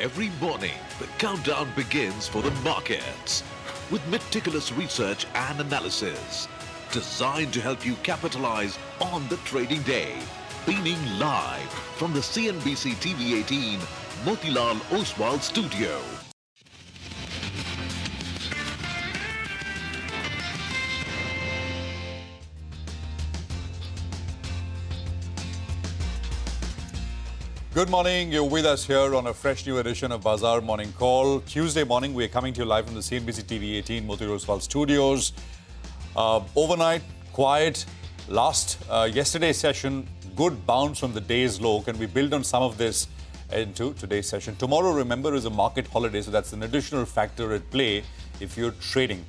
Every morning, the countdown begins for the markets with meticulous research and analysis designed to help you capitalize on the trading day. Beaming live from the CNBC-TV18 Motilal Oswal studio. Good morning. You're with us here on a fresh new edition of Bazaar Morning Call. Tuesday morning, we're coming to you live from the CNBC-TV18 Motilal Oswal studios. Overnight, quiet. Yesterday's session, good bounce from the day's low. Can we build on some of this into today's session? Tomorrow, remember, is a market holiday, so that's an additional factor at play if you're trading.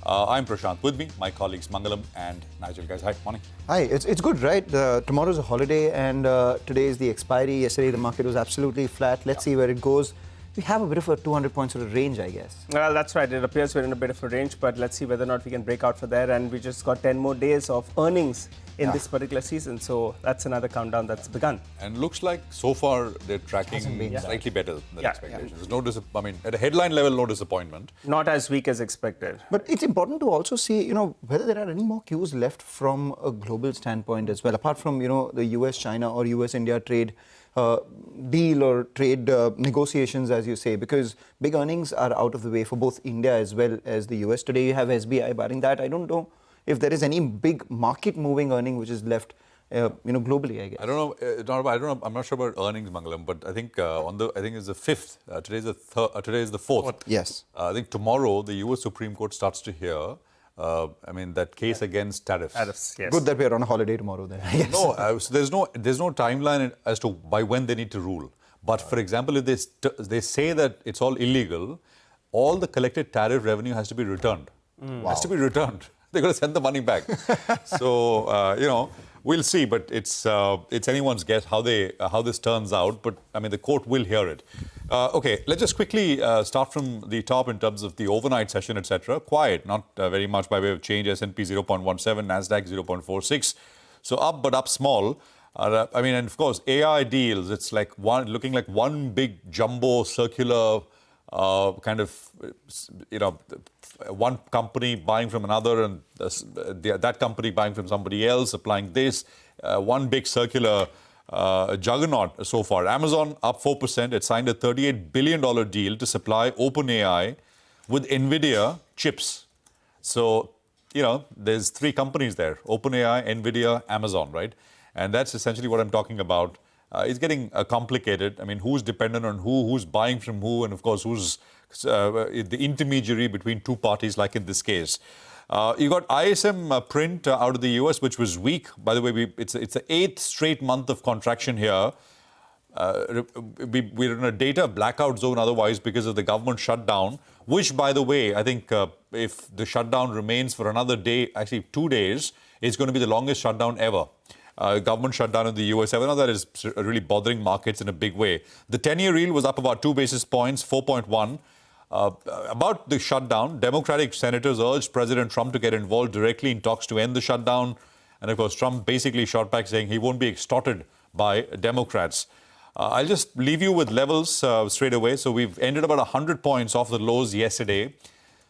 I'm Prashant. With me, my colleagues Mangalam and Nigel. Guys, hi. Morning. Hi. It's good, right? Tomorrow's a holiday and today is the expiry. Yesterday, the market was absolutely flat. Let's see where it goes. We have a bit of a 200 points sort of range, I guess. Well, that's right. It appears we're in a bit of a range, but let's see whether or not we can break out for there. And we just got 10 more days of earnings in this particular season. So that's another countdown that's begun. And looks like so far they're tracking slightly better than expectations. There's no at a headline level, no disappointment. Not as weak as expected. But it's important to also see, whether there are any more cues left from a global standpoint as well, apart from, the US-China or US-India trade deal or trade negotiations, as you say, because big earnings are out of the way for both India as well as the US. Today you have SBI. Barring that, I don't know if there is any big market-moving earning which is left, globally, I guess. I don't know. I'm not sure about earnings, Mangalam, but I think I think it's the 5th. Today is the 4th. Yes. I think tomorrow the US Supreme Court starts to hear. That case against tariffs. Yes. Good that we're on a holiday tomorrow then. Yes. No, so there's no timeline as to by when they need to rule. But for example, if they say that it's all illegal, all the collected tariff revenue has to be returned. Has to be returned. They're going to send the money back. So we'll see. But it's anyone's guess how this turns out. But I mean, the court will hear it. Okay, let's just quickly start from the top in terms of the overnight session, etc. Quiet, not very much by way of change. S&P 0.17, Nasdaq 0.46. So up, but up small. And of course, AI deals. It's like looking like one big jumbo circular one company buying from another and that company buying from somebody else, applying this. One big circular juggernaut so far. Amazon up 4%. It signed a $38 billion deal to supply OpenAI with NVIDIA chips. So, there's 3 companies there. OpenAI, NVIDIA, Amazon, right? And that's essentially what I'm talking about. It's getting complicated. I mean, who's dependent on who's buying from who, and of course, who's the intermediary between two parties, like in this case. You got ISM print out of the US, which was weak. By the way, it's the 8th straight month of contraction here. We're in a data blackout zone otherwise because of the government shutdown, which, by the way, I think if the shutdown remains for another day, actually 2 days, it's going to be the longest shutdown ever. Government shutdown in the US. I know that is really bothering markets in a big way. The 10-year yield was up about 2 basis points, 4.1. About the shutdown, Democratic senators urged President Trump to get involved directly in talks to end the shutdown. And of course, Trump basically shot back saying he won't be extorted by Democrats. I'll just leave you with levels straight away. So we've ended about 100 points off the lows yesterday.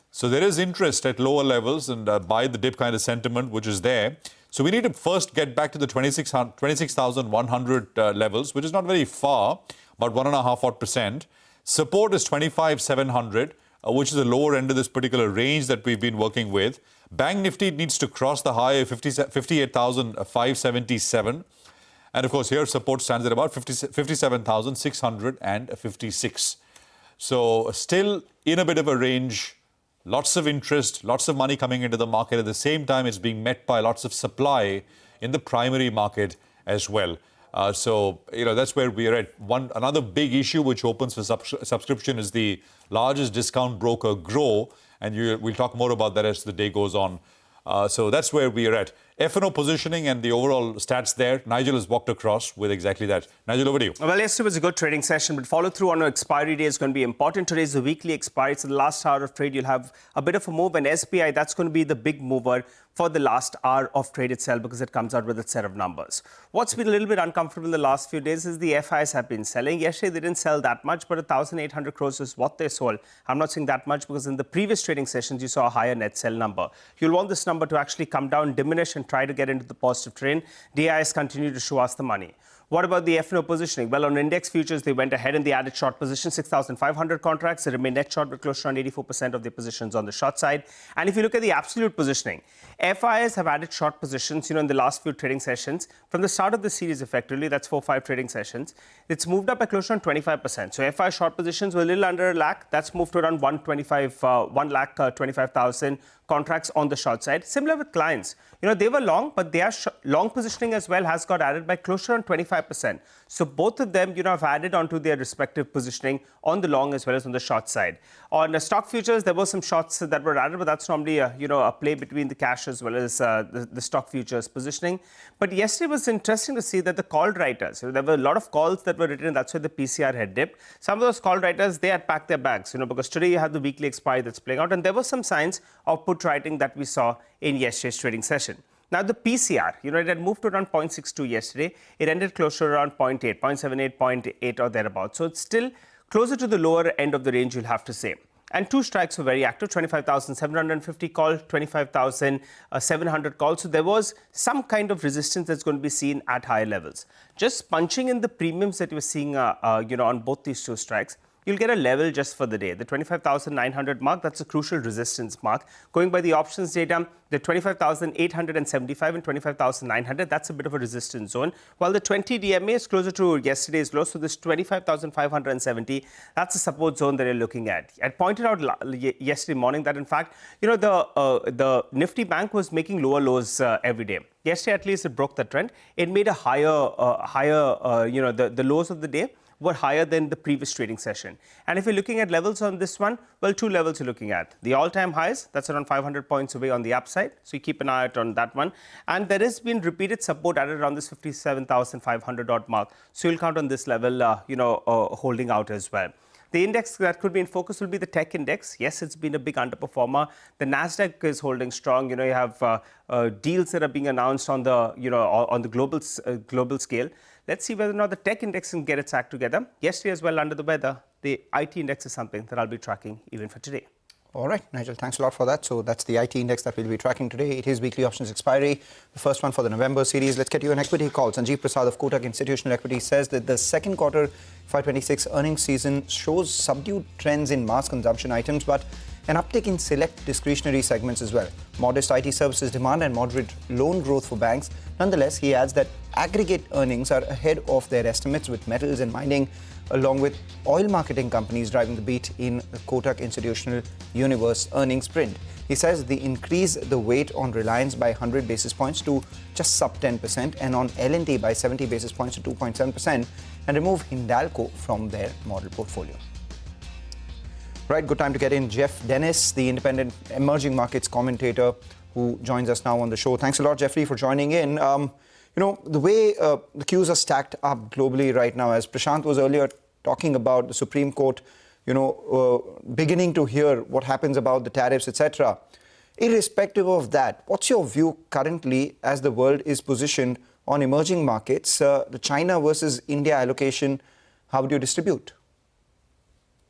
So there is interest at lower levels and buy the dip kind of sentiment, which is there. So we need to first get back to the 26,100 levels, which is not very far, about 1.5%. Support is 25,700, which is the lower end of this particular range that we've been working with. Bank Nifty needs to cross the high of 58,577. And of course, here support stands at about 57,656. So still in a bit of a range. Lots of interest, lots of money coming into the market. At the same time, it's being met by lots of supply in the primary market as well. So that's where we are at. Another big issue which opens for subscription is the largest discount broker, Grow. And we'll talk more about that as the day goes on. So that's where we are at. F&O positioning and the overall stats there. Nigel has walked across with exactly that. Nigel, over to you. Well, yesterday was a good trading session, but follow through on an expiry day is going to be important. Today is the weekly expiry. So the last hour of trade, you'll have a bit of a move. And SBI, that's going to be the big mover for the last hour of trade itself because it comes out with a set of numbers. What's been a little bit uncomfortable in the last few days is the FIs have been selling. Yesterday, they didn't sell that much, but 1,800 crores is what they sold. I'm not saying that much because in the previous trading sessions, you saw a higher net sell number. You'll want this number to actually come down, diminish, and try to get into the positive trend. DIs continue to show us the money. What about the F&O positioning? Well, on index futures, they went ahead and they added short position, 6,500 contracts. They remain net short with close to around 84% of their positions on the short side. And if you look at the absolute positioning, FIs have added short positions, in the last few trading sessions. From the start of the series, effectively, that's 4-5 trading sessions. It's moved up by close to around 25%. So FI short positions were a little under a lakh. That's moved to around 1,25,000 contracts on the short side. Similar with clients. They were long, but their long positioning as well has got added by close to around 25%. So both of them, have added onto their respective positioning on the long as well as on the short side. On the stock futures, there were some shorts that were added, but that's normally a play between the cash as well as the stock futures positioning. But yesterday was interesting to see that the call writers, there were a lot of calls that were written. That's why the PCR had dipped. Some of those call writers, they had packed their bags, because today you have the weekly expiry that's playing out, and there were some signs of put writing that we saw in yesterday's trading session. Now, the PCR, it had moved to around 0.62 yesterday. It ended close to around 0.8, 0.78, 0.8 or thereabouts. So it's still closer to the lower end of the range, you'll have to say. And two strikes were very active, 25,750 call, 25,700 calls. So there was some kind of resistance that's going to be seen at higher levels. Just punching in the premiums that you're seeing, on both these two strikes, you'll get a level just for the day. The 25,900 mark, that's a crucial resistance mark. Going by the options data, the 25,875 and 25,900, that's a bit of a resistance zone. While the 20 DMA is closer to yesterday's low, so this 25,570, that's a support zone that you're looking at. I pointed out yesterday morning that, in fact, the Nifty Bank was making lower lows every day. Yesterday, at least, it broke the trend. It made a the lows of the day were higher than the previous trading session. And if you're looking at levels on this one, well, two levels you're looking at. The all-time highs, that's around 500 points away on the upside. So you keep an eye out on that one. And there has been repeated support added around this 57,500 odd mark. So you'll count on this level, holding out as well. The index that could be in focus will be the tech index. Yes, it's been a big underperformer. The Nasdaq is holding strong. You have deals that are being announced on the, on the global scale. Let's see whether or not the tech index can get its act together. Yesterday as well, under the weather, the IT index is something that I'll be tracking even for today. All right, Nigel, thanks a lot for that. So that's the IT index that we'll be tracking today. It is weekly options expiry, the first one for the November series. Let's get you an equity call. Sanjeev Prasad of Kotak Institutional Equity says that the second quarter FY26 earnings season shows subdued trends in mass consumption items, but an uptick in select discretionary segments as well. Modest IT services demand and moderate loan growth for banks. Nonetheless, he adds that aggregate earnings are ahead of their estimates, with metals and mining along with oil marketing companies driving the beat in the Kotak Institutional Universe earnings print. He says they increase the weight on Reliance by 100 basis points to just sub 10% and on L&T by 70 basis points to 2.7% and remove Hindalco from their model portfolio. Right, good time to get in Jeff Dennis, the independent emerging markets commentator who joins us now on the show. Thanks a lot, Jeffrey, for joining in. The way the queues are stacked up globally right now, as Prashant was earlier talking about the Supreme Court, beginning to hear what happens about the tariffs, etc. Irrespective of that, what's your view currently as the world is positioned on emerging markets, the China versus India allocation? How would you distribute?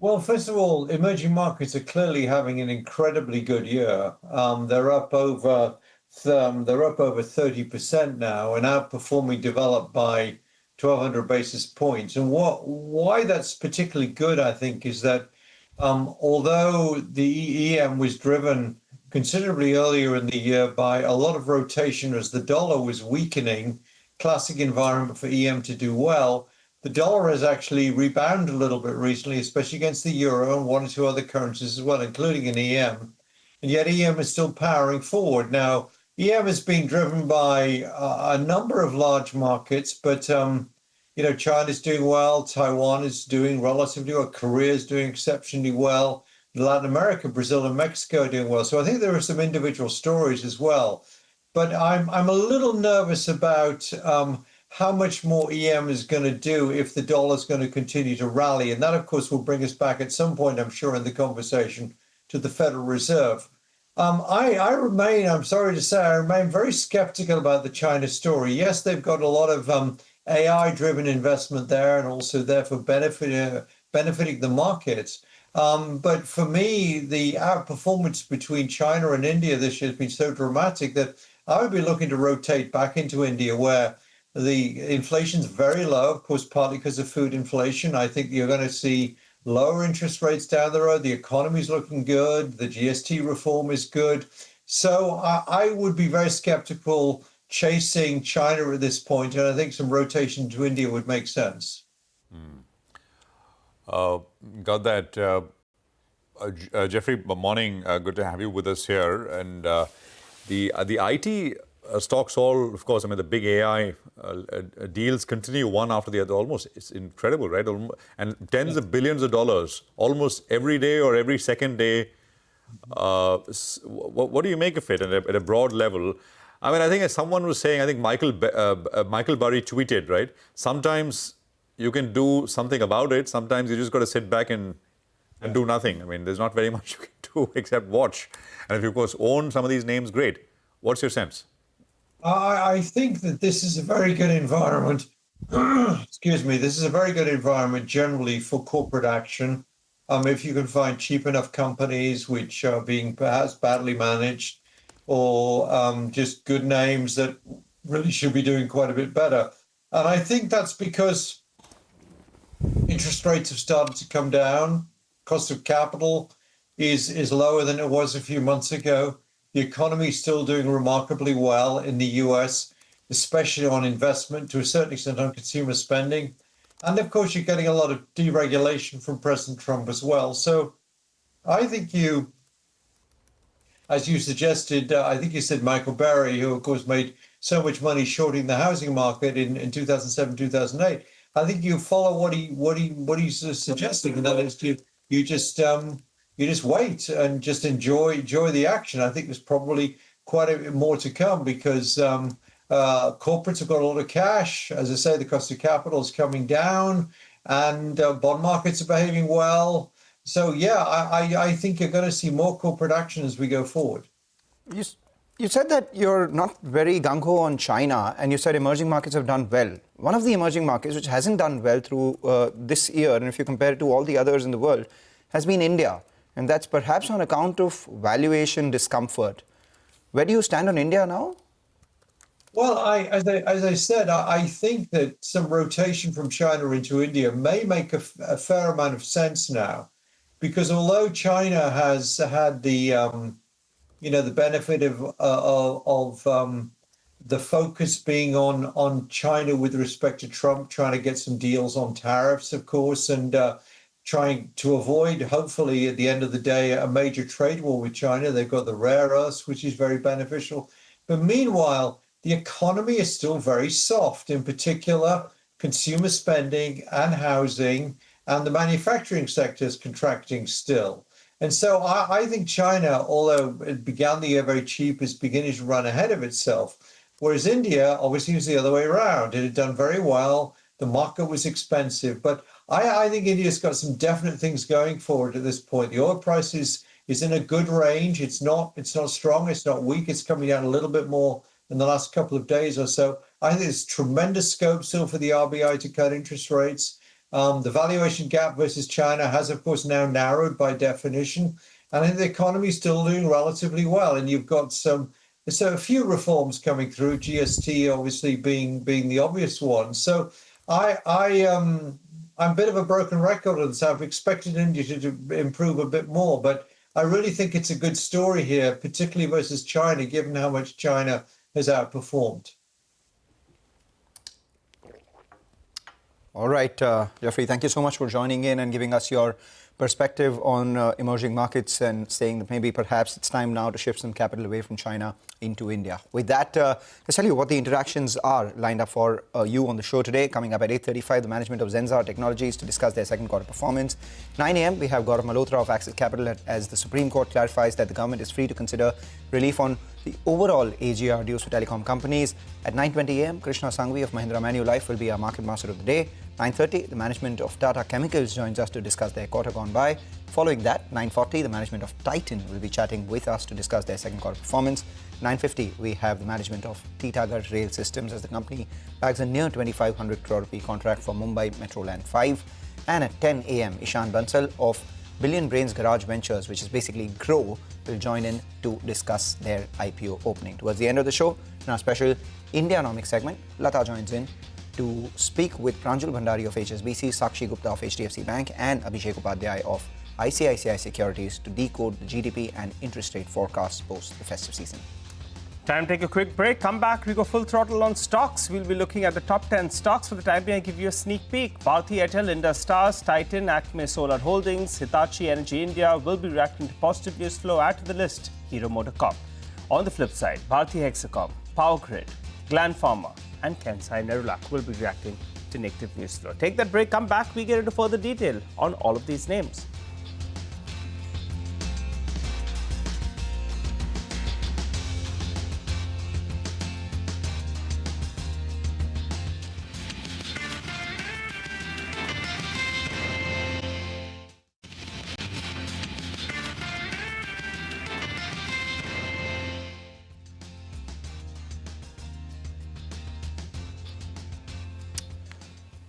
Well, first of all, emerging markets are clearly having an incredibly good year. They're up over 30% now and outperforming developed by 1,200 basis points. And why that's particularly good, I think, is that although the EM was driven considerably earlier in the year by a lot of rotation as the dollar was weakening, classic environment for EM to do well, the dollar has actually rebounded a little bit recently, especially against the euro and one or two other currencies as well, including in EM. And yet EM is still powering forward. Now, EM is being driven by a number of large markets, but China's doing well, Taiwan is doing relatively well, Korea is doing exceptionally well, Latin America, Brazil and Mexico are doing well. So I think there are some individual stories as well. but I'm a little nervous about how much more EM is going to do if the dollar is going to continue to rally. And that, of course, will bring us back at some point, I'm sure, in the conversation to the Federal Reserve. I'm sorry to say, I remain very skeptical about the China story. Yes, they've got a lot of AI-driven investment there and also therefore benefiting the markets. But for me, the outperformance between China and India this year has been so dramatic that I would be looking to rotate back into India, where the inflation's very low, of course, partly because of food inflation. I think you're going to see lower interest rates down the road. The economy's looking good. The GST reform is good. So I would be very skeptical chasing China at this point, and I think some rotation to India would make sense. Got that. Jeffrey, morning. Good to have you with us here. And the IT stocks all, of course, I mean, the big AI deals continue one after the other. Almost, it's incredible, right? And tens of billions of dollars almost every day or every second day. What do you make of it at a broad level? I mean, I think as someone was saying, I think Michael Burry tweeted, right? Sometimes you can do something about it. Sometimes you just got to sit back and do nothing. I mean, there's not very much you can do except watch. And if you, of course, own some of these names, great. What's your sense? I think that this is a very good environment. Excuse me. This is a very good environment generally for corporate action. If you can find cheap enough companies which are being perhaps badly managed, or just good names that really should be doing quite a bit better. And I think that's because interest rates have started to come down. Cost of capital is lower than it was a few months ago. The economy is still doing remarkably well in the US, especially on investment, to a certain extent on consumer spending. And of course, you're getting a lot of deregulation from President Trump as well. So I think as you suggested, I think you said Michael Burry, who of course made so much money shorting the housing market in 2007, 2008. I think you follow what he's suggesting, and that is you just wait and just enjoy the action. I think there's probably quite a bit more to come because corporates have got a lot of cash. As I say, the cost of capital is coming down, and bond markets are behaving well. So yeah, I think you're going to see more corporate action as we go forward. You said that you're not very gung-ho on China, and you said emerging markets have done well. One of the emerging markets which hasn't done well through this year, and if you compare it to all the others in the world, has been India. And that's perhaps on account of valuation discomfort. Where do you stand on India now? Well, as I said, I think that some rotation from China into India may make a fair amount of sense now, because although China has had the the benefit of the focus being on China with respect to Trump, trying to get some deals on tariffs, of course, and trying to avoid, hopefully, at the end of the day, a major trade war with China. They've got the rare earths, which is very beneficial. But meanwhile, the economy is still very soft, in particular, consumer spending and housing, and the manufacturing sector is contracting still. And so I think China, although it began the year very cheap, is beginning to run ahead of itself. Whereas India obviously was the other way around. It had done very well. The market was expensive. But I think India's got some definite things going forward at this point. The oil price is in a good range. It's not strong. It's not weak. It's coming down a little bit more in the last couple of days or so. I think there's tremendous scope still for the RBI to cut interest rates. The valuation gap versus China has, of course, now narrowed by definition. And I think the economy is still doing relatively well. And you've got a few reforms coming through, GST obviously being the obvious one. So I'm a bit of a broken record on this. I've expected India to improve a bit more, but I really think it's a good story here, particularly versus China, given how much China has outperformed. All right, Jeffrey, thank you so much for joining in and giving us your perspective on emerging markets and saying that maybe perhaps it's time now to shift some capital away from China into India. With that, let's tell you what the interactions are lined up for you on the show today. Coming up at 8:35, the management of Zensar Technologies to discuss their second quarter performance. 9 a.m., we have Gaurav Malhotra of Axis Capital as the Supreme Court clarifies that the government is free to consider relief on the overall AGR dues for telecom companies. At 9:20 a.m., Krishna Sanghvi of Mahindra Manulife will be our market master of the day. 9:30, the management of Tata Chemicals joins us to discuss their quarter gone by. Following that, 9:40, the management of Titan will be chatting with us to discuss their second quarter performance. 9:50, we have the management of Titagarh Rail Systems as the company bags a near 2,500 crore rupee contract for Mumbai Metro Line 5. And at 10 a.m., Ishan Bansal of Billion Brains Garage Ventures, which is basically Grow, will join in to discuss their IPO opening. Towards the end of the show, in our special Indianomics segment, Lata joins in to speak with Pranjul Bhandari of HSBC, Sakshi Gupta of HDFC Bank and Abhishek Upadhyay of ICICI Securities to decode the GDP and interest rate forecasts post the festive season. Time to take a quick break. Come back. We go full throttle on stocks. We'll be looking at the top 10 stocks. For the time being, I give you a sneak peek. Bharti Airtel, Indus Stars, Titan, Acme Solar Holdings, Hitachi Energy India will be reacting to positive news flow. Add to the list, Hero MotoCorp. On the flip side, Bharti Hexacom, Power Grid, Gland Pharma and Kansai Nerulac will be reacting to negative news flow. Take that break. Come back. We get into further detail on all of these names.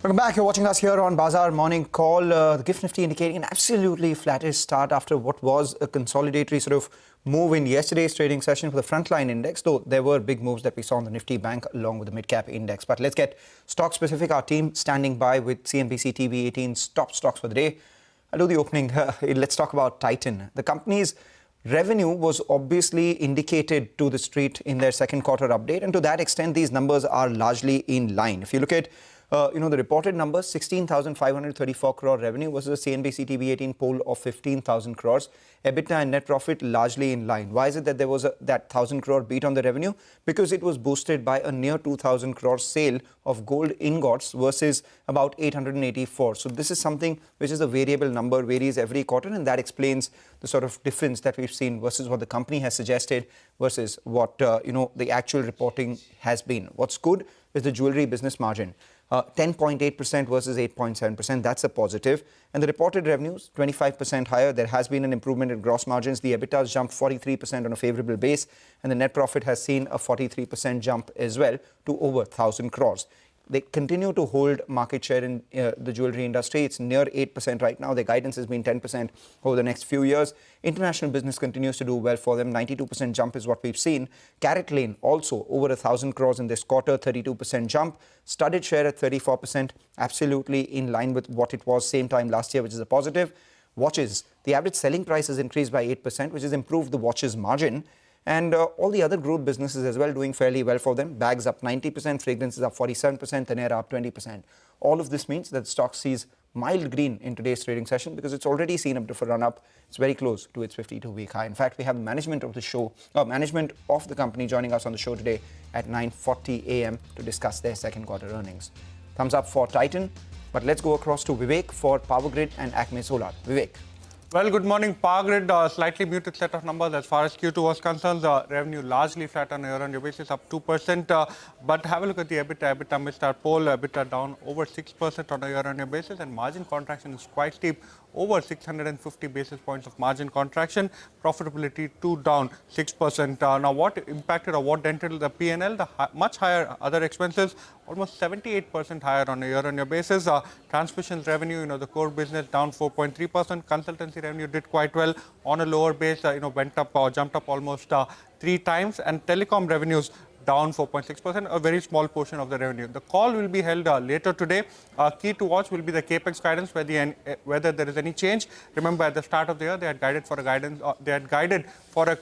Welcome back. You're watching us here on Bazaar Morning Call. The GIFT Nifty indicating an absolutely flattish start after what was a consolidatory sort of move in yesterday's trading session for the frontline index, though there were big moves that we saw on the Nifty Bank along with the mid-cap index. But let's get stock specific. Our team standing by with CNBC-TV18's top stocks for the day. I'll do the opening. Let's talk about Titan. The company's revenue was obviously indicated to the street in their second quarter update, and to that extent, these numbers are largely in line. If you look at the reported numbers, 16,534 crore revenue versus a CNBC TV18 poll of 15,000 crores. EBITDA and net profit largely in line. Why is it that there was that 1,000 crore beat on the revenue? Because it was boosted by a near 2,000 crore sale of gold ingots versus about 884. So this is something which is a variable number, varies every quarter, and that explains the sort of difference that we've seen versus what the company has suggested versus what the actual reporting has been. What's good is the jewelry business margin. 10.8% versus 8.7%. That's a positive. And the reported revenues, 25% higher. There has been an improvement in gross margins. The EBITDA has jumped 43% on a favorable base. And the net profit has seen a 43% jump as well to over 1,000 crores. They continue to hold market share in the jewelry industry. It's near 8% right now. Their guidance has been 10% over the next few years. International business continues to do well for them. 92% jump is what we've seen. Carrot Lane also over 1,000 crores in this quarter, 32% jump. Studded share at 34%, absolutely in line with what it was same time last year, which is a positive. Watches, the average selling price has increased by 8%, which has improved the watches margin. And all the other growth businesses as well doing fairly well for them. Bags up 90%, fragrances up 47%, Taneira up 20%. All of this means that the stock sees mild green in today's trading session because it's already seen a bit of a run up. It's very close to its 52-week high. In fact, we have management of the company joining us on the show today at 9:40 a.m. to discuss their second quarter earnings. Thumbs up for Titan. But let's go across to Vivek for Power Grid and Acme Solar. Vivek. Well, good morning. Power Grid, slightly muted set of numbers as far as Q2 was concerned. Revenue largely flat on a year-on-year basis, up 2%. But have a look at the EBITDA. EBITDA missed our poll. EBITDA down over 6% on a year-on-year basis. And margin contraction is quite steep. Over 650 basis points of margin contraction. Profitability too down 6%. Now, what impacted or what dented the P&L? The much higher other expenses, almost 78% higher on a year-on-year basis. Transmissions revenue, the core business down 4.3%. Consultancy revenue did quite well on a lower base, went up or jumped up almost 3 times. And telecom revenues down 4.6%, a very small portion of the revenue. The call will be held later today. Key to watch will be the capex guidance, whether there is any change. Remember, at the start of the year, they had guided for a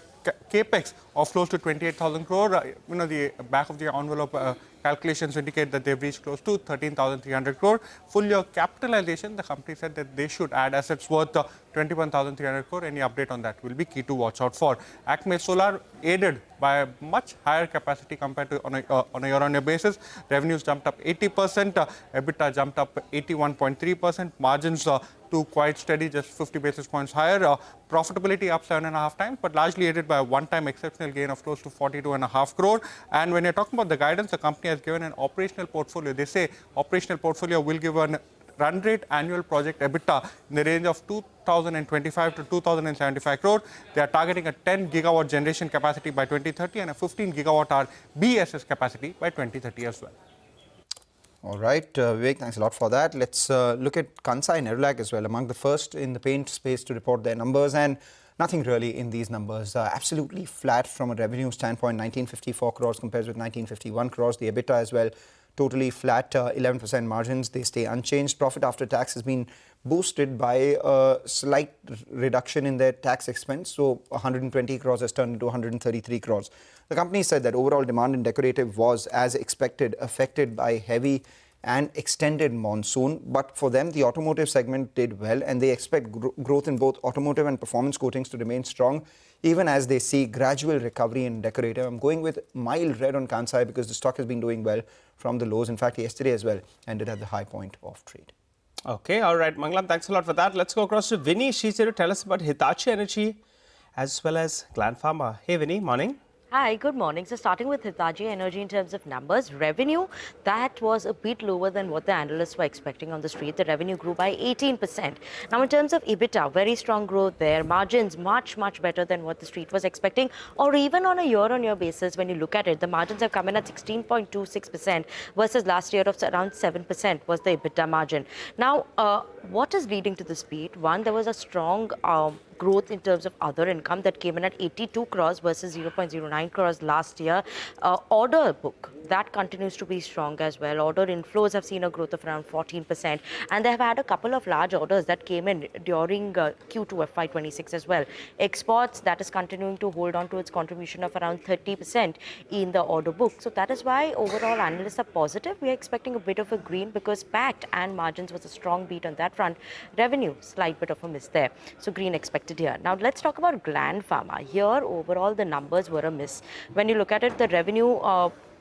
capex of close to 28,000 crore. The back of the envelope calculations indicate that they've reached close to 13,300 crore. Full year capitalization, the company said that they should add assets worth 21,300 crore. Any update on that will be key to watch out for. Acme Solar aided by a much higher capacity compared to on a year-on-year basis. Revenues jumped up 80%, EBITDA jumped up 81.3%, margins to quite steady, just 50 basis points higher. Profitability up 7.5 times, but largely aided by a one-time exceptional gain of close to 42.5 crore. And when you're talking about the guidance, the company has given an operational portfolio. They say operational portfolio will give an run rate annual project EBITDA in the range of 2,025 to 2,075 crore. They are targeting a 10 gigawatt generation capacity by 2030 and a 15 gigawatt hour BESS capacity by 2030 as well. All right, Vivek, thanks a lot for that. Let's look at Kansai Nerolac as well, among the first in the paint space to report their numbers, and nothing really in these numbers. Absolutely flat from a revenue standpoint, 1954 crores compared with 1951 crores. The EBITDA as well, totally flat, 11% margins. They stay unchanged. Profit after tax has been boosted by a slight reduction in their tax expense. So 120 crores has turned into 133 crores. The company said that overall demand in decorative was, as expected, affected by heavy and extended monsoon. But for them, the automotive segment did well, and they expect growth in both automotive and performance coatings to remain strong, even as they see gradual recovery in decorative. I'm going with mild red on Kansai because the stock has been doing well from the lows. In fact, yesterday as well ended at the high point of trade. Okay, all right, Mangalam, thanks a lot for that. Let's go across to Vinny. She's here to tell us about Hitachi Energy as well as Gland Pharma. Hey, Vinny, morning. Hi, good morning. So starting with Hitachi Energy in terms of numbers, revenue, that was a bit lower than what the analysts were expecting on the street. The revenue grew by 18%. Now, in terms of EBITDA, very strong growth there. Margins much, much better than what the street was expecting, or even on a year-on-year basis, when you look at it, the margins have come in at 16.26% versus last year of around 7% was the EBITDA margin. Now, what is leading to this beat? One, there was a strong growth in terms of other income that came in at 82 crores versus 0.09 crores last year. Order book, that continues to be strong as well. Order inflows have seen a growth of around 14%, and they have had a couple of large orders that came in during Q2 FY26 as well. Exports, that is continuing to hold on to its contribution of around 30% in the order book. So that is why overall analysts are positive. We are expecting a bit of a green because PAT and margins was a strong beat on that front. Revenue, slight bit of a miss there. So green expected here. Now let's talk about Gland Pharma. Here overall the numbers were a miss. When you look at it, the revenue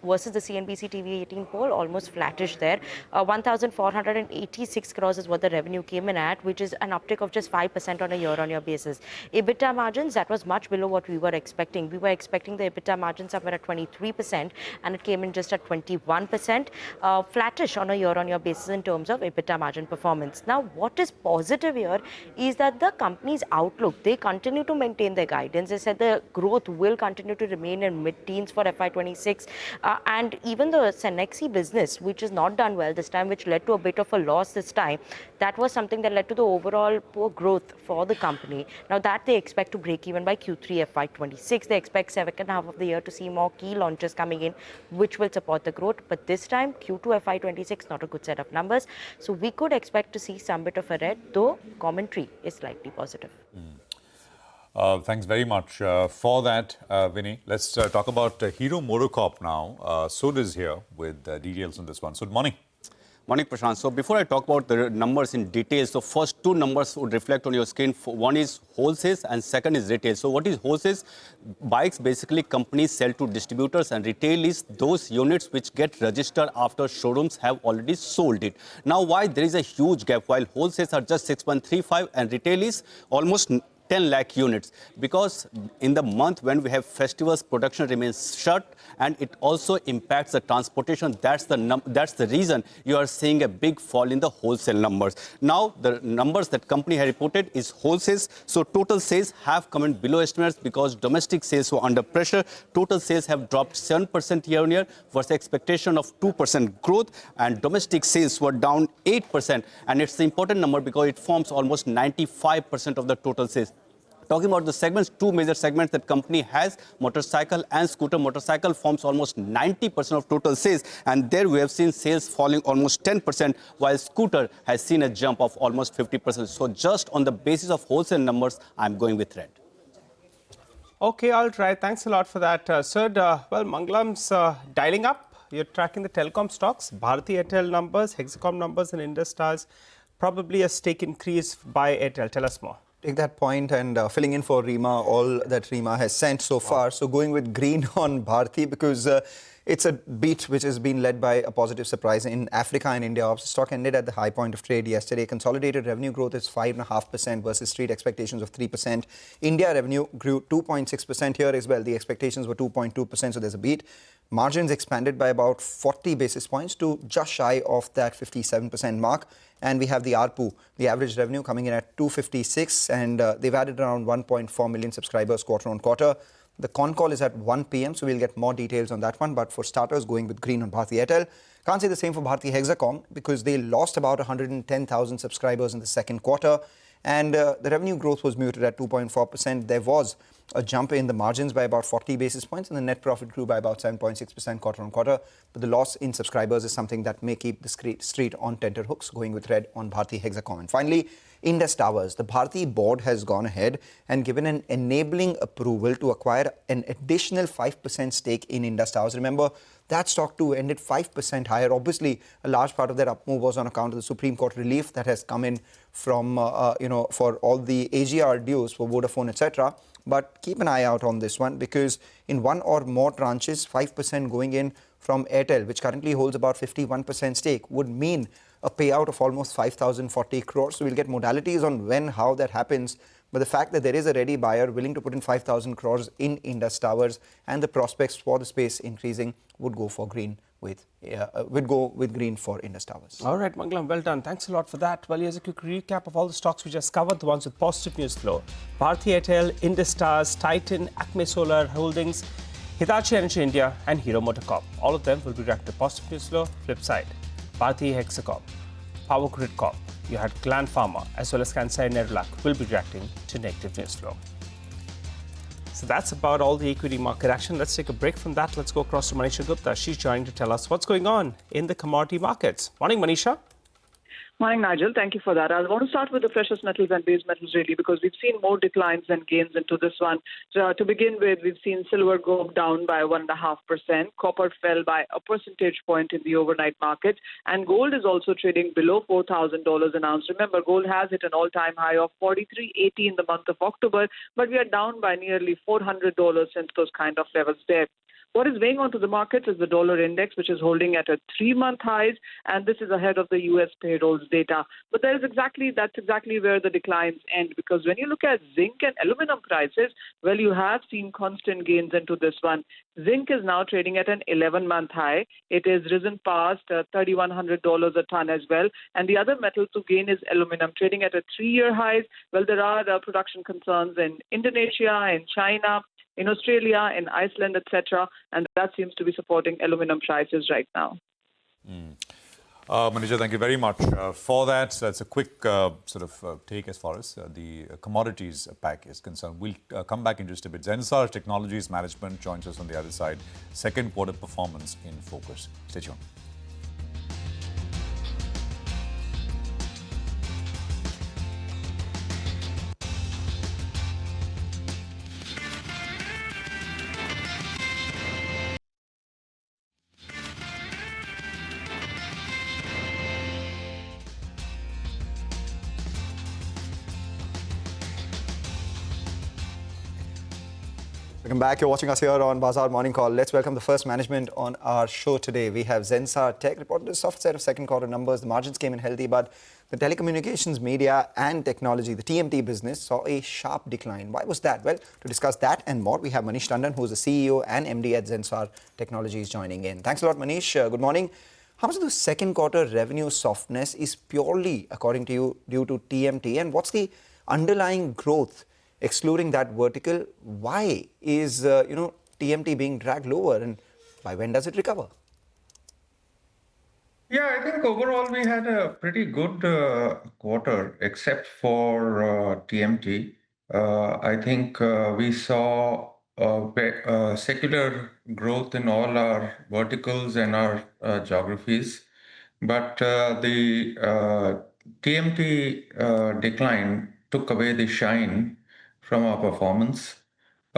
versus the CNBC-TV18 poll, almost flattish there. 1,486 crores is what the revenue came in at, which is an uptick of just 5% on a year-on-year basis. EBITDA margins, that was much below what we were expecting. We were expecting the EBITDA margin somewhere at 23%, and it came in just at 21%. Flattish on a year-on-year basis in terms of EBITDA margin performance. Now, what is positive here is that the company's outlook, they continue to maintain their guidance. They said the growth will continue to remain in mid-teens for FY26. And even the sensex business, which is not done well this time, which led to a bit of a loss this time, that was something that led to the overall poor growth for the company. Now that they expect to break even by Q3 FY26. They expect second half of the year to see more key launches coming in, which will support the growth. But this time, Q2 FY26, not a good set of numbers. So we could expect to see some bit of a red, though commentary is slightly positive. Thanks very much for that, Vinny. Let's talk about Hero MotoCorp now. Sud is here with details on this one. Sud, morning. Morning, Prashant. So before I talk about the numbers in detail, so first two numbers would reflect on your screen. One is wholesales and second is retail. So what is wholesales? Bikes basically companies sell to distributors, and retail is those units which get registered after showrooms have already sold it. Now, why there is a huge gap while wholesales are just 6.35 and retail is almost 10 lakh units, because in the month when we have festivals, production remains shut, and it also impacts the transportation. That's the reason you are seeing a big fall in the wholesale numbers. Now, the numbers that company had reported is wholesales. So total sales have come in below estimates because domestic sales were under pressure. Total sales have dropped 7% year-on-year versus expectation of 2% growth, and domestic sales were down 8%. And it's the important number because it forms almost 95% of the total sales. Talking about the segments, two major segments that company has, motorcycle and scooter. Motorcycle forms almost 90% of total sales, and there we have seen sales falling almost 10%, while scooter has seen a jump of almost 50%. So just on the basis of wholesale numbers, I'm going with red. Okay, all right. Thanks a lot for that, sir. Well, Mangalam's dialing up. You're tracking the telecom stocks, Bharti Airtel numbers, Hexacom numbers, and Indus Stars. Probably a stake increase by Airtel. Tell us more. Take that point and filling in for Rima, all that Rima has sent so far. So going with green on Bharti because it's a beat which has been led by a positive surprise in Africa and India. The stock ended at the high point of trade yesterday. Consolidated revenue growth is 5.5% versus street expectations of 3%. India revenue grew 2.6% here as well. The expectations were 2.2%, so there's a beat. Margins expanded by about 40 basis points to just shy of that 57% mark. And we have the ARPU, the average revenue coming in at 256, and they've added around 1.4 million subscribers quarter on quarter. The con call is at 1 p.m, so we'll get more details on that one. But for starters, going with green on Bharti Airtel. Can't say the same for Bharti Hexacom because they lost about 110,000 subscribers in the second quarter. And the revenue growth was muted at 2.4%. There was a jump in the margins by about 40 basis points, and the net profit grew by about 7.6% quarter on quarter. But the loss in subscribers is something that may keep the street on tenterhooks, going with red on Bharti Hexacom. And finally, Indus Towers. The Bharti board has gone ahead and given an enabling approval to acquire an additional 5% stake in Indus Towers. Remember, that stock too ended 5% higher. Obviously, a large part of that up move was on account of the Supreme Court relief that has come in from, for all the AGR dues for Vodafone, etc. But keep an eye out on this one because in one or more tranches, 5% going in from Airtel, which currently holds about 51% stake, would mean a payout of almost 5,040 crores. So we'll get modalities on when, how that happens. But the fact that there is a ready buyer willing to put in 5,000 crores in Indus Towers and the prospects for the space increasing would go for green would go with green for Indus Towers. All right, Mangalam, well done. Thanks a lot for that. Well, here's a quick recap of all the stocks we just covered, the ones with positive news flow. Bharti Airtel, Indus Towers, Titan, Acme Solar Holdings, Hitachi Energy India, and Hero MotoCorp. All of them will be reacting to positive news flow. Flip side, Bharti Hexacom, Power Grid Corp, you had Gland Pharma, as well as Kansai Nerolac will be reacting to negative news flow. So that's about all the equity market action. Let's take a break from that. Let's go across to Manisha Gupta. She's joining to tell us what's going on in the commodity markets. Morning, Manisha. Morning, Nigel. Thank you for that. I want to start with the precious metals and base metals, really, because we've seen more declines than gains into this one. So, to begin with, we've seen silver go down by 1.5%. Copper fell by a percentage point in the overnight market. And gold is also trading below $4,000 an ounce. Remember, gold has hit an all-time high of $43.80 in the month of October, but we are down by nearly $400 since those kind of levels there. What is weighing onto the markets is the dollar index, which is holding at a 3-month highs, and this is ahead of the U.S. payrolls data. But that's exactly where the declines end, because when you look at zinc and aluminum prices, well, you have seen constant gains into this one. Zinc is now trading at an 11-month high. It has risen past $3,100 a ton as well. And the other metal to gain is aluminum, trading at a 3-year high. Well, there are production concerns in Indonesia, in China, in Australia, in Iceland, etc., and that seems to be supporting aluminum prices right now. Manisha, thank you very much for that. So that's a quick take as far as the commodities pack is concerned. We'll come back in just a bit. Zensar Technologies Management joins us on the other side. Second quarter performance in focus. Stay tuned. Welcome back. You're watching us here on Bazaar Morning Call. Let's welcome the first management on our show today. We have Zensar Tech reported a soft set of second quarter numbers. The margins came in healthy, but the telecommunications, media and technology, the TMT business, saw a sharp decline. Why was that? Well, to discuss that and more, we have Manish Tandon, who is the CEO and MD at Zensar Technologies, joining in. Thanks a lot, Manish. Good morning. How much of the second quarter revenue softness is purely, according to you, due to TMT? And what's the underlying growth excluding that vertical? Why is TMT being dragged lower, and by when does it recover? Yeah, I think overall we had a pretty good quarter, except for TMT. I think we saw secular growth in all our verticals and our geographies, but the TMT decline took away the shine from our performance.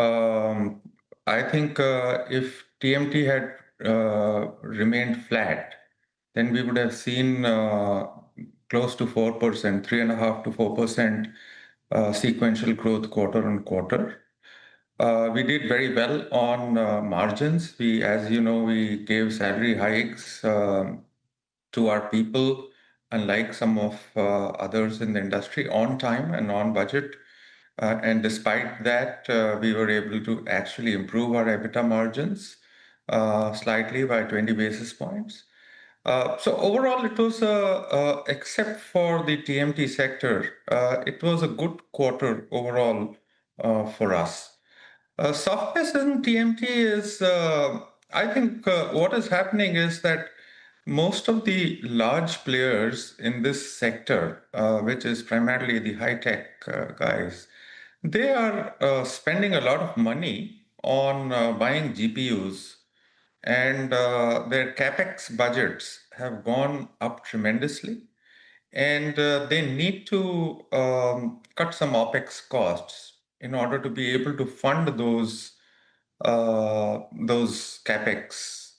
I think if TMT had remained flat, then we would have seen close to 4%, 3.5% to 4% sequential growth quarter on quarter. We did very well on margins. As you know, we gave salary hikes to our people, unlike some of others in the industry, on time and on budget. And despite that, we were able to actually improve our EBITDA margins slightly by 20 basis points. So overall, it was, except for the TMT sector, it was a good quarter overall for us. Softness in TMT is, I think, what is happening is that most of the large players in this sector, which is primarily the high-tech guys, they are spending a lot of money on buying GPUs, and their capex budgets have gone up tremendously, and they need to cut some opex costs in order to be able to fund those capex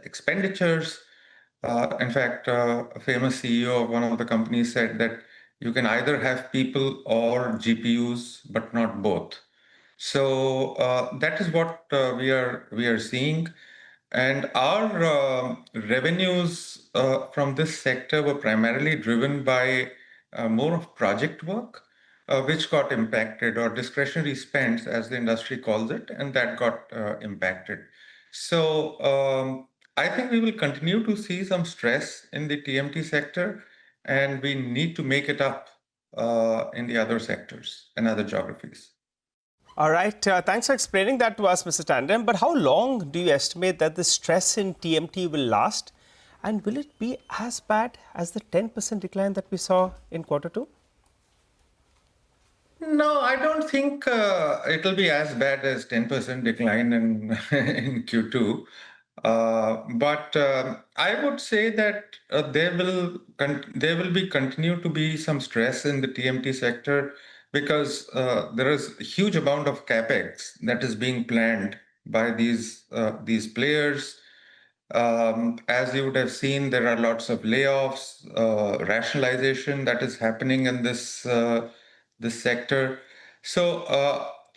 expenditures. In fact, a famous CEO of one of the companies said that you can either have people or GPUs, but not both. So that is what we are seeing, and our revenues from this sector were primarily driven by more of project work, which got impacted, or discretionary spends, as the industry calls it, and that got impacted. So I think we will continue to see some stress in the TMT sector, and we need to make it up in the other sectors and other geographies. All right. Thanks for explaining that to us, Mr. Tandem. But how long do you estimate that the stress in TMT will last? And will it be as bad as the 10% decline that we saw in quarter two? No, I don't think it'll be as bad as 10% decline in in Q2. But I would say that there will be continue to be some stress in the TMT sector, because there is a huge amount of capex that is being planned by these players. As you would have seen, there are lots of layoffs, rationalization that is happening in this sector. So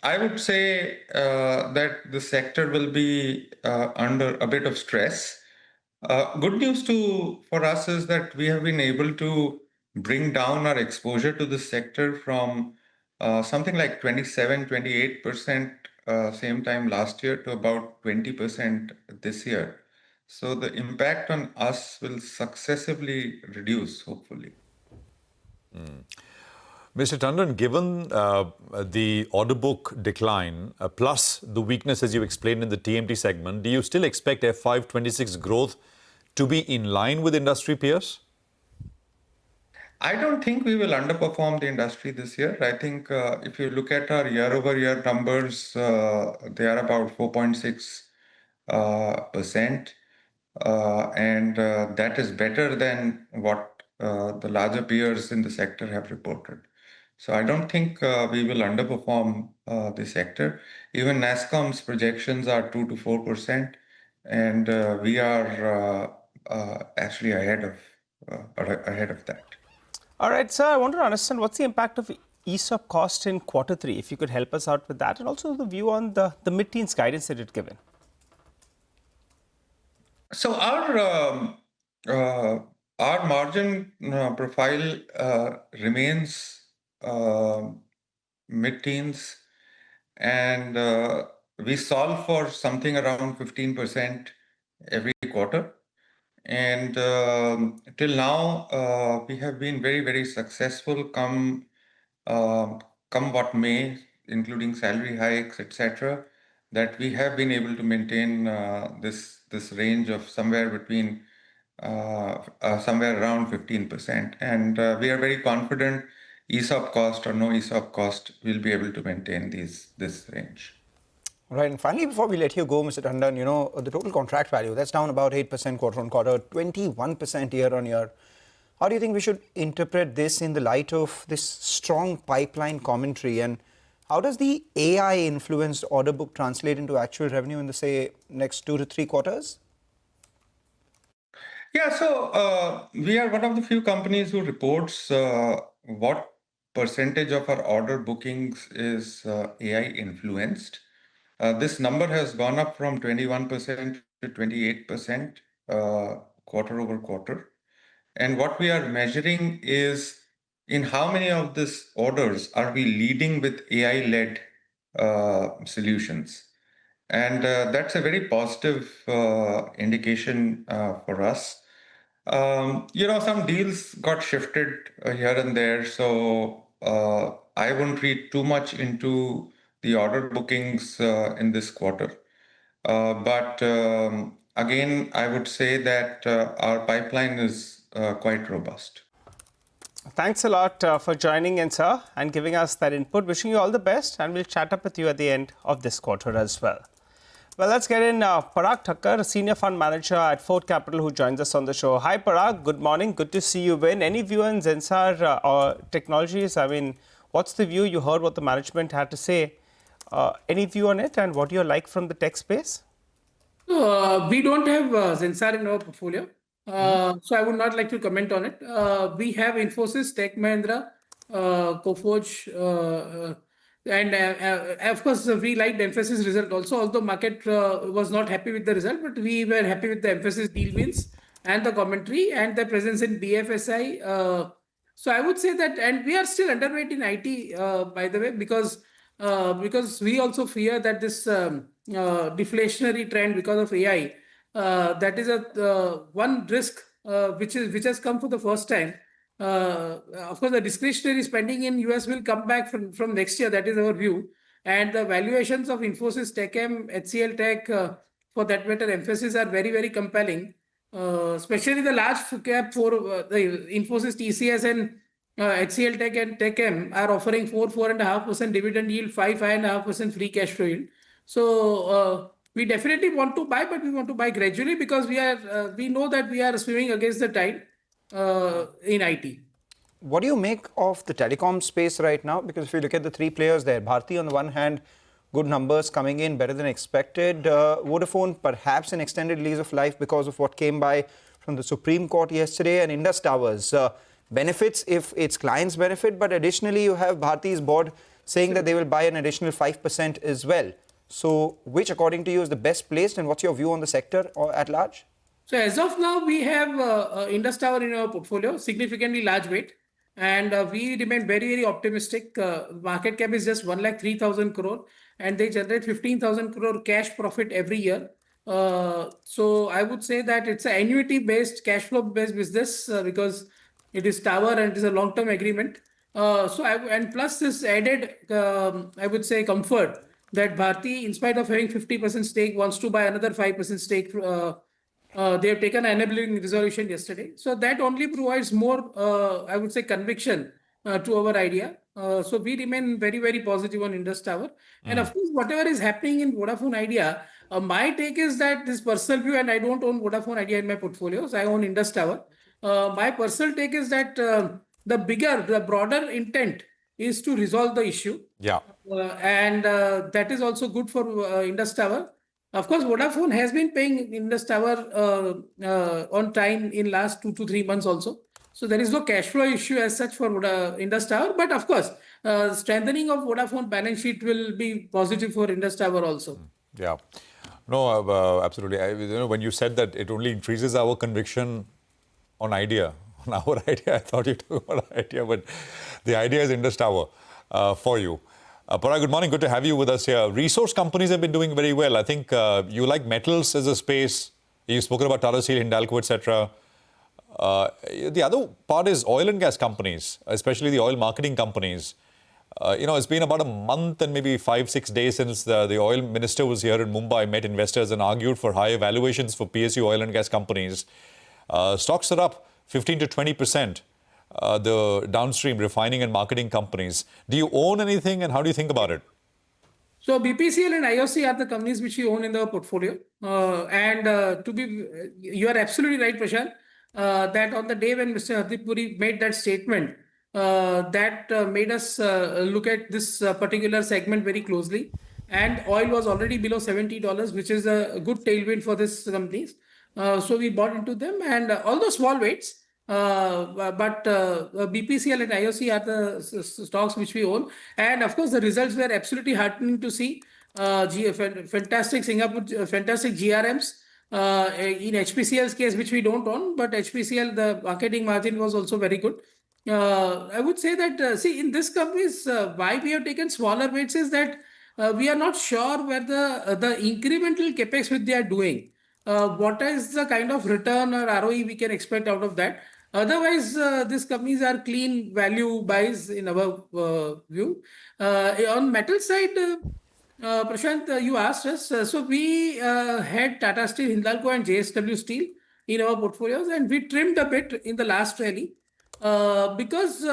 I would say that the sector will be under a bit of stress. Good news for us is that we have been able to bring down our exposure to this sector from something like 27, 28% same time last year to about 20% this year. So the impact on us will successively reduce, hopefully. Mr. Tandon, given the order book decline, plus the weakness, as you explained in the TMT segment, do you still expect FY26 growth to be in line with industry peers? I don't think we will underperform the industry this year. I think if you look at our year-over-year numbers, they are about 4.6%. And that is better than what the larger peers in the sector have reported. So I don't think we will underperform the sector. Even NASSCOM's projections are 2 to 4%, and we are actually ahead of that. All right, sir, I want to understand what's the impact of ESOP cost in quarter three, if you could help us out with that, and also the view on the mid-teens guidance that you'd given. So our margin profile remains mid-teens, and we solve for something around 15% every quarter. And till now, we have been very, very successful, come what may, including salary hikes, etc., that we have been able to maintain this range of somewhere between somewhere around 15%. And we are very confident, ESOP cost or no ESOP cost, we'll be able to maintain this range. Right, and finally, before we let you go, Mr. Tandon, the total contract value, that's down about 8% quarter on quarter, 21% year on year. How do you think we should interpret this in the light of this strong pipeline commentary? And How does the AI-influenced order book translate into actual revenue in the, say, next 2 to 3 quarters? Yeah, so we are one of the few companies who reports what percentage of our order bookings is AI influenced. This number has gone up from 21% to 28% quarter over quarter. And what we are measuring is in how many of these orders are we leading with AI-led solutions. And that's a very positive indication for us. Some deals got shifted here and there, so I wouldn't read too much into the order bookings in this quarter. But again, I would say that our pipeline is quite robust. Thanks a lot for joining in, sir, and giving us that input. Wishing you all the best, and we'll chat up with you at the end of this quarter as well. Well, let's get in Parag Thakkar, a senior fund manager at Fort Capital, who joins us on the show. Hi, Parag. Good morning. Good to see you win. Any view on Zensar or Technologies? I mean, what's the view? You heard what the management had to say. Any view on it, and what do you like from the tech space? We don't have Zensar in our portfolio. So I would not like to comment on it. We have Infosys, Tech Mahindra, Coforge, and of course we liked Mphasis result also, although market was not happy with the result, but we were happy with the Mphasis deal wins and the commentary and the presence in BFSI. So I would say that, and we are still underweight in IT, by the way, because we also fear that this deflationary trend because of AI, that is a one risk which has come for the first time. Of course, the discretionary spending in US will come back from next year. That is our view. And the valuations of Infosys, TechM, HCL Tech, for that matter, Mphasis are very, very compelling. Especially the large cap for the Infosys, TCS, and HCL Tech and TechM are offering 4.5% dividend yield, 5.5% free cash flow yield. So we definitely want to buy, but we want to buy gradually because we know that we are swimming against the tide in IT. What do you make of the telecom space right now? Because if you look at the three players there, Bharti on the one hand, good numbers coming in, better than expected. Vodafone, perhaps an extended lease of life because of what came by from the Supreme Court yesterday. And Indus Towers benefits if its clients benefit. But additionally, you have Bharti's board saying that they will buy an additional 5% as well. So which, according to you, is the best placed? And what's your view on the sector or at large? So as of now, we have Indus Tower in our portfolio, significantly large weight. And we remain very, very optimistic. Market cap is just 1,03,000 crore, and they generate 15,000 crore cash profit every year. So I would say that it's an annuity-based, cash flow-based business because it is tower and it is a long-term agreement. And plus this added, I would say, comfort that Bharti, in spite of having 50% stake, wants to buy another 5% stake. They have taken an enabling resolution yesterday. So that only provides more, I would say, conviction to our idea. So we remain very, very positive on Indus Tower. And of course, whatever is happening in Vodafone Idea, my take is that this personal view, and I don't own Vodafone Idea in my portfolios, I own Indus Tower. My personal take is that the broader intent is to resolve the issue. Yeah. And that is also good for Indus Tower. Of course, Vodafone has been paying Indus Tower on time in last 2 to 3 months also. So there is no cash flow issue as such for Indus Tower. But of course, strengthening of Vodafone balance sheet will be positive for Indus Tower also. Yeah. No, absolutely. When you said that it only increases our conviction on idea, on our idea, I thought you talked about idea, but the idea is Indus Tower for you. Parag, good morning. Good to have you with us here. Resource companies have been doing very well. I think you like metals as a space. You've spoken about Tata Steel, Hindalco, etc. The other part is oil and gas companies, especially the oil marketing companies. It's been about a month and maybe 5-6 days since the oil minister was here in Mumbai, met investors and argued for higher valuations for PSU oil and gas companies. Stocks are up 15 to 20%. The downstream refining and marketing companies. Do you own anything and how do you think about it? So BPCL and IOC are the companies which we own in the portfolio. You are absolutely right, Prashant, that on the day when Mr. Hardeep Puri made that statement that made us look at this particular segment very closely. And oil was already below $70, which is a good tailwind for these companies. So we bought into them, and although small weights, but BPCL and IOC are the stocks which we own. And of course, the results were absolutely heartening to see. Fantastic Singapore, fantastic GRMs. In HPCL's case, which we don't own, but HPCL, the marketing margin was also very good. I would say that, see, in this companies, why we have taken smaller weights is that we are not sure where the incremental capex which they are doing, what is the kind of return or ROE we can expect out of that. Otherwise, these companies are clean value buys in our view. On metal side, Prashant, you asked us. So we had Tata Steel, Hindalco, and JSW Steel in our portfolios, and we trimmed a bit in the last rally because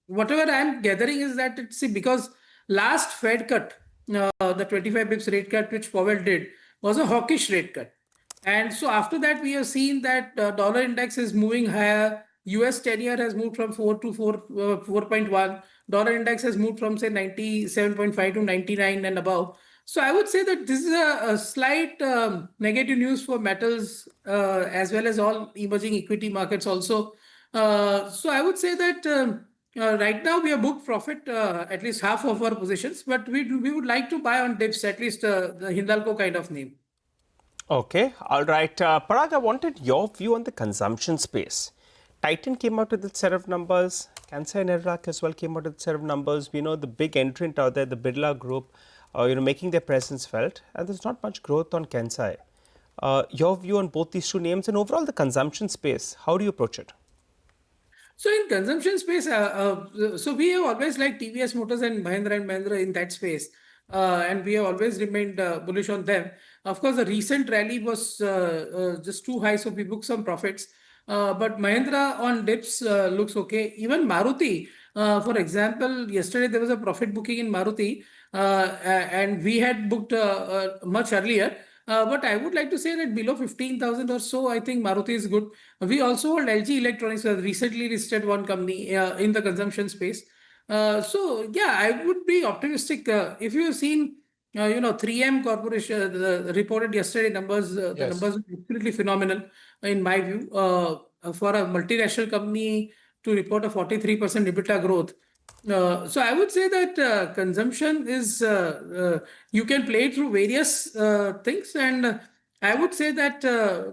whatever I'm gathering is that because last Fed cut, the 25 bips rate cut which Powell did was a hawkish rate cut, and so after that we have seen that dollar index is moving higher. US 10-year has moved from 4 to 4.1. Dollar index has moved from, say, 97.5 to 99 and above. So I would say that this is a slight negative news for metals as well as all emerging equity markets also. So I would say that right now we have booked profit at least half of our positions, but we would like to buy on dips, at least the Hindalco kind of name. Okay, all right. Parag, I wanted your view on the consumption space. Titan came out with its set of numbers. Kansai Nerolac as well came out with its set of numbers. We know the big entrant out there, the Birla Group, making their presence felt. And there's not much growth on Kansai. Your view on both these two names and overall the consumption space, how do you approach it? So in consumption space, so we have always liked TVS Motors and Mahindra in that space. And we have always remained bullish on them. Of course, the recent rally was just too high, so we booked some profits. But Mahindra on dips looks okay. Even Maruti, for example, yesterday there was a profit booking in Maruti, and we had booked much earlier. But I would like to say that below 15,000 or so, I think Maruti is good. We also hold LG Electronics, recently listed one company in the consumption space. So yeah, I would be optimistic. If you have seen, 3M Corporation reported yesterday numbers. The numbers are absolutely phenomenal in my view. For a multinational company to report a 43% EBITDA growth. So I would say that consumption is, you can play through various things, and I would say that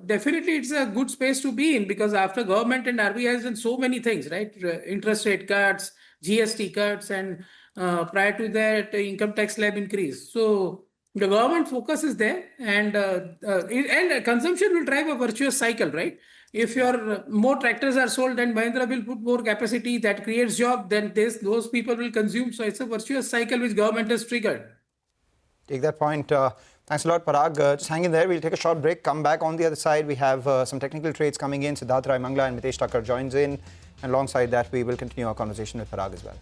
definitely it's a good space to be in, because after government and RBI has done so many things, right? Interest rate cuts, GST cuts, and prior to that, income tax slab increase. So the government focus is there, and consumption will drive a virtuous cycle, right? If your more tractors are sold, then Mahindra will put more capacity that creates job, then those people will consume. So it's a virtuous cycle which government has triggered. Take that point. Thanks a lot, Parag. Just hang in there. We'll take a short break. Come back on the other side. We have some technical trades coming in. Siddharth Rai Mangla and Mitesh Thakkar joins in. And alongside that, we will continue our conversation with Parag as well.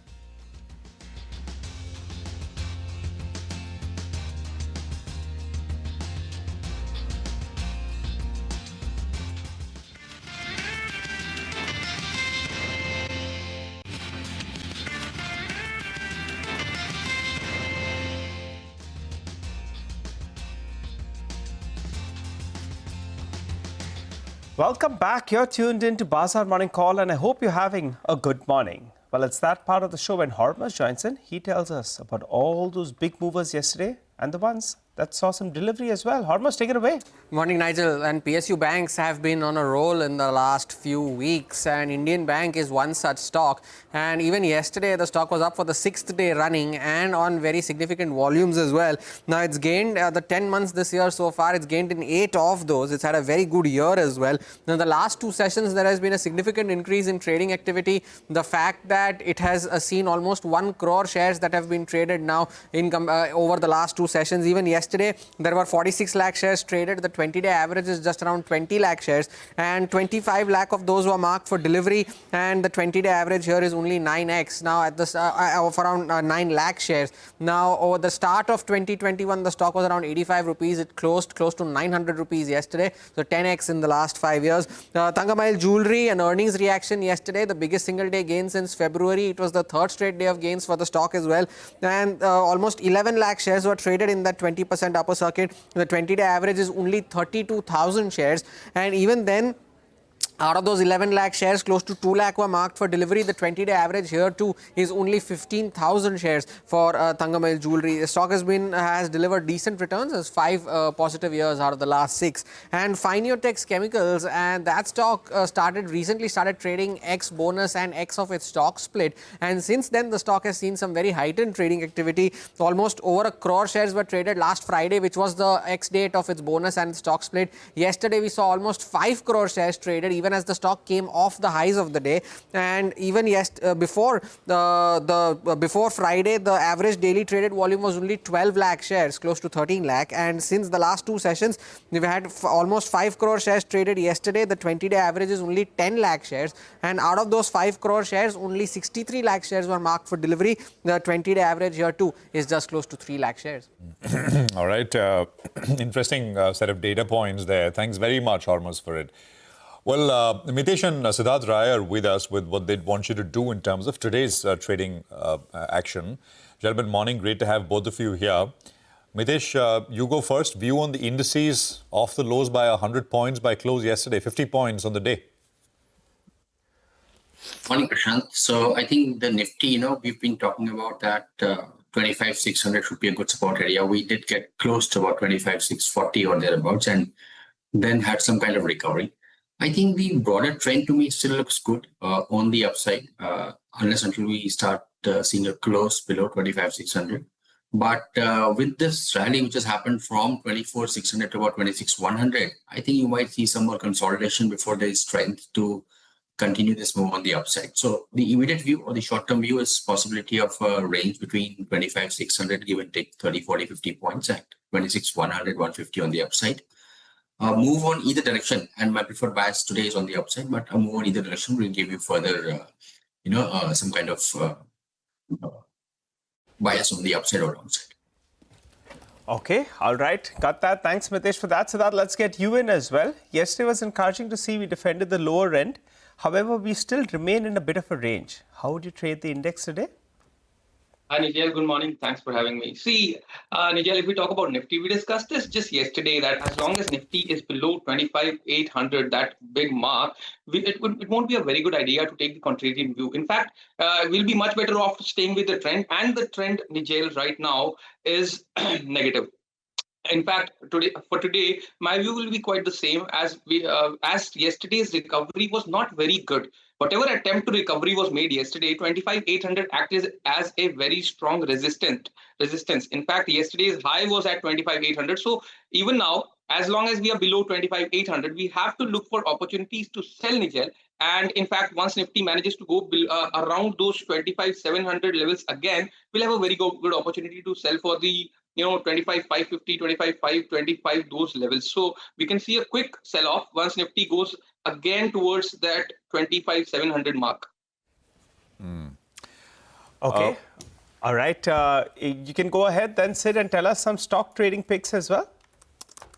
Welcome back. You're tuned in to Bazaar Morning Call, and I hope you're having a good morning. Well, it's that part of the show when Hormuz joins in. He tells us about all those big movers yesterday and the ones that saw some delivery as well. Hormuz, take it away. Morning, Nigel. And PSU banks have been on a roll in the last few weeks, and Indian Bank is one such stock. And even yesterday, the stock was up for the 6th day running and on very significant volumes as well. Now, it's gained the 10 months this year so far. It's gained in 8 of those. It's had a very good year as well. Now, the last 2 sessions, there has been a significant increase in trading activity. The fact that it has seen almost 1 crore shares that have been traded now in over the last 2 sessions. Even yesterday, yesterday there were 46 lakh shares traded. The 20-day average is just around 20 lakh shares, and 25 lakh of those were marked for delivery, and the 20-day average here is only 9x now at the of around 9 lakh shares. Now over the start of 2021, the stock was around 85 rupees. It closed close to 900 rupees yesterday, so 10x in the last 5 years. Thangamile Jewelry, an earnings reaction yesterday, the biggest single day gain since February. It was the third straight day of gains for the stock as well, and almost 11 lakh shares were traded in that 20% upper circuit. The 20-day average is only 32,000 shares, and even then, out of those 11 lakh shares, close to 2 lakh were marked for delivery. The 20-day average here too is only 15,000 shares for Thangamile Jewelry. The stock has delivered decent returns as 5 positive years out of the last 6. And Finiotex Chemicals, and that stock recently started trading X bonus and X of its stock split. And since then, the stock has seen some very heightened trading activity. Almost over 1 crore shares were traded last Friday, which was the X date of its bonus and stock split. Yesterday, we saw almost 5 crore shares traded, even as the stock came off the highs of the day. And even before Friday, the average daily traded volume was only 12 lakh shares, close to 13 lakh. And since the last 2 sessions, we've had almost 5 crore shares traded yesterday. The 20-day average is only 10 lakh shares. And out of those 5 crore shares, only 63 lakh shares were marked for delivery. The 20-day average here too is just close to 3 lakh shares. All right. Interesting set of data points there. Thanks very much, Hormuz, for it. Well, Mitesh and Siddharth Rai are with us with what they'd want you to do in terms of today's trading action. Gentlemen, morning. Great to have both of you here. Mitesh, you go first. View on the indices off the lows by 100 points by close yesterday, 50 points on the day. Morning, Prashant. So I think the Nifty, we've been talking about that 25,600 should be a good support area. We did get close to about 25,640 or thereabouts and then had some kind of recovery. I think the broader trend to me still looks good on the upside, unless until we start seeing a close below 25,600. But with this rally, which has happened from 24,600 to about 26,100, I think you might see some more consolidation before there is strength to continue this move on the upside. So the immediate view or the short-term view is possibility of a range between 25,600, give and take 30, 40, 50 points at 26,100, 150 on the upside. Move on either direction, and my preferred bias today is on the upside, but a move on either direction will give you further, some kind of bias on the upside or downside. Okay, all right, got that. Thanks, Mitesh, for that. Siddharth, let's get you in as well. Yesterday was encouraging to see we defended the lower end. However, we still remain in a bit of a range. How would you trade the index today? Hi, Nigel. Good morning. Thanks for having me. See, Nigel, if we talk about Nifty, we discussed this just yesterday that as long as Nifty is below 25,800, that big mark, it won't be a very good idea to take the contrarian view. In fact, we'll be much better off staying with the trend. And the trend, Nigel, right now is negative. In fact, today, my view will be quite the same as yesterday's recovery was not very good. Whatever attempt to recovery was made yesterday, 25,800 acted as a very strong resistance. In fact, yesterday's high was at 25,800. So even now, as long as we are below 25,800, we have to look for opportunities to sell, Nigel. And in fact, once Nifty manages to go around those 25,700 levels again, we'll have a very good opportunity to sell for the 25,550, 25,525, those levels. So we can see a quick sell-off once Nifty goes again towards that 25,700 mark. Okay. All right. You can go ahead then, Sid, and tell us some stock trading picks as well.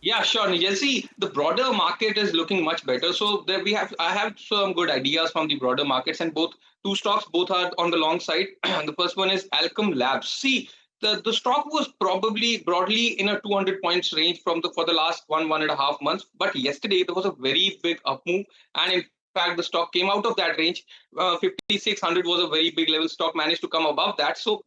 Yeah, sure, Nigel. See, the broader market is looking much better. So there I have some good ideas from the broader markets, and two stocks both are on the long side. The first one is Alchem Labs. See, the stock was probably broadly in a 200 points range for the last 1.5 months. But yesterday there was a very big up move, and in fact the stock came out of that range. 5,600 was a very big level. Stock managed to come above that. So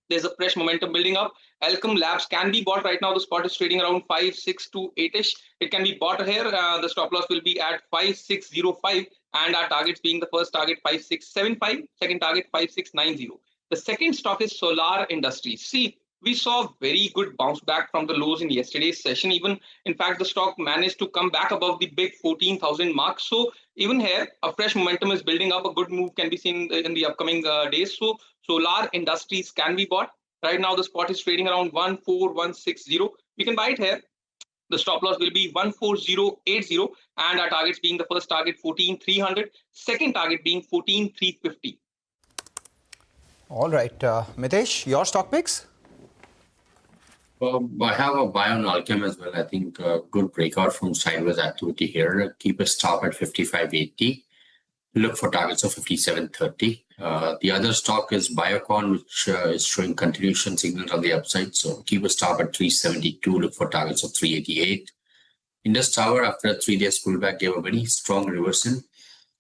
there's a fresh momentum building up. Alchem Labs can be bought right now. The spot is trading around 5,628-ish. It can be bought here. The stop loss will be at 5,605, and our targets being the first target 5,675, second target 5,690. The second stock is Solar Industries. See, we saw very good bounce back from the lows in yesterday's session. Even, in fact, the stock managed to come back above the big 14,000 mark. So even here, a fresh momentum is building up. A good move can be seen in the upcoming days. So Solar Industries can be bought. Right now, the spot is trading around 14160. We can buy it here. The stop loss will be 14080 and our targets being the first target 14300, second target being 14350. All right, Mitesh, your stock picks? I have a buy on Alchem as well. I think good breakout from sideways activity here. Keep a stop at 55.80. Look for targets of 57.30. The other stock is Biocon, which is showing continuation signals on the upside. So keep a stop at 372. Look for targets of 388. Indus Tower, after a 3 days pullback, gave a very strong reversal.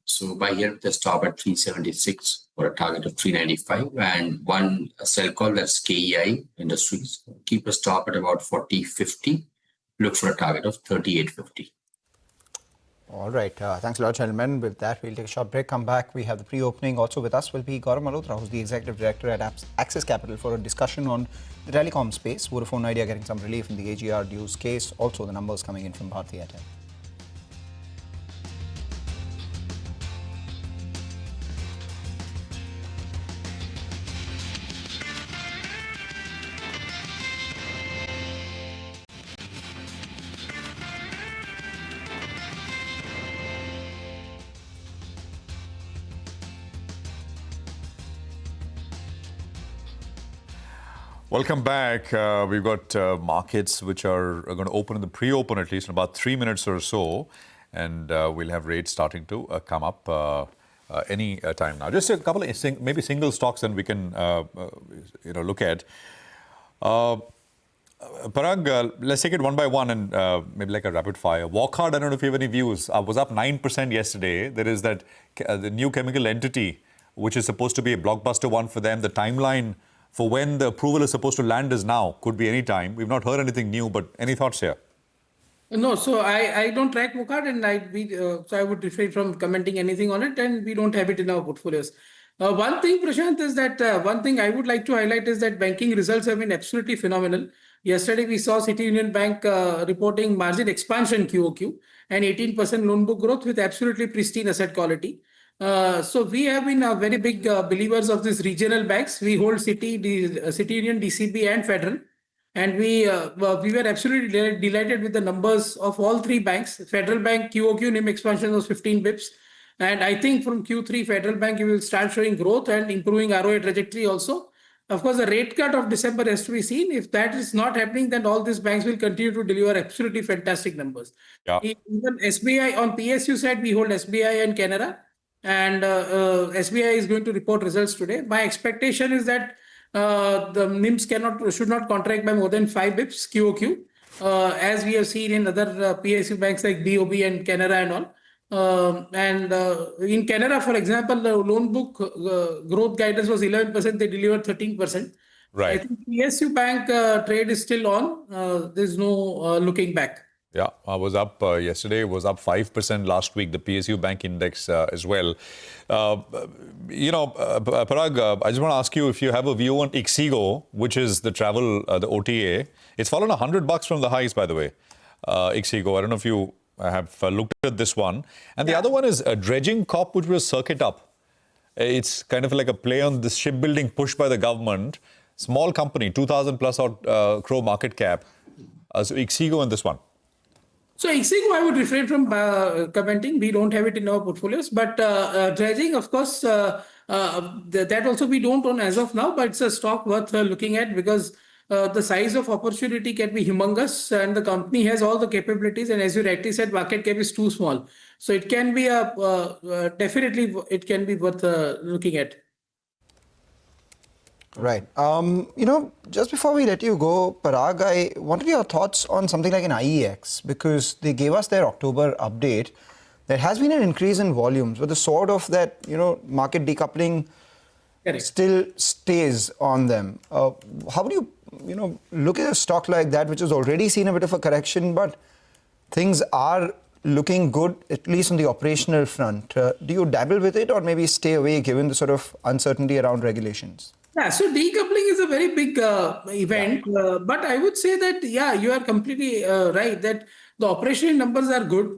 So buy here with a stop at 376 for a target of 395. And one sell call, that's KEI Industries. Keep a stop at about 40.50. Look for a target of 38.50. All right. Thanks a lot, gentlemen. With that, we'll take a short break, come back. We have the pre-opening. Also with us will be Gaurav Malhotra, who's the Executive Director at Axis Capital, for a discussion on the telecom space. Vodafone Idea getting some relief in the AGR dues case. Also, the numbers coming in from Bharti Airtel. Welcome back. We've got markets which are going to open in the pre-open at least in about 3 minutes or so. And we'll have rates starting to come up any time now. Just a couple of maybe single stocks and we can look at. Parag, let's take it one by one and maybe like a rapid fire. Wockhardt, I don't know if you have any views. Was up 9% yesterday. There is that the new chemical entity, which is supposed to be a blockbuster one for them. The timeline for when the approval is supposed to land is now. Could be any time. We've not heard anything new, but any thoughts here? No, so I don't track Wockhardt and so I would refrain from commenting anything on it, and we don't have it in our portfolios. One thing, Prashant, is that one thing I would like to highlight is that banking results have been absolutely phenomenal. Yesterday, we saw City Union Bank reporting margin expansion QOQ and 18% loan book growth with absolutely pristine asset quality. So we have been very big believers of these regional banks. We hold City Union, DCB, and Federal, and we were absolutely delighted with the numbers of all three banks. Federal Bank QOQ NIM expansion was 15 bips, and I think from Q3 Federal Bank you will start showing growth and improving ROA trajectory also. Of course, the rate cut of December has to be seen. If that is not happening, then all these banks will continue to deliver absolutely fantastic numbers. Yeah. Even SBI on PSU side, we hold SBI and Canara. And SBI is going to report results today. My expectation is that the NIMs should not contract by more than 5 bips QOQ, as we have seen in other PSU banks like BOB and Canara and all. And in Canara, for example, the loan book growth guidance was 11%. They delivered 13%. Right. I think PSU bank trade is still on. There's no looking back. Yeah, I was up yesterday. It was up 5% last week, the PSU Bank Index as well. Parag, I just want to ask you if you have a view on Ixigo, which is the travel, the OTA. It's fallen $100 from the highs, by the way, Ixigo. I don't know if you have looked at this one. And the other one is Dredging Corp, which was Circuit Up. It's kind of like a play on this shipbuilding push by the government. Small company, 2,000 plus crore market cap. So Ixigo and this one. So Ixigo, I would refrain from commenting. We don't have it in our portfolios. But dredging, of course, that also we don't own as of now. But it's a stock worth looking at because the size of opportunity can be humongous, and the company has all the capabilities. And as you rightly said, market cap is too small. So it can be definitely it can be worth looking at. Right. Just before we let you go, Parag, I wanted your thoughts on something like an IEX, because they gave us their October update. There has been an increase in volumes, but the sort of that, market decoupling still stays on them. How would you, look at a stock like that, which has already seen a bit of a correction, but things are looking good, at least on the operational front. Do you dabble with it or maybe stay away given the sort of uncertainty around regulations? Yeah, so decoupling is a very big event, but I would say that, you are completely right that the operational numbers are good.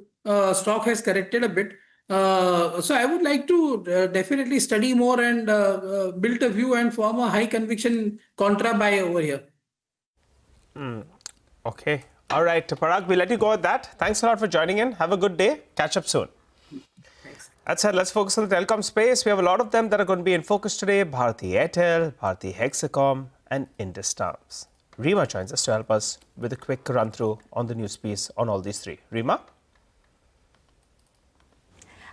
Stock has corrected a bit. So I would like to definitely study more and build a view and form a high conviction contra buy over here. Okay. All right, Parag, we'll let you go with that. Thanks a lot for joining in. Have a good day. Catch up soon. That said, let's focus on the telecom space. We have a lot of them that are going to be in focus today. Bharti Airtel, Bharti Hexacom and Indus Towers. Rima joins us to help us with a quick run-through on the news piece on all these three. Rima?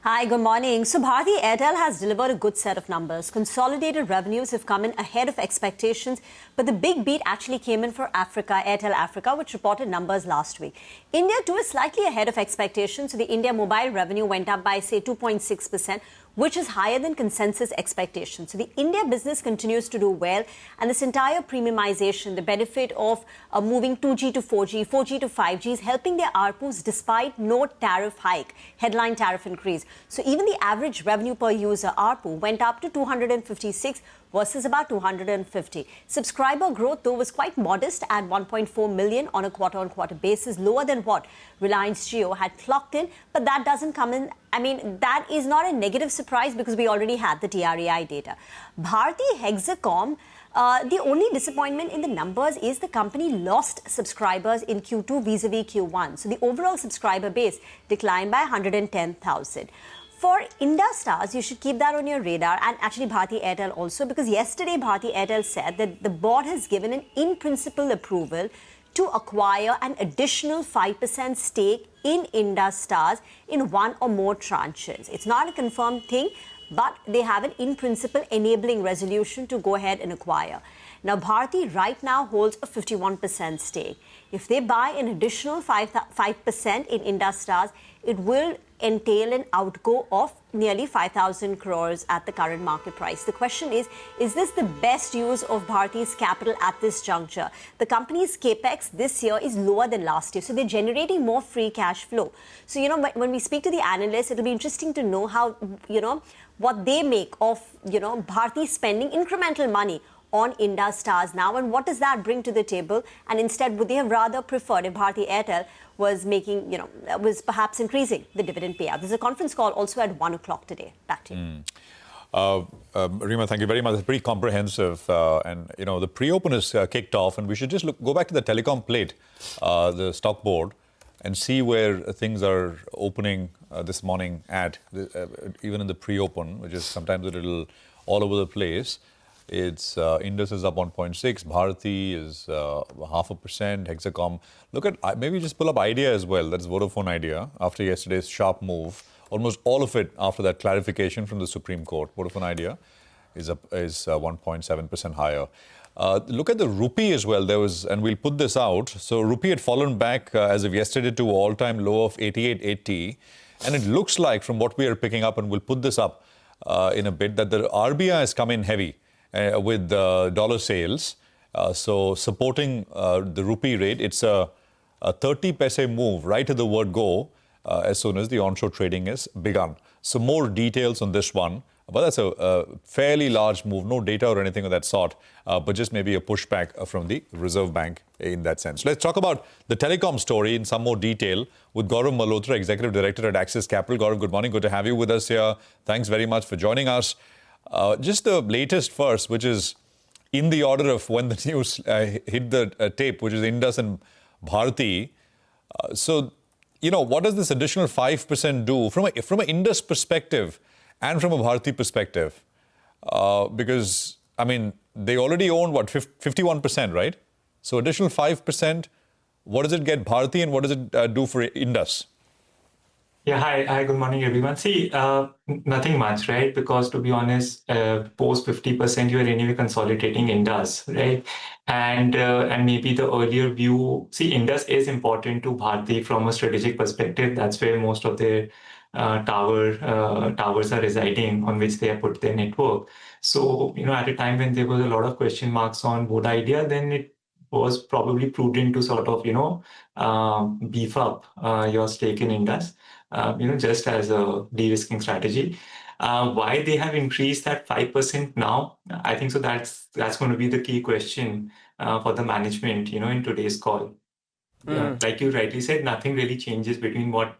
Hi, good morning. So Bharti Airtel has delivered a good set of numbers. Consolidated revenues have come in ahead of expectations, but the big beat actually came in for Africa, Airtel Africa, which reported numbers last week. India too is slightly ahead of expectations. So the India mobile revenue went up by, say, 2.6%, which is higher than consensus expectations. So the India business continues to do well, and this entire premiumization, the benefit of moving 2G to 4G, 4G to 5G is helping their ARPUs despite no tariff hike, headline tariff increase. So even the average revenue per user ARPU went up to 256 versus about 250. Subscriber growth, though, was quite modest at 1.4 million on a quarter-on-quarter basis, lower than what Reliance Jio had clocked in. But that doesn't come in. I mean, that is not a negative surprise because we already had the TRAI data. Bharti Hexacom, the only disappointment in the numbers is the company lost subscribers in Q2 vis-a-vis Q1. So the overall subscriber base declined by 110,000. For Indus Towers, you should keep that on your radar, and actually Bharti Airtel also, because yesterday Bharti Airtel said that the board has given an in-principle approval to acquire an additional 5% stake in Indus Towers in one or more tranches. It's not a confirmed thing, but they have an in-principle enabling resolution to go ahead and acquire. Now, Bharti right now holds a 51% stake. If they buy an additional 5% in Indus Towers, it will entail an outgo of nearly 5,000 crores at the current market price. The question is this the best use of Bharti's capital at this juncture? The company's capex this year is lower than last year, so they're generating more free cash flow. So, you know, when we speak to the analysts, it'll be interesting to know how, you know, what they make of, you know, Bharti spending incremental money on Indus Towers now, and what does that bring to the table? And instead, would they have rather preferred if Bharti Airtel was making, you know, was perhaps increasing the dividend payout? There's a conference call also at 1 o'clock today. Back to you. Rima, thank you very much. It's pretty comprehensive. And, you know, the pre-open is kicked off, and we should just go back to the telecom plate, the stock board, and see where things are opening this morning at, even in the pre-open, which is sometimes a little all over the place. It's Indus is up 1.6, Bharti is 0.5%, Hexacom. Look at, maybe just pull up Idea as well. That's Vodafone Idea after yesterday's sharp move. Almost all of it after that clarification from the Supreme Court. Vodafone Idea is 1.7% higher. Look at the rupee as well. There was, and we'll put this out. So rupee had fallen back as of yesterday to an all-time low of 88.80, and it looks like from what we are picking up, and we'll put this up in a bit, that the RBI has come in heavy with dollar sales, so supporting the rupee rate. It's a 30 paise move right to the word go as soon as the onshore trading is begun. So more details on this one, but that's a fairly large move, no data or anything of that sort, but just maybe a pushback from the Reserve Bank in that sense. Let's talk about the telecom story in some more detail with Gaurav Malhotra, Executive Director at Axis Capital. Gaurav, good morning. Good to have you with us here. Thanks very much for joining us. Just the latest first, which is in the order of when the news hit the tape, which is Indus and Bharti. So, you know, what does this additional 5% do from an Indus perspective and from a Bharti perspective? Because, I mean, they already own, what, 51%, right? So additional 5%, what does it get Bharti and what does it do for Indus? Yeah, hi, good morning, everyone. See, nothing much, right? Because to be honest, post 50%, you are anyway consolidating Indus, right? And maybe the earlier view, see, Indus is important to Bharti from a strategic perspective. That's where most of their towers are residing, on which they have put their network. So, you know, at a time when there was a lot of question marks on Vodafone Idea, then it was probably prudent to sort of, you know, beef up your stake in Indus. You know, just as a de-risking strategy. Why they have increased that 5% now, I think so that's going to be the key question for the management, you know, in today's call. Like you rightly said, nothing really changes between what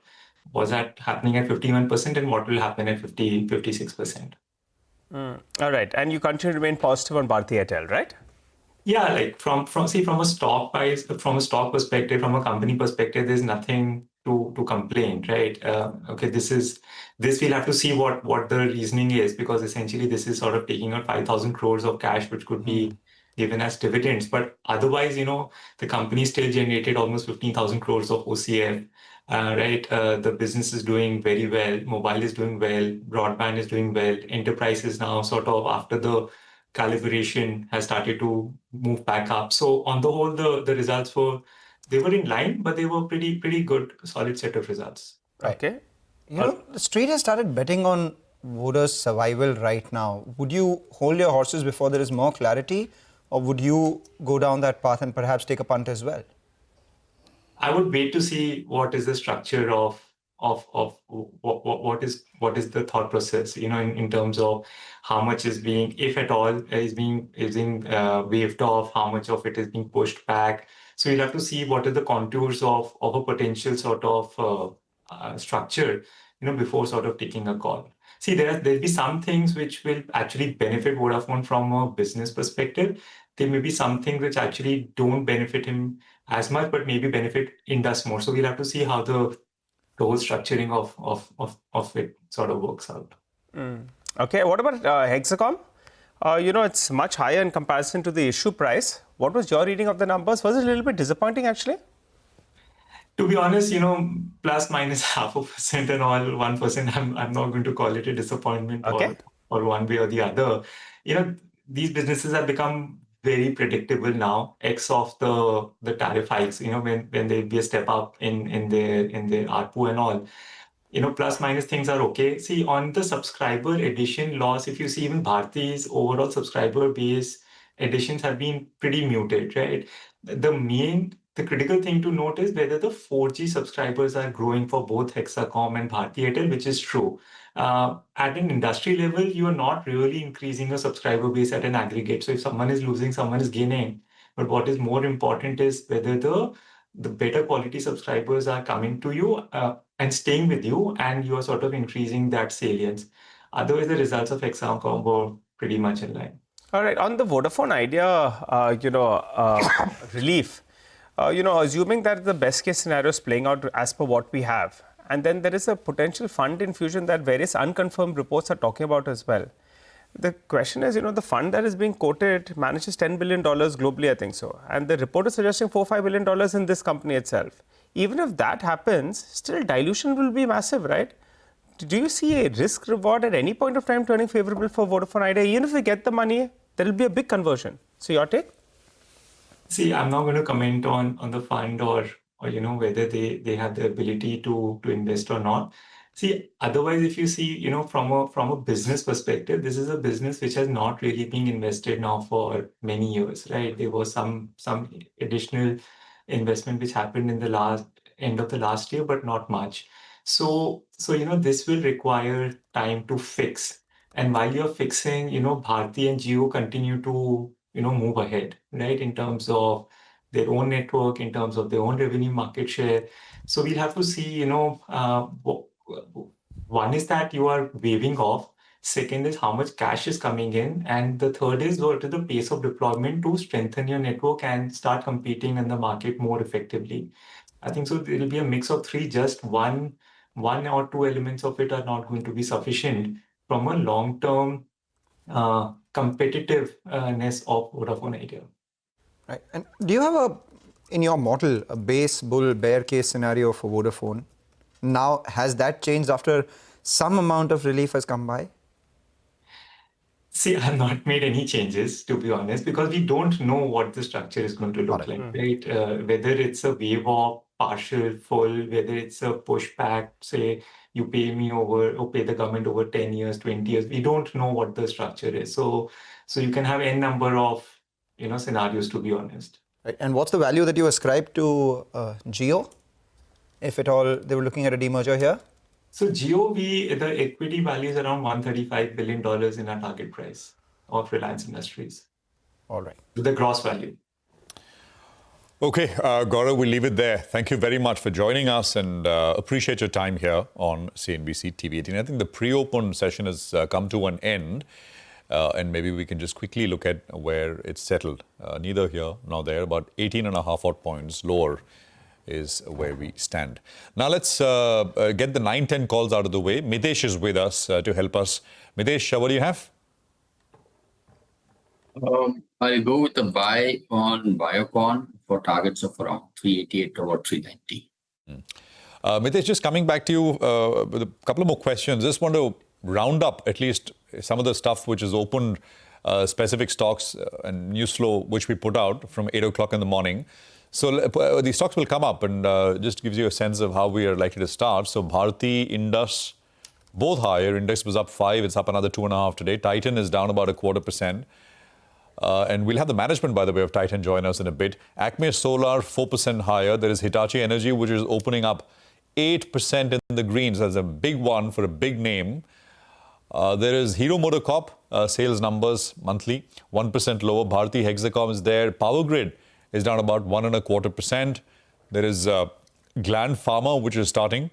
was happening at 51% and what will happen at 56%. All right. And you continue to remain positive on Bharti Airtel, right? Yeah, like from a stock price, from a stock perspective, from a company perspective, there's nothing to complain, right? Okay, this we'll have to see what the reasoning is, because essentially this is sort of taking out 5,000 crores of cash, which could be given as dividends. But otherwise, the company still generated almost 15,000 crores of OCF. Right, the business is doing very well. Mobile is doing well. Broadband is doing well. Enterprise is now sort of, after the calibration, has started to move back up. So on the whole, the results they were in line, but they were pretty good, solid set of results. Okay. The street has started betting on Voda's survival right now. Would you hold your horses before there is more clarity, or would you go down that path and perhaps take a punt as well? I would wait to see what is the structure of what is the thought process, in terms of how much is being, if at all, is being waived off, how much of it is being pushed back. So you'll have to see what are the contours of a potential sort of structure, before sort of taking a call. See, there'll be some things which will actually benefit Vodafone from a business perspective. There may be some things which actually don't benefit him as much, but maybe benefit Indus more. So we'll have to see how the whole structuring of it sort of works out. Okay, what about Hexacom? It's much higher in comparison to the issue price. What was your reading of the numbers? Was it a little bit disappointing, actually? To be honest, plus minus 0.5% and all, 1%, I'm not going to call it a disappointment, or one way or the other. These businesses have become very predictable now, ex of the tariff hikes, when there'll be a step up in their ARPU and all. Plus minus things are okay. See, on the subscriber addition loss, if you see even Bharti's overall subscriber base additions have been pretty muted, right? The critical thing to note is whether the 4G subscribers are growing for both Hexacom and Bharti Airtel, which is true. At an industry level, you are not really increasing your subscriber base at an aggregate. So if someone is losing, someone is gaining. But what is more important is whether the better quality subscribers are coming to you and staying with you, and you are sort of increasing that salience. Otherwise, the results of Hexacom were pretty much in line. All right. On the Vodafone Idea, relief, assuming that the best case scenario is playing out as per what we have, and then there is a potential fund infusion that various unconfirmed reports are talking about as well. The question is, the fund that is being quoted manages $10 billion globally, I think so. And the report is suggesting $4-5 billion in this company itself. Even if that happens, still dilution will be massive, right? Do you see a risk reward at any point of time turning favorable for Vodafone Idea? Even if we get the money, there will be a big conversion. So your take? See, I'm not going to comment on the fund or whether they have the ability to invest or not. See, otherwise, if you see, from a business perspective, this is a business which has not really been invested now for many years, right? There was some additional investment which happened in the end of the last year, but not much. So this will require time to fix. And while you're fixing, Bharti and Jio continue to move ahead, right, in terms of their own network, in terms of their own revenue market share. So we'll have to see, one is that you are waving off. Second is how much cash is coming in. And the third is what is the pace of deployment to strengthen your network and start competing in the market more effectively. I think so it will be a mix of three. Just one or two elements of it are not going to be sufficient from a long-term competitiveness of Vodafone Idea. Right. And do you have in your model, a base bull bear case scenario for Vodafone? Now, has that changed after some amount of relief has come by? See, I have not made any changes, to be honest, because we don't know what the structure is going to look like, right? Whether it's a wave off, partial, full, whether it's a pushback, say you pay me over or pay the government over 10 years, 20 years. We don't know what the structure is. So you can have n number of scenarios, to be honest. Right. And what's the value that you ascribe to Jio, if at all they were looking at a demerger here? So Jio, the equity value is around $135 billion in our target price of Reliance Industries. All right. The gross value. Okay, Gaurav, we'll leave it there. Thank you very much for joining us, and appreciate your time here on CNBC-TV18. I think the pre-open session has come to an end. And maybe we can just quickly look at where it's settled. Neither here nor there, about 18.5 odd points lower is where we stand. Now let's get the 9-10 calls out of the way. Mitesh is with us to help us. Mitesh, what do you have? I'll go with the buy on Biocon for targets of around 388 to about 390. Mitesh, just coming back to you with a couple of more questions. Just want to round up at least some of the stuff which is opened, specific stocks and news flow which we put out from 8 o'clock in the morning. So the stocks will come up and just gives you a sense of how we are likely to start. So Bharti, Indus, both higher. Index was up 5. It's up another 2.5 today. Titan is down about 0.25%. And we'll have the management, by the way, of Titan join us in a bit. Acme Solar, 4% higher. There is Hitachi Energy, which is opening up 8% in the greens. That's a big one for a big name. There is Hero MotoCorp, sales numbers monthly, 1% lower. Bharti Hexacom is there. Power Grid is down about 1.25%. There is Gland Pharma, which is starting,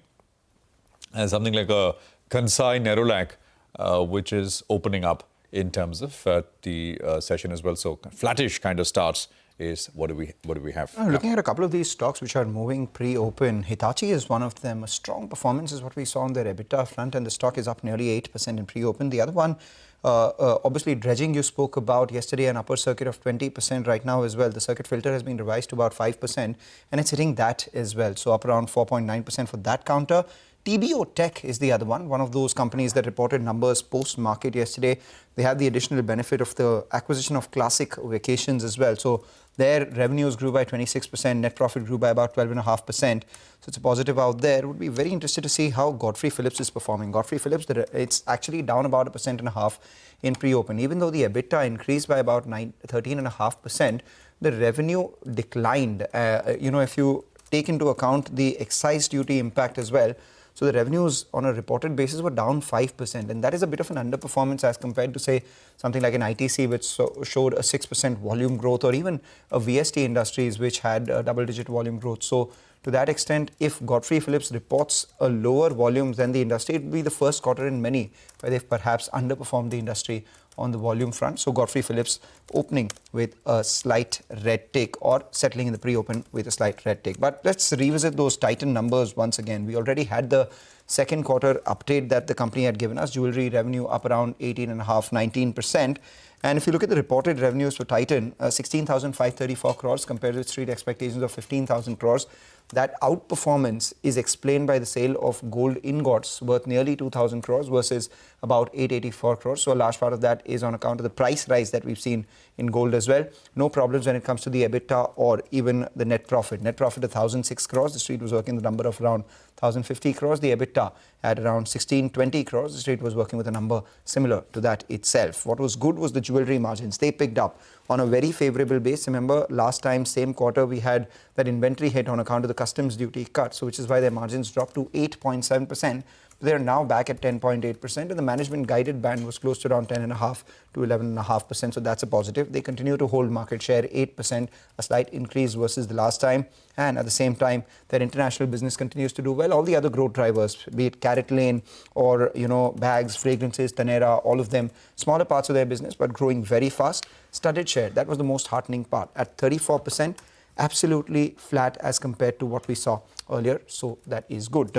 and something like a Kansai Nerolac, which is opening up in terms of the session as well. So flattish kind of starts is what do we have? Looking at a couple of these stocks which are moving pre-open, Hitachi is one of them. A strong performance is what we saw on their EBITDA front, and the stock is up nearly 8% in pre-open. The other one, obviously dredging, you spoke about yesterday, an upper circuit of 20% right now as well. The circuit filter has been revised to about 5%, and it's hitting that as well. So up around 4.9% for that counter. TBO Tech is the other one of those companies that reported numbers post-market yesterday. They had the additional benefit of the acquisition of Classic Vacations as well. So their revenues grew by 26%, net profit grew by about 12.5%. So it's a positive out there. Would be very interested to see how Godfrey Phillips is performing. Godfrey Phillips, it's actually down about 1.5% in pre-open. Even though the EBITDA increased by about 13.5%, the revenue declined. If you take into account the excise duty impact as well, so the revenues on a reported basis were down 5%, and that is a bit of an underperformance as compared to, say, something like an ITC, which showed a 6% volume growth, or even a VST Industries, which had a double-digit volume growth. So to that extent, if Godfrey Phillips reports a lower volume than the industry, it will be the first quarter in many where they've perhaps underperformed the industry on the volume front. So Godfrey Phillips opening with a slight red tick, or settling in the pre-open with a slight red tick. But let's revisit those Titan numbers once again. We already had the second quarter update that the company had given us. Jewelry revenue up around 18.5-19%. And if you look at the reported revenues for Titan, 16,534 crores compared with street expectations of 15,000 crores. That outperformance is explained by the sale of gold ingots worth nearly 2,000 crores versus about 884 crores. So a large part of that is on account of the price rise that we've seen in gold as well. No problems when it comes to the EBITDA or even the net profit. Net profit of 1,006 crores. The street was working the number of around 1,050 crores. The EBITDA at around 1,620 crores. The street was working with a number similar to that itself. What was good was the jewelry margins. They picked up on a very favorable base. Remember, last time, same quarter, we had that inventory hit on account of the customs duty cut, so which is why their margins dropped to 8.7%. They're now back at 10.8%, and the management guided band was close to around 10.5 to 11.5%. So that's a positive. They continue to hold market share 8%, a slight increase versus the last time. And at the same time, their international business continues to do well. All the other growth drivers, be it Carrot Lane or bags, fragrances, Tanera, all of them, smaller parts of their business, but growing very fast. Studded share, that was the most heartening part at 34%. Absolutely flat as compared to what we saw earlier. So that is good.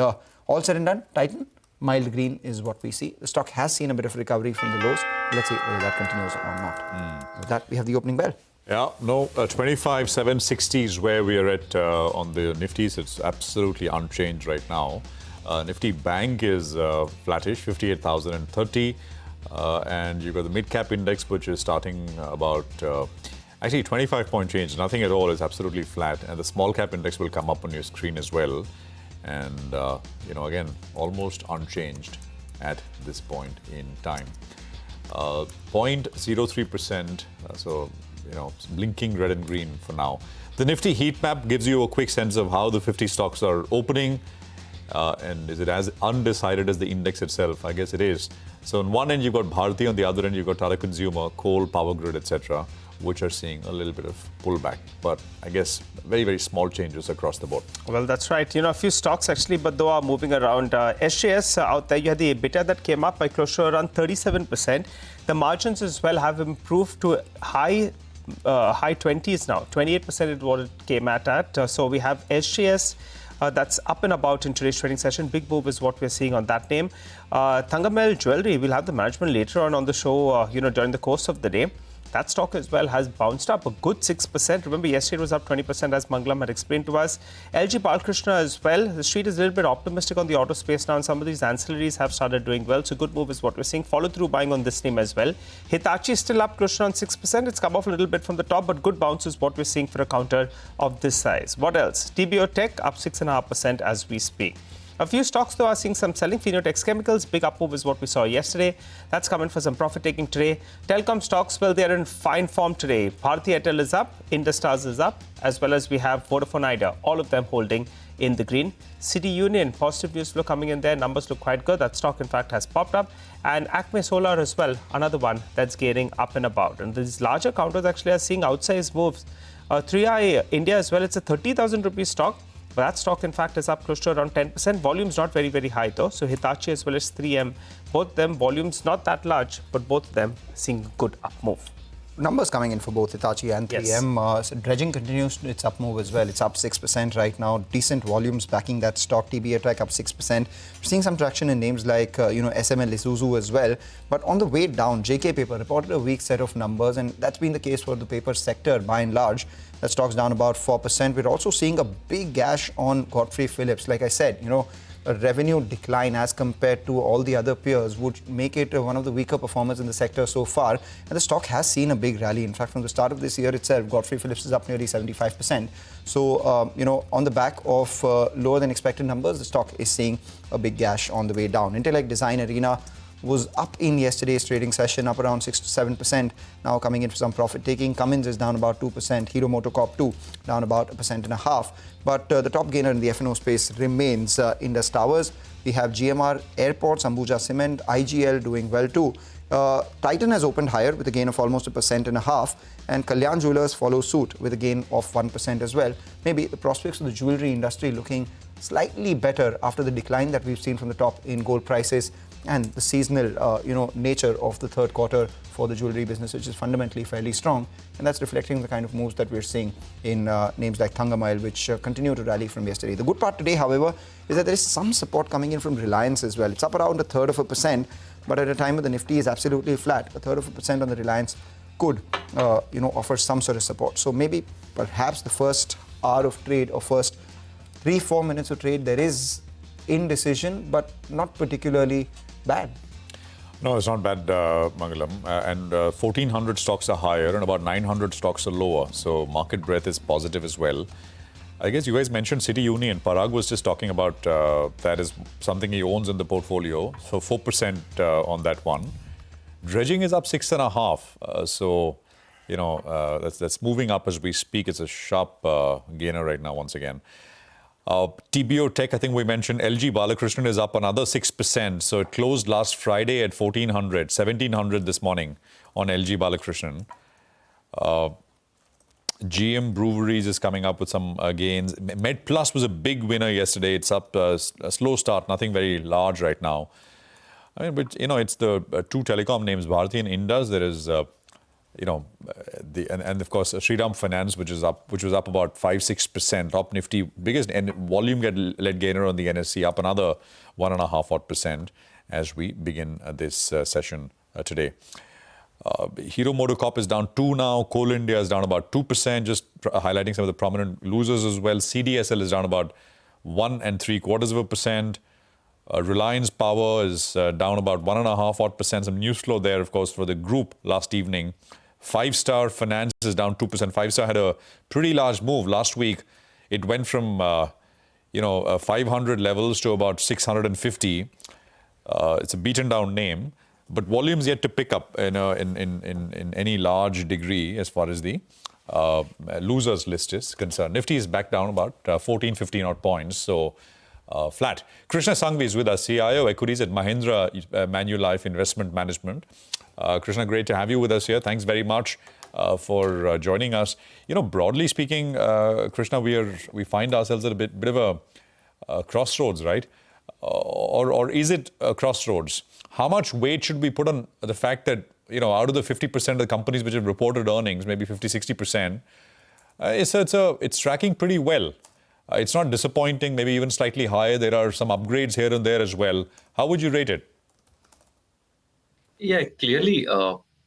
All said and done, Titan, mild green is what we see. The stock has seen a bit of recovery from the lows. Let's see whether that continues or not. With that, we have the opening bell. Yeah, no, 25,760 is where we are at on the Nifties. It's absolutely unchanged right now. Nifty Bank is flattish, 58,030. And you've got the mid-cap index, which is starting about... actually, 25-point change. Nothing at all is absolutely flat. And the small-cap index will come up on your screen as well. And, again, almost unchanged at this point in time. 0.03%, so, blinking red and green for now. The Nifty heat map gives you a quick sense of how the 50 stocks are opening. And is it as undecided as the index itself? I guess it is. So on one end, you've got Bharti. On the other end, you've got Tata Consumer, Coal, Power Grid, etc., which are seeing a little bit of pullback. But I guess very, very small changes across the board. Well, that's right. A few stocks actually, but though are moving around. SJS out there, you had the EBITDA that came up by close to around 37%. The margins as well have improved to high 20s now. 28% is what it came at. So we have SGS. That's up and about in today's trading session. Big move is what we're seeing on that name. Thangamel Jewelry, we'll have the management later on the show, during the course of the day. That stock as well has bounced up a good 6%. Remember, yesterday it was up 20%, as Mangalam had explained to us. LG Balkrishna as well. The street is a little bit optimistic on the auto space now, and some of these ancillaries have started doing well. So good move is what we're seeing. Follow through buying on this name as well. Hitachi is still up close on 6%. It's come off a little bit from the top, but good bounce is what we're seeing for a counter of this size. What else? TBO Tech up 6.5% as we speak. A few stocks, though, are seeing some selling. Phenotex Chemicals, big up move is what we saw yesterday. That's coming for some profit-taking today. Telecom stocks, well, they're in fine form today. Bharti Airtel is up, Industars is up, as well as we have Vodafone Idea, all of them holding in the green. City Union, positive news flow coming in there. Numbers look quite good. That stock, in fact, has popped up. And Acme Solar as well, another one that's gaining up and about. And these larger counters actually are seeing outsized moves. 3i India as well, it's a 30,000 rupee stock. But that stock, in fact, is up close to around 10%. Volume's not very, very high, though. So Hitachi as well as 3M, both them, volumes not that large, but both of them seeing good up move. Numbers coming in for both Hitachi and 3M. So dredging continues its up move as well. It's up 6% right now. Decent volumes backing that stock. TBO Tech up 6%. We're seeing some traction in names like, SML Isuzu as well. But on the way down, JK Paper reported a weak set of numbers, and that's been the case for the paper sector by and large. That stock's down about 4%. We're also seeing a big gash on Godfrey Phillips. Like I said, a revenue decline as compared to all the other peers would make it one of the weaker performers in the sector so far. And the stock has seen a big rally. In fact, from the start of this year itself, Godfrey Phillips is up nearly 75%. So, on the back of lower than expected numbers, the stock is seeing a big gash on the way down. Intellect Design Arena was up in yesterday's trading session, up around 6 to 7%, now coming in for some profit taking. Cummins is down about 2%, Hero MotoCorp 2 down about 1.5%. But the top gainer in the F&O space remains Indus Towers. We have GMR Airports, Ambuja Cement, IGL doing well too. Titan has opened higher with a gain of almost 1.5%, and Kalyan Jewellers follow suit with a gain of 1% as well. Maybe the prospects of the jewelry industry looking slightly better after the decline that we've seen from the top in gold prices and the seasonal, nature of the third quarter for the jewelry business, which is fundamentally fairly strong. And that's reflecting the kind of moves that we're seeing in names like Thangamile, which continue to rally from yesterday. The good part today, however, is that there is some support coming in from Reliance as well. It's up around 1/3%, but at a time when the Nifty is absolutely flat, 1/3% on the Reliance could, offer some sort of support. So maybe, perhaps the first hour of trade or first 3-4 minutes of trade, there is indecision, but not particularly bad. No, it's not bad, Mangalam. And 1,400 stocks are higher and about 900 stocks are lower. So market breadth is positive as well. I guess you guys mentioned City Union. Parag was just talking about that is something he owns in the portfolio. So 4% on that one. Dredging is up 6.5%. That's moving up as we speak. It's a sharp gainer right now once again. TBO Tech, I think we mentioned, LG Balakrishnan is up another 6%. So it closed last Friday at 1,400, 1,700 this morning on LG Balakrishnan. GM Breweries is coming up with some gains. MedPlus was a big winner yesterday. It's up a slow start, nothing very large right now. I mean, but it's the two telecom names, Bharti and Indus. There is and of course Shriram Finance, which was up about 5-6%. Top Nifty, biggest volume led gainer on the NSE, up another 1.5% as we begin this session today. Hero MotoCorp is down 2 now. Coal India is down about 2%, just highlighting some of the prominent losers as well. CDSL is down about 1.75%. Reliance Power is down about 1.5%. Some news flow there, of course, for the group last evening. 5-Star Finance is down 2%. 5-Star had a pretty large move last week. It went from 500 levels to about 650. It's a beaten down name, but volumes yet to pick up in any large degree as far as the losers list is concerned. Nifty is back down about 14-15 odd points. So. Flat. Krishna Sanghvi is with us, CIO Equities at Mahindra Manulife Investment Management. Krishna, great to have you with us here. Thanks very much for joining us. Broadly speaking, Krishna, we find ourselves at a bit of a crossroads, right? Or is it a crossroads? How much weight should we put on the fact that out of the 50% of the companies which have reported earnings, maybe 50, 60%, it's tracking pretty well. It's not disappointing, maybe even slightly higher. There are some upgrades here and there as well. How would you rate it? Yeah, clearly,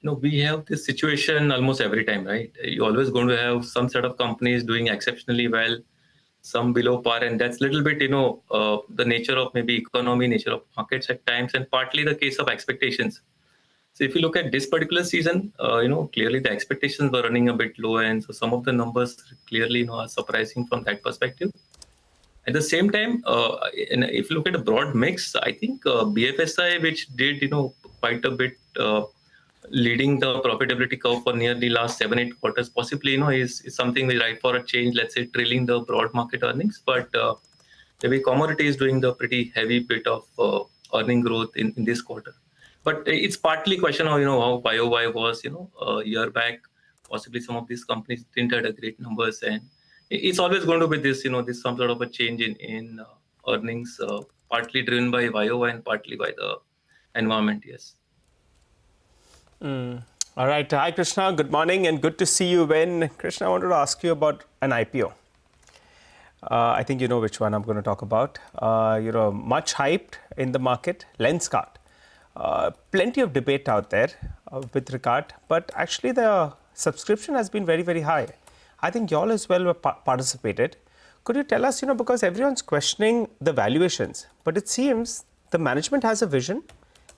we have this situation almost every time, right? You're always going to have some set of companies doing exceptionally well, some below par, and that's a little bit, the nature of maybe economy, nature of markets at times, and partly the case of expectations. So if you look at this particular season, clearly the expectations were running a bit low, and so some of the numbers clearly, are surprising from that perspective. At the same time, if you look at a broad mix, I think BFSI, which did, quite a bit leading the profitability curve for nearly last 7-8 quarters, possibly, is something we right for a change, let's say, trailing the broad market earnings. But maybe commodity is doing the pretty heavy bit of earning growth in this quarter. But it's partly a question of, how YOY was, a year back. Possibly some of these companies didn't have a great numbers, and it's always going to be this, this some sort of a change in earnings, partly driven by YOY and partly by the environment, yes. All right. Hi, Krishna. Good morning and good to see you. Krishna, I wanted to ask you about an IPO. I think you know which one I'm going to talk about. Much hyped in the market, Lenskart. Plenty of debate out there with regard, but actually the subscription has been very, very high. I think you all as well participated. Could you tell us, because everyone's questioning the valuations, but it seems the management has a vision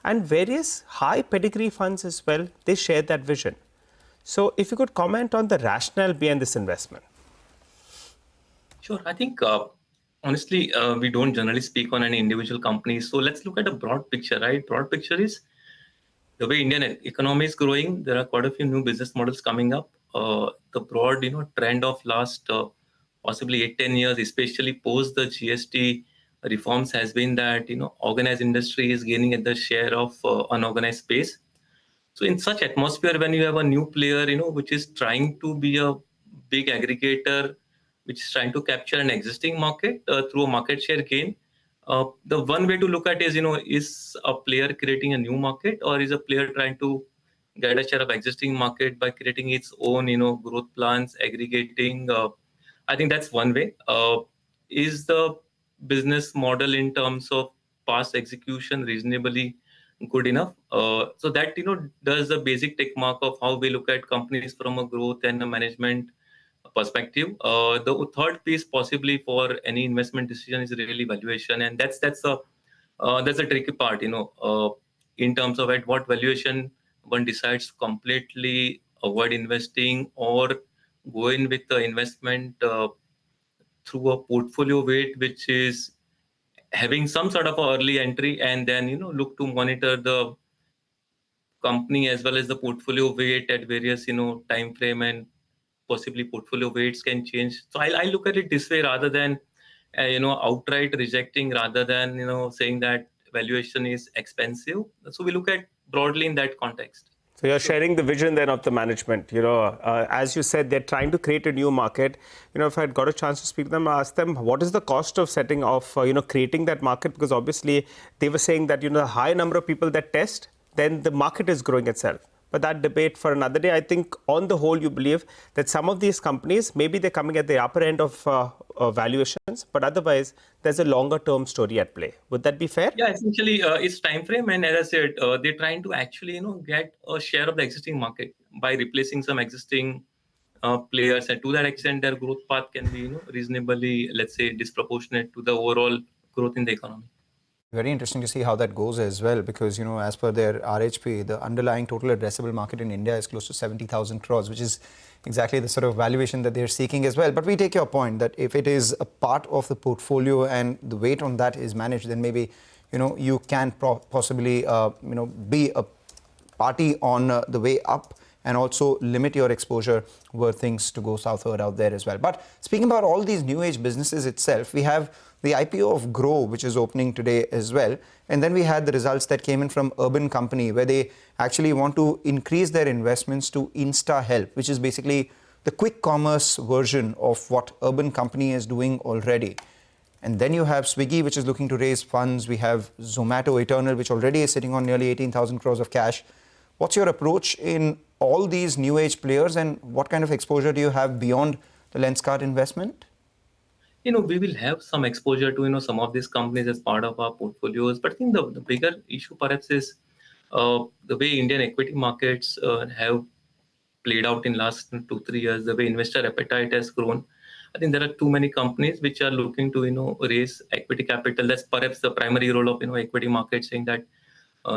and various high pedigree funds as well, they share that vision. So if you could comment on the rationale behind this investment. Sure. I think, honestly, we don't generally speak on any individual companies. So let's look at a broad picture, right? Broad picture is the way Indian economy is growing. There are quite a few new business models coming up. The broad, trend of last possibly 8-10 years, especially post the GST reforms, has been that organized industry is gaining at the share of unorganized space. So in such atmosphere, when you have a new player, which is trying to be a big aggregator, which is trying to capture an existing market through a market share gain, the one way to look at is a player creating a new market, or is a player trying to get a share of existing market by creating its own, growth plans, aggregating. I think that's one way. Is the business model in terms of past execution reasonably good enough? So that, does the basic tick mark of how we look at companies from a growth and a management perspective. The third piece possibly for any investment decision is really valuation. And that's a tricky part, in terms of at what valuation one decides to completely avoid investing or go in with the investment through a portfolio weight, which is having some sort of early entry, and then look to monitor the company as well as the portfolio weight at various time frame, and possibly portfolio weights can change. So I look at it this way, rather than outright rejecting, rather than saying that valuation is expensive. So we look at broadly in that context. So you're sharing the vision then of the management. As you said, they're trying to create a new market. If I had got a chance to speak to them, ask them what is the cost of setting off, creating that market, because obviously they were saying that the high number of people that test, then the market is growing itself. But that debate for another day. I think on the whole, you believe that some of these companies, maybe they're coming at the upper end of valuations, but otherwise there's a longer term story at play. Would that be fair? Yeah, essentially it's time frame, and as I said, they're trying to actually get a share of the existing market by replacing some existing players, and to that extent, their growth path can be reasonably, let's say, disproportionate to the overall growth in the economy. Very interesting to see how that goes as well, because, as per their RHP, the underlying total addressable market in India is close to 70,000 crores, which is exactly the sort of valuation that they're seeking as well. But we take your point that if it is a part of the portfolio and the weight on that is managed, then maybe, you can possibly, be a party on the way up and also limit your exposure were things to go southward out there as well. But speaking about all these new age businesses itself, we have the IPO of Grow, which is opening today as well. And then we had the results that came in from Urban Company, where they actually want to increase their investments to Insta Help, which is basically the quick commerce version of what Urban Company is doing already. And then you have Swiggy, which is looking to raise funds. We have Zomato Eternal, which already is sitting on nearly 18,000 crores of cash. What's your approach in all these new age players, and what kind of exposure do you have beyond the Lenskart investment? We will have some exposure to, some of these companies as part of our portfolios. But I think the bigger issue perhaps is the way Indian equity markets have played out in last 2-3 years, the way investor appetite has grown. I think there are too many companies which are looking to, raise equity capital. That's perhaps the primary role of, equity markets, saying that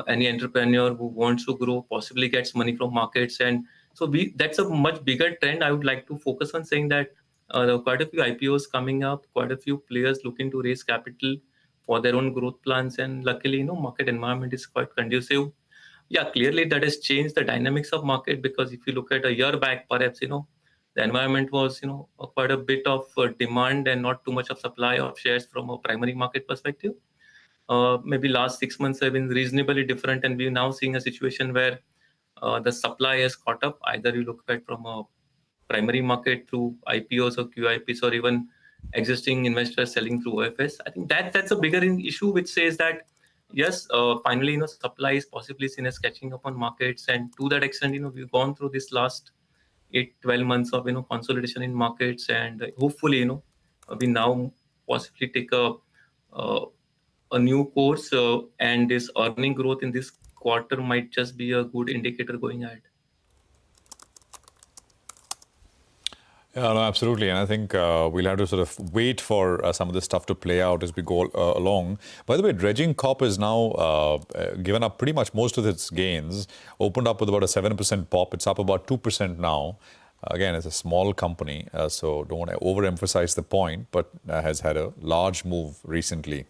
any entrepreneur who wants to grow possibly gets money from markets. And so that's a much bigger trend. I would like to focus on saying that there are quite a few IPOs coming up, quite a few players looking to raise capital for their own growth plans. And luckily, market environment is quite conducive. Yeah, clearly that has changed the dynamics of market, because if you look at a year back, perhaps, the environment was, quite a bit of demand and not too much of supply of shares from a primary market perspective. Maybe last 6 months have been reasonably different, and we're now seeing a situation where the supply has caught up. Either you look at from a primary market through IPOs or QIPs, or even existing investors selling through OFS. I think that's a bigger issue, which says that yes, finally, supply is possibly seen as catching up on markets, and to that extent, we've gone through this last 8-12 months of consolidation in markets, and hopefully, we now possibly take a new course, and this earning growth in this quarter might just be a good indicator going ahead. Yeah, no, absolutely. And I think we'll have to sort of wait for some of this stuff to play out as we go along. By the way, Dredging Corp is now given up pretty much most of its gains, opened up with about a 7% pop. It's up about 2% now. Again, it's a small company, so don't want to overemphasize the point, but has had a large move recently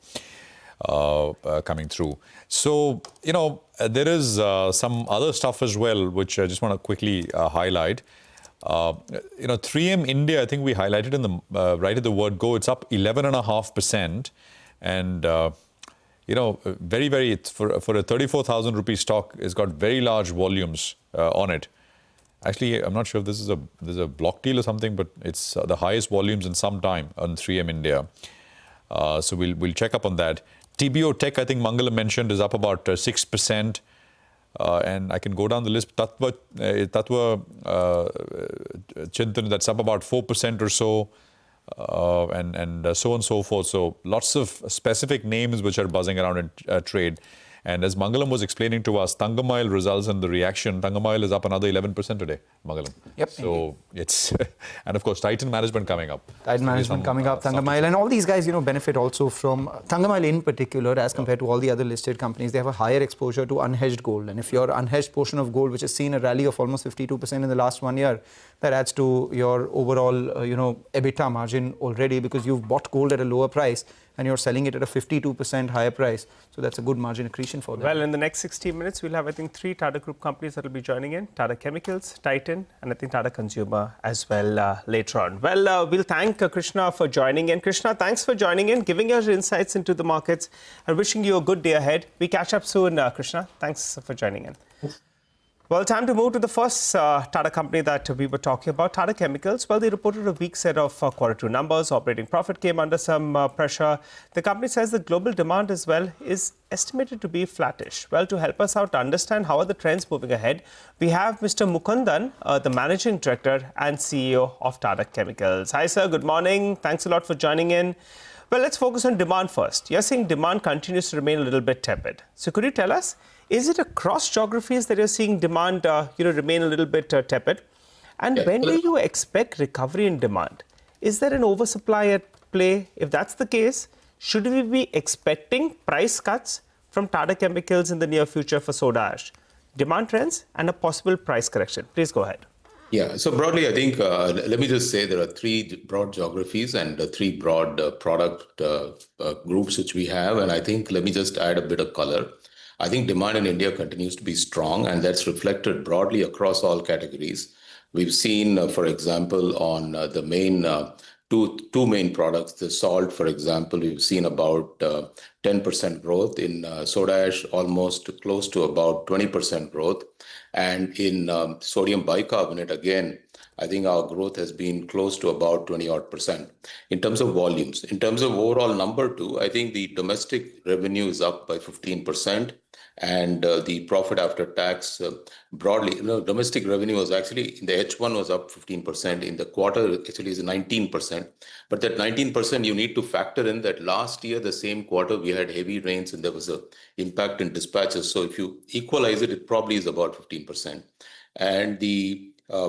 coming through. So, there is some other stuff as well, which I just want to quickly highlight. 3M India, I think we highlighted in the right at the word go. It's up 11.5%, and very, very for a 34,000 rupee stock, it's got very large volumes on it. Actually, I'm not sure if this is a block deal or something, but it's the highest volumes in some time on 3M India. So we'll check up on that. TBO Tech, I think Mangalam mentioned, is up about 6%. And I can go down the list. Tatva Chintan, that's up about 4% or so, and so on and so forth. So lots of specific names which are buzzing around in trade. And as Mangalam was explaining to us, Thangamile results and the reaction, Thangamile is up another 11% today, Mangalam. Yep. So it's, and of course, Titan Management coming up. Titan Management coming up, Thangamile, and all these guys, benefit also from Thangamile in particular, as compared to all the other listed companies. They have a higher exposure to unhedged gold. And if your unhedged portion of gold, which has seen a rally of almost 52% in the last 1 year, that adds to your overall, EBITDA margin already, because you've bought gold at a lower price and you're selling it at a 52% higher price. So that's a good margin accretion for them. Well, in the next 60 minutes, we'll have, I think, 3 Tata Group companies that will be joining in. Tata Chemicals, Titan, and I think Tata Consumer as well later on. Well, we'll thank Krishna for joining in. Krishna, thanks for joining in, giving your insights into the markets, and wishing you a good day ahead. We catch up soon, Krishna. Thanks for joining in. Well, time to move to the first Tata company that we were talking about, Tata Chemicals. Well, they reported a weak set of Q2 numbers. Operating profit came under some pressure. The company says the global demand as well is estimated to be flattish. Well, to help us out to understand how are the trends moving ahead, we have Mr. Mukundan, the Managing Director and CEO of Tata Chemicals. Hi, sir. Good morning. Thanks a lot for joining in. Well, let's focus on demand first. You're saying demand continues to remain a little bit tepid. So could you tell us, is it across geographies that you're seeing demand remain a little bit tepid? And when do you expect recovery in demand? Is there an oversupply at play? If that's the case, should we be expecting price cuts from Tata Chemicals in the near future for soda ash? Demand trends and a possible price correction. Please go ahead. Yeah, so broadly, I think, let me just say there are 3 broad geographies and 3 broad product groups which we have. And I think, let me just add a bit of color. I think demand in India continues to be strong, and that's reflected broadly across all categories. We've seen, for example, on the main two main products, the salt, for example, we've seen about 10% growth. In soda ash, almost close to about 20% growth. And in sodium bicarbonate, again, I think our growth has been close to about 20% in terms of volumes. In terms of overall number 2, I think the domestic revenue is up by 15%. And the profit after tax broadly, domestic revenue was actually in the H1 was up 15%. In the quarter, actually is 19%. But that 19%, you need to factor in that last year, the same quarter, we had heavy rains and there was a impact in dispatches. So if you equalize it, it probably is about 15%. And the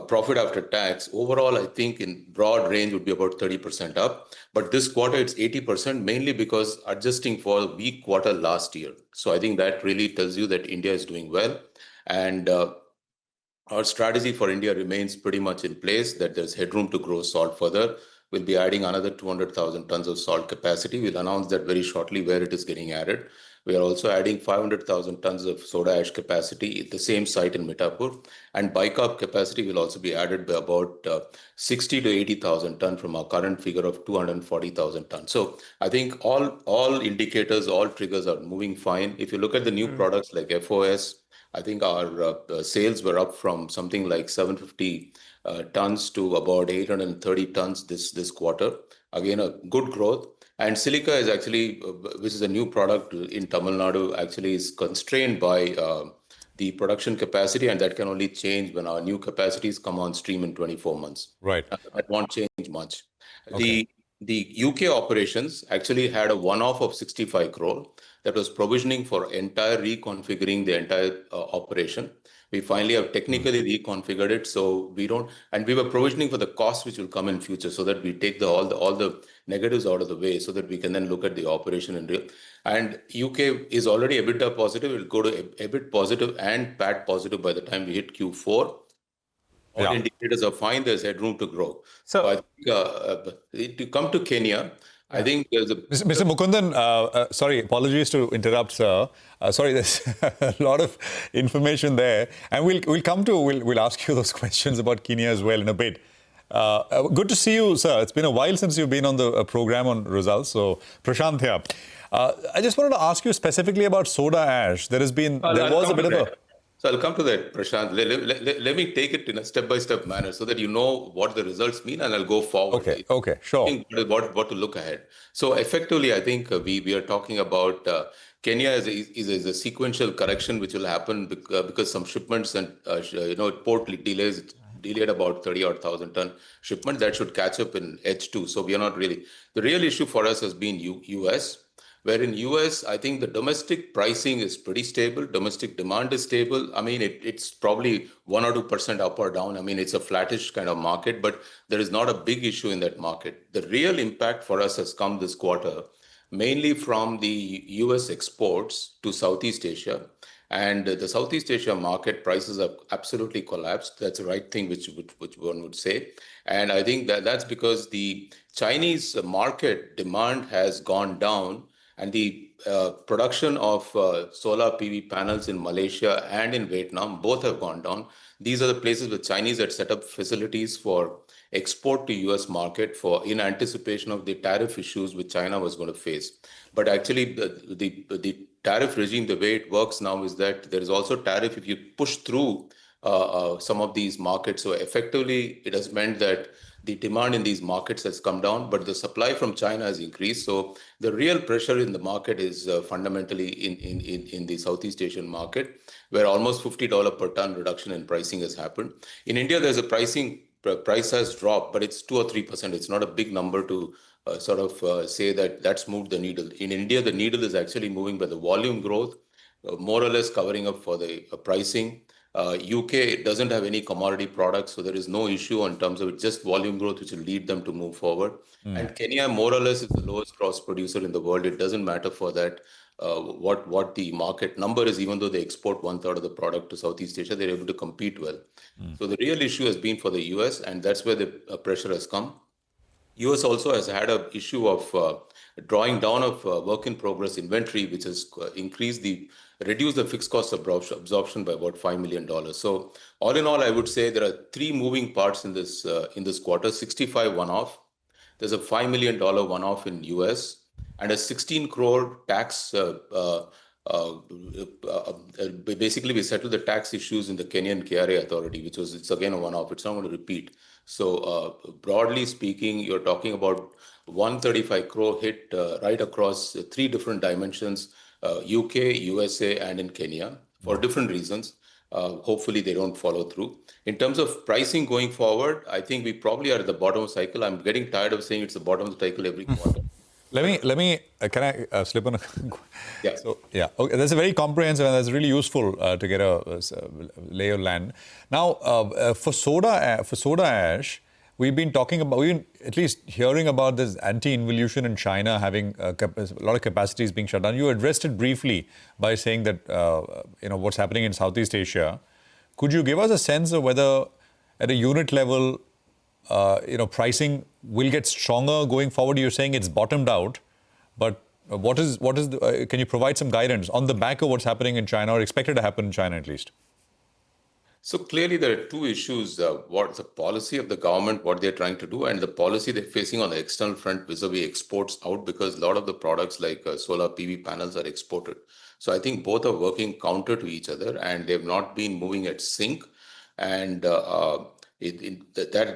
profit after tax, overall, I think in broad range would be about 30% up. But this quarter, it's 80%, mainly because adjusting for a weak quarter last year. So I think that really tells you that India is doing well. And our strategy for India remains pretty much in place, that there's headroom to grow salt further. We'll be adding another 200,000 tons of salt capacity. We'll announce that very shortly where it is getting added. We are also adding 500,000 tons of soda ash capacity at the same site in Mithapur. And bicarb capacity will also be added by about 60 to 80,000 tons from our current figure of 240,000 tons. So I think all indicators, all triggers are moving fine. If you look at the new products like FOS, I think our sales were up from something like 750 tons to about 830 tons this quarter. Again, a good growth. And silica is actually, which is a new product in Tamil Nadu, actually is constrained by the production capacity, and that can only change when our new capacities come on stream in 24 months. Right. That won't change much. Okay. The UK operations actually had a one-off of 65 crore that was provisioning for entire reconfiguring the entire operation. We finally have technically reconfigured it, so we don't, and we were provisioning for the costs which will come in future, so that we take all the negatives out of the way, so that we can then look at the operation in real. And UK is already EBITDA positive. It will go to EBIT positive and PAT positive by the time we hit Q4. All indicators are fine. There's headroom to grow. So I think to come to Kenya, I think there's a... Mr. Mukundan, sorry, apologies to interrupt, sir. Sorry, there's a lot of information there. And we'll ask you those questions about Kenya as well in a bit. Good to see you, sir. It's been a while since you've been on the program on results. So, Prashant here. I just wanted to ask you specifically about soda ash. There was a bit of a... So I'll come to that, Prashant. Let me take it in a step-by-step manner so that you know what the results mean, and I'll go forward. Okay, sure. What to look ahead. So effectively, I think we are talking about Kenya is a sequential correction which will happen because some shipments and port delays delayed about 30,000 ton shipment that should catch up in H2. So we are not really. The real issue for us has been US. Where in US, I think the domestic pricing is pretty stable. Domestic demand is stable. I mean, it's probably 1 or 2% up or down. I mean, it's a flattish kind of market, but there is not a big issue in that market. The real impact for us has come this quarter, mainly from the US exports to Southeast Asia. And the Southeast Asia market prices have absolutely collapsed. That's the right thing which one would say. And I think that's because the Chinese market demand has gone down. And the production of solar PV panels in Malaysia and in Vietnam, both have gone down. These are the places where Chinese had set up facilities for export to US market in anticipation of the tariff issues which China was going to face. But actually, the tariff regime, the way it works now is that there is also tariff if you push through some of these markets. So effectively, it has meant that the demand in these markets has come down, but the supply from China has increased. So the real pressure in the market is fundamentally in the Southeast Asian market, where almost $50 per ton reduction in pricing has happened. In India, there's a price has dropped, but it's 2 or 3%. It's not a big number to say that that's moved the needle. In India, the needle is actually moving by the volume growth, more or less covering up for the pricing. UK doesn't have any commodity products, so there is no issue in terms of just volume growth, which will lead them to move forward. And Kenya, more or less, is the lowest cost producer in the world. It doesn't matter for that what the market number is, even though they export 1/3 of the product to Southeast Asia, they're able to compete well. So the real issue has been for the US, and that's where the pressure has come. US also has had an issue of drawing down of work in progress inventory, which has reduced the fixed cost absorption by about $5 million. So all in all, I would say there are 3 moving parts in this quarter. 65 one-off. There's a $5 million one-off in US and a 16 crore tax. Basically, we settled the tax issues in the Kenyan KRA authority, it's again a one-off. It's not going to repeat. So broadly speaking, you're talking about 135 crore hit right across 3 different dimensions. UK, USA, and in Kenya for different reasons. Hopefully, they don't follow through. In terms of pricing going forward, I think we probably are at the bottom of the cycle. I'm getting tired of saying it's the bottom of the cycle every quarter. Can I slip on? Yeah. So, yeah. Okay. That's a very comprehensive and that's really useful to get a lay of land. Now, for soda ash, we've been at least hearing about this anti-involution in China having a lot of capacities being shut down. You addressed it briefly by saying that, what's happening in Southeast Asia. Could you give us a sense of whether at a unit level, pricing will get stronger going forward? You're saying it's bottomed out, but can you provide some guidance on the back of what's happening in China or expected to happen in China at least? So clearly there are two issues, what the policy of the government, what they're trying to do, and the policy they're facing on the external front vis-a-vis exports out, because a lot of the products like solar PV panels are exported. So I think both are working counter to each other and they've not been moving at sync. And that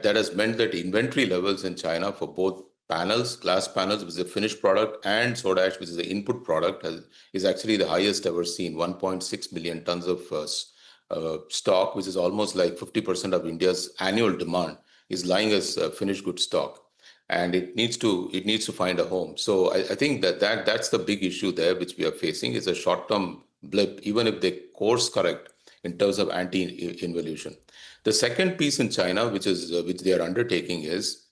has meant that inventory levels in China for both panels, glass panels, which is a finished product, and soda ash, which is the input product, is actually the highest ever seen. 1.6 million tons of stock, which is almost like 50% of India's annual demand, is lying as finished good stock, and it needs to find a home. So I think that's the big issue there, which we are facing, is a short-term blip, even if they course correct in terms of anti-involution. The second piece in China, which they are undertaking, is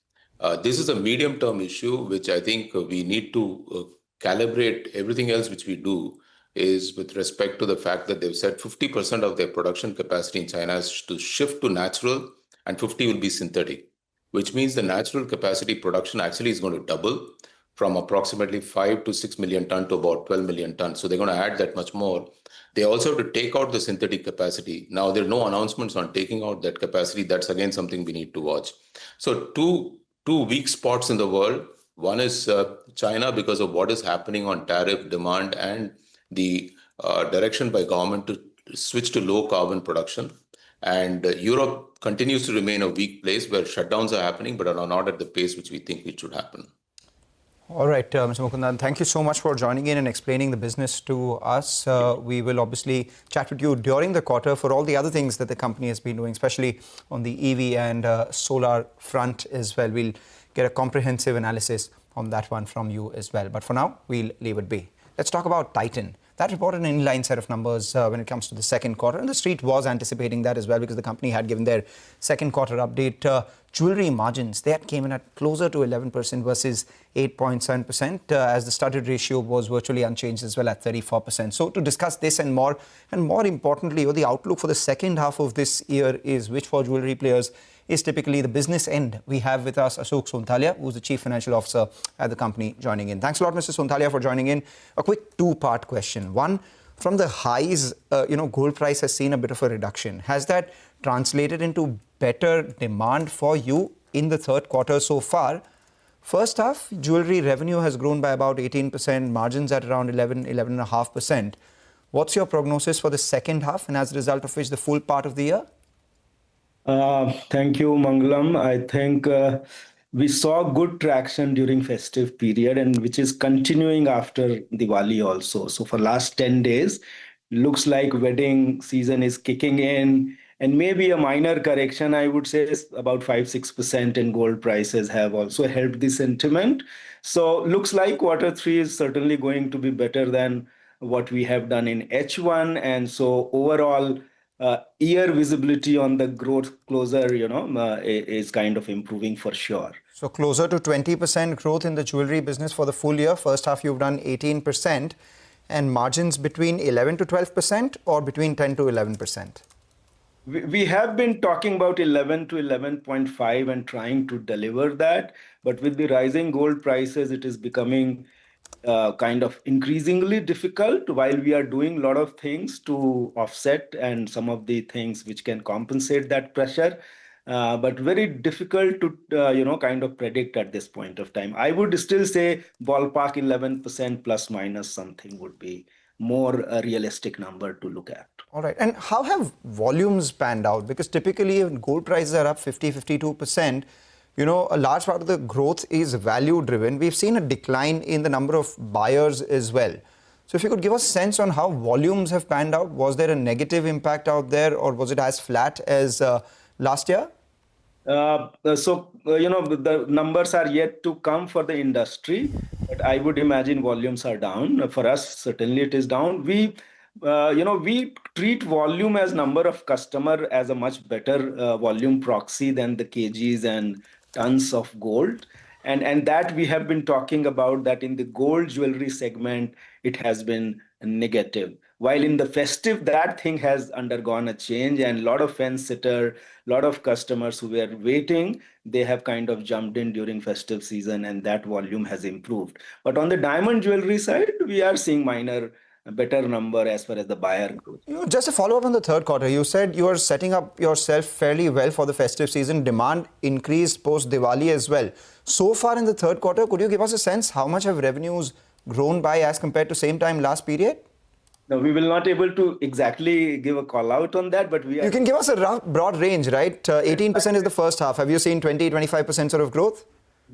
this is a medium-term issue, which I think we need to calibrate everything else which we do, is with respect to the fact that they've said 50% of their production capacity in China is to shift to natural and 50 will be synthetic, which means the natural capacity production actually is going to double from approximately 5 to 6 million ton to about 12 million tons. So they're going to add that much more. They also have to take out the synthetic capacity. Now, there are no announcements on taking out that capacity. That's again something we need to watch. So two weak spots in the world. One is China, because of what is happening on tariff demand and the direction by government to switch to low carbon production. And Europe continues to remain a weak place where shutdowns are happening, but are not at the pace which we think it should happen. All right, Mr. Mukundan, thank you so much for joining in and explaining the business to us. We will obviously chat with you during the quarter for all the other things that the company has been doing, especially on the EV and solar front as well. We'll get a comprehensive analysis on that one from you as well. But for now, we'll leave it be. Let's talk about Titan. That reported an inline set of numbers when it comes to the second quarter, and the street was anticipating that as well because the company had given their second quarter update. Jewelry margins, that came in at closer to 11% versus 8.7%, as the studded ratio was virtually unchanged as well at 34%. So to discuss this and more importantly, what the outlook for the second half of this year is, which for jewelry players is typically the business end. We have with us Ashok Sonthalia, who's the Chief Financial Officer at the company, joining in. Thanks a lot, Mr. Sonthalia, for joining in. A quick two-part question. One, from the highs, gold price has seen a bit of a reduction. Has that translated into better demand for you in the third quarter so far? First half, jewelry revenue has grown by about 18%, margins at around 11.5%. What's your prognosis for the second half, and as a result of which the full part of the year? Thank you, Mangalam. I think we saw good traction during festive period, and which is continuing after Diwali also. So for last 10 days, looks like wedding season is kicking in, and maybe a minor correction, I would say, is about 5-6% in gold prices have also helped the sentiment. So looks like quarter three is certainly going to be better than what we have done in H1, and so overall year visibility on the growth closer, is kind of improving for sure. So closer to 20% growth in the jewelry business for the full year. First half you've done 18%, and margins between 11 to 12% or between 10 to 11%? We have been talking about 11 to 11.5 and trying to deliver that. But with the rising gold prices, it is becoming kind of increasingly difficult, while we are doing a lot of things to offset and some of the things which can compensate that pressure. But very difficult to, kind of predict at this point of time. I would still say ballpark 11% plus minus something would be more a realistic number to look at. All right. And how have volumes panned out? Because typically when gold prices are up 50-52%, a large part of the growth is value driven. We've seen a decline in the number of buyers as well. So if you could give us a sense on how volumes have panned out, was there a negative impact out there, or was it as flat as last year? The numbers are yet to come for the industry, but I would imagine volumes are down. For us, certainly it is down. We treat volume as number of customer as a much better volume proxy than the kgs and tons of gold. And that we have been talking about, that in the gold jewelry segment, it has been negative. While in the festive, that thing has undergone a change, and a lot of fence sitter, a lot of customers who were waiting, they have kind of jumped in during festive season, and that volume has improved. But on the diamond jewelry side, we are seeing better number as far as the buyer goes. Just a follow-up on the third quarter. You said you are setting up yourself fairly well for the festive season. Demand increased post-Diwali as well. So far in the third quarter, could you give us a sense how much have revenues grown by as compared to same time last period? No, we will not able to exactly give a call out on that, but we are... You can give us a broad range, right? 18% is the first half. Have you seen 20-25% sort of growth?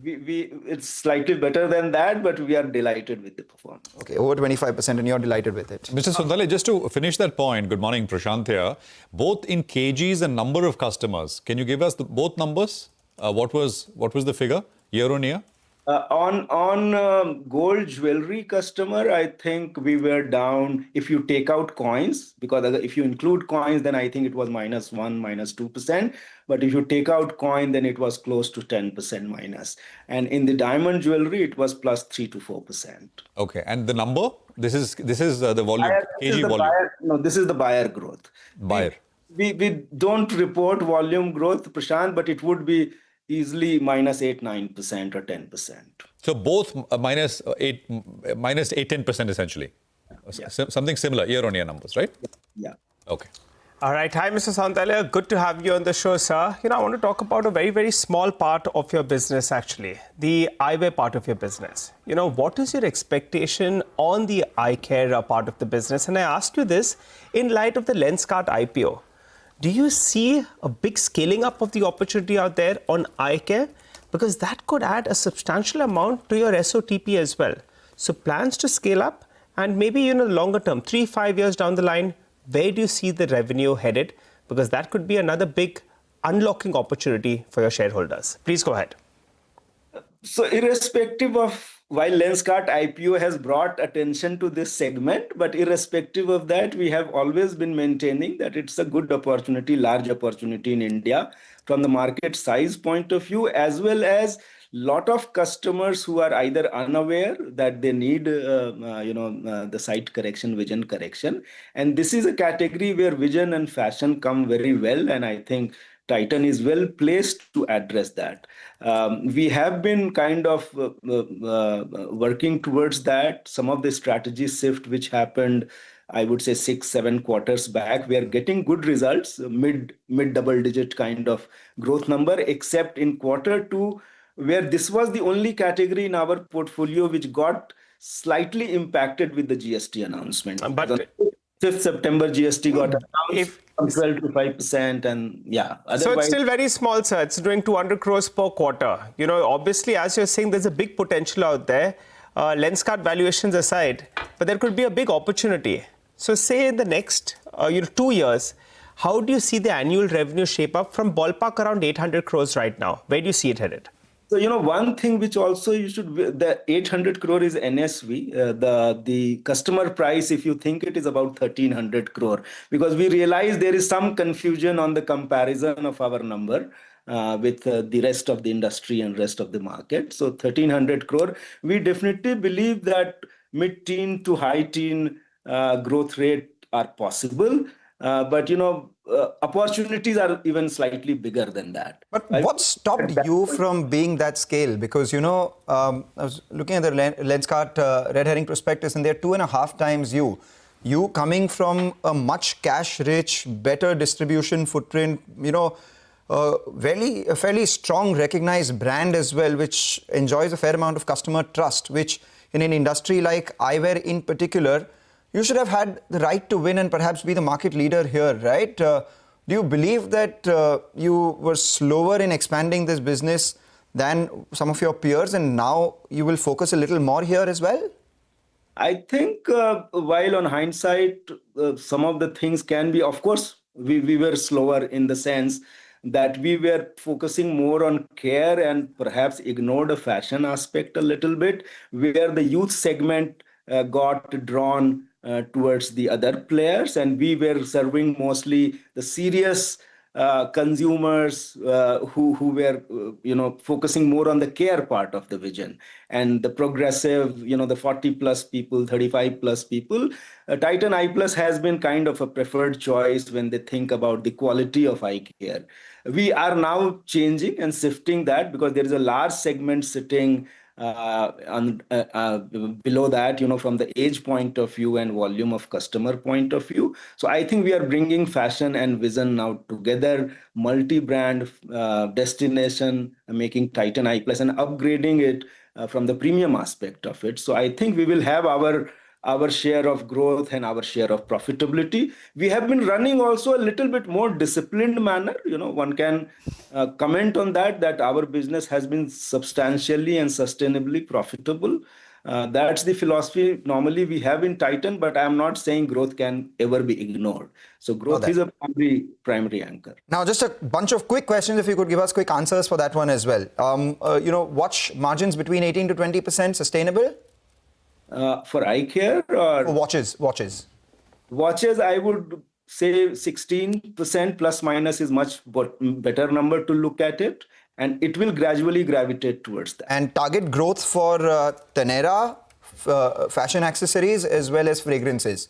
It's slightly better than that, but we are delighted with the performance. Okay, over 25%, and you're delighted with it. Mr. Sundale, just to finish that point, good morning, Prashant here. Both in kgs and number of customers, can you give us both numbers? What was the figure year on year? On gold jewelry customer, I think we were down, if you take out coins, because if you include coins, then I think it was -1%, -2%. But if you take out coin, then it was close to 10% minus. And in the diamond jewelry, it was +3 to 4%. Okay, and the number? This is the volume, kg volume. This is the buyer growth. Buyer. We don't report volume growth, Prashant, but it would be easily -8, 9% or 10%. So both minus 8, 10% essentially. Yeah. Something similar year-on-year numbers, right? Yeah. Okay. All right. Hi, Mr. Santale. Good to have you on the show, sir. I want to talk about a very, very small part of your business, actually, the eyewear part of your business. What is your expectation on the eye care part of the business? And I ask you this in light of the Lenskart IPO. Do you see a big scaling up of the opportunity out there on eye care? Because that could add a substantial amount to your SOTP as well. So plans to scale up, and maybe, longer term, 3-5 years down the line, where do you see the revenue headed? Because that could be another big unlocking opportunity for your shareholders. Please go ahead. So irrespective of, while Lenskart IPO has brought attention to this segment, but irrespective of that, we have always been maintaining that it's a good opportunity, large opportunity in India from the market size point of view, as well as lot of customers who are either unaware that they need the sight correction, vision correction. And this is a category where vision and fashion come very well, and I think Titan is well placed to address that. We have been kind of working towards that. Some of the strategy shift which happened, I would say 6-7 quarters back, we are getting good results, mid double digit kind of growth number, except in Q2, where this was the only category in our portfolio which got slightly impacted with the GST announcement. But 5th September GST got announced from 12 to 5%, and yeah. So it's still very small, sir. It's doing 200 crores per quarter. Obviously, as you're saying, there's a big potential out there. Lenskart valuations aside, but there could be a big opportunity. So say in the next 2 years, how do you see the annual revenue shape up from ballpark around 800 crores right now? Where do you see it headed? So, one thing which also the 800 crore is NSV. The customer price, if you think it is about 1300 crore, because we realize there is some confusion on the comparison of our number with the rest of the industry and rest of the market. So 1300 crore, we definitely believe that mid-teen to high-teen growth rate are possible. But, opportunities are even slightly bigger than that. But what stopped you from being that scale? Because, I was looking at the Lenskart red herring prospectus, and they're 2.5 times you. You coming from a much cash-rich, better distribution footprint, a fairly strong recognized brand as well, which enjoys a fair amount of customer trust, which in an industry like eyewear in particular, you should have had the right to win and perhaps be the market leader here, right? Do you believe that you were slower in expanding this business than some of your peers, and now you will focus a little more here as well? I think while on hindsight, some of the things can be, of course, we were slower in the sense that we were focusing more on care and perhaps ignored the fashion aspect a little bit, where the youth segment got drawn towards the other players, and we were serving mostly the serious consumers who were focusing more on the care part of the vision, and the progressive, the 40 plus people, 35 plus people. Titan Eye Plus has been kind of a preferred choice when they think about the quality of eye care. We are now changing and shifting that, because there is a large segment sitting below that, from the age point of view and volume of customer point of view. So I think we are bringing fashion and vision now together, multi-brand destination, making Titan Eye Plus and upgrading it from the premium aspect of it. So I think we will have our share of growth and our share of profitability. We have been running also a little bit more disciplined manner. One can comment on that our business has been substantially and sustainably profitable. That's the philosophy normally we have in Titan, but I'm not saying growth can ever be ignored. So growth is a primary anchor. Now, just a bunch of quick questions, if you could give us quick answers for that one as well. Watch margins between 18 to 20% sustainable? For eye care or? For watches. Watches, I would say 16% plus minus is much better number to look at it. And it will gradually gravitate towards that. And target growth for Taneira, fashion accessories, as well as fragrances?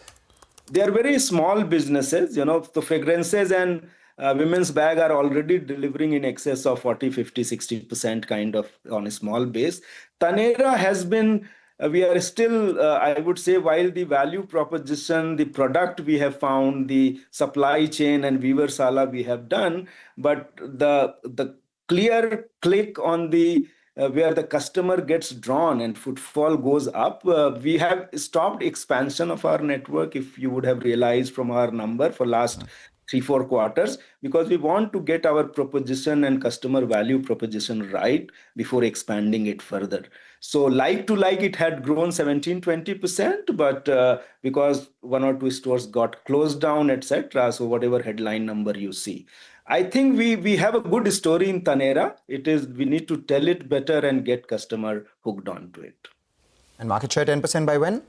They are very small businesses. The fragrances and women's bag are already delivering in excess of 40, 50, 60% kind of on a small base. Taneira has been, we are still, I would say, while the value proposition, the product we have found, the supply chain and Weaver Sala we have done, but the clear click on the where the customer gets drawn and footfall goes up. We have stopped expansion of our network, if you would have realized from our number for last 3-4 quarters, because we want to get our proposition and customer value proposition right before expanding it further. So like to like, it had grown 17-20%, but because 1 or 2 stores got closed down, etc. So whatever headline number you see, I think we have a good story in Taneira. We need to tell it better and get customer hooked onto it. And market share 10% by when?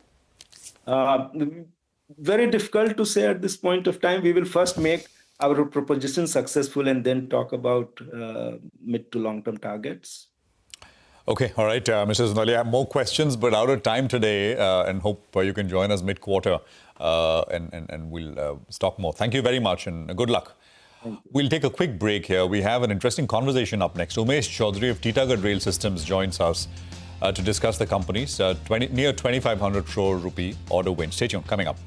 Very difficult to say at this point of time. We will first make our proposition successful and then talk about mid to long-term targets. Okay, all right, Mr. Zunali, I have more questions, but out of time today, and hope you can join us mid-quarter, and we'll stock more. Thank you very much, and good luck. We'll take a quick break here. We have an interesting conversation up next. Umesh Chaudhary of Titagarh Rail Systems joins us to discuss the company's near 2,500 crore rupee order win. Stay tuned, coming up.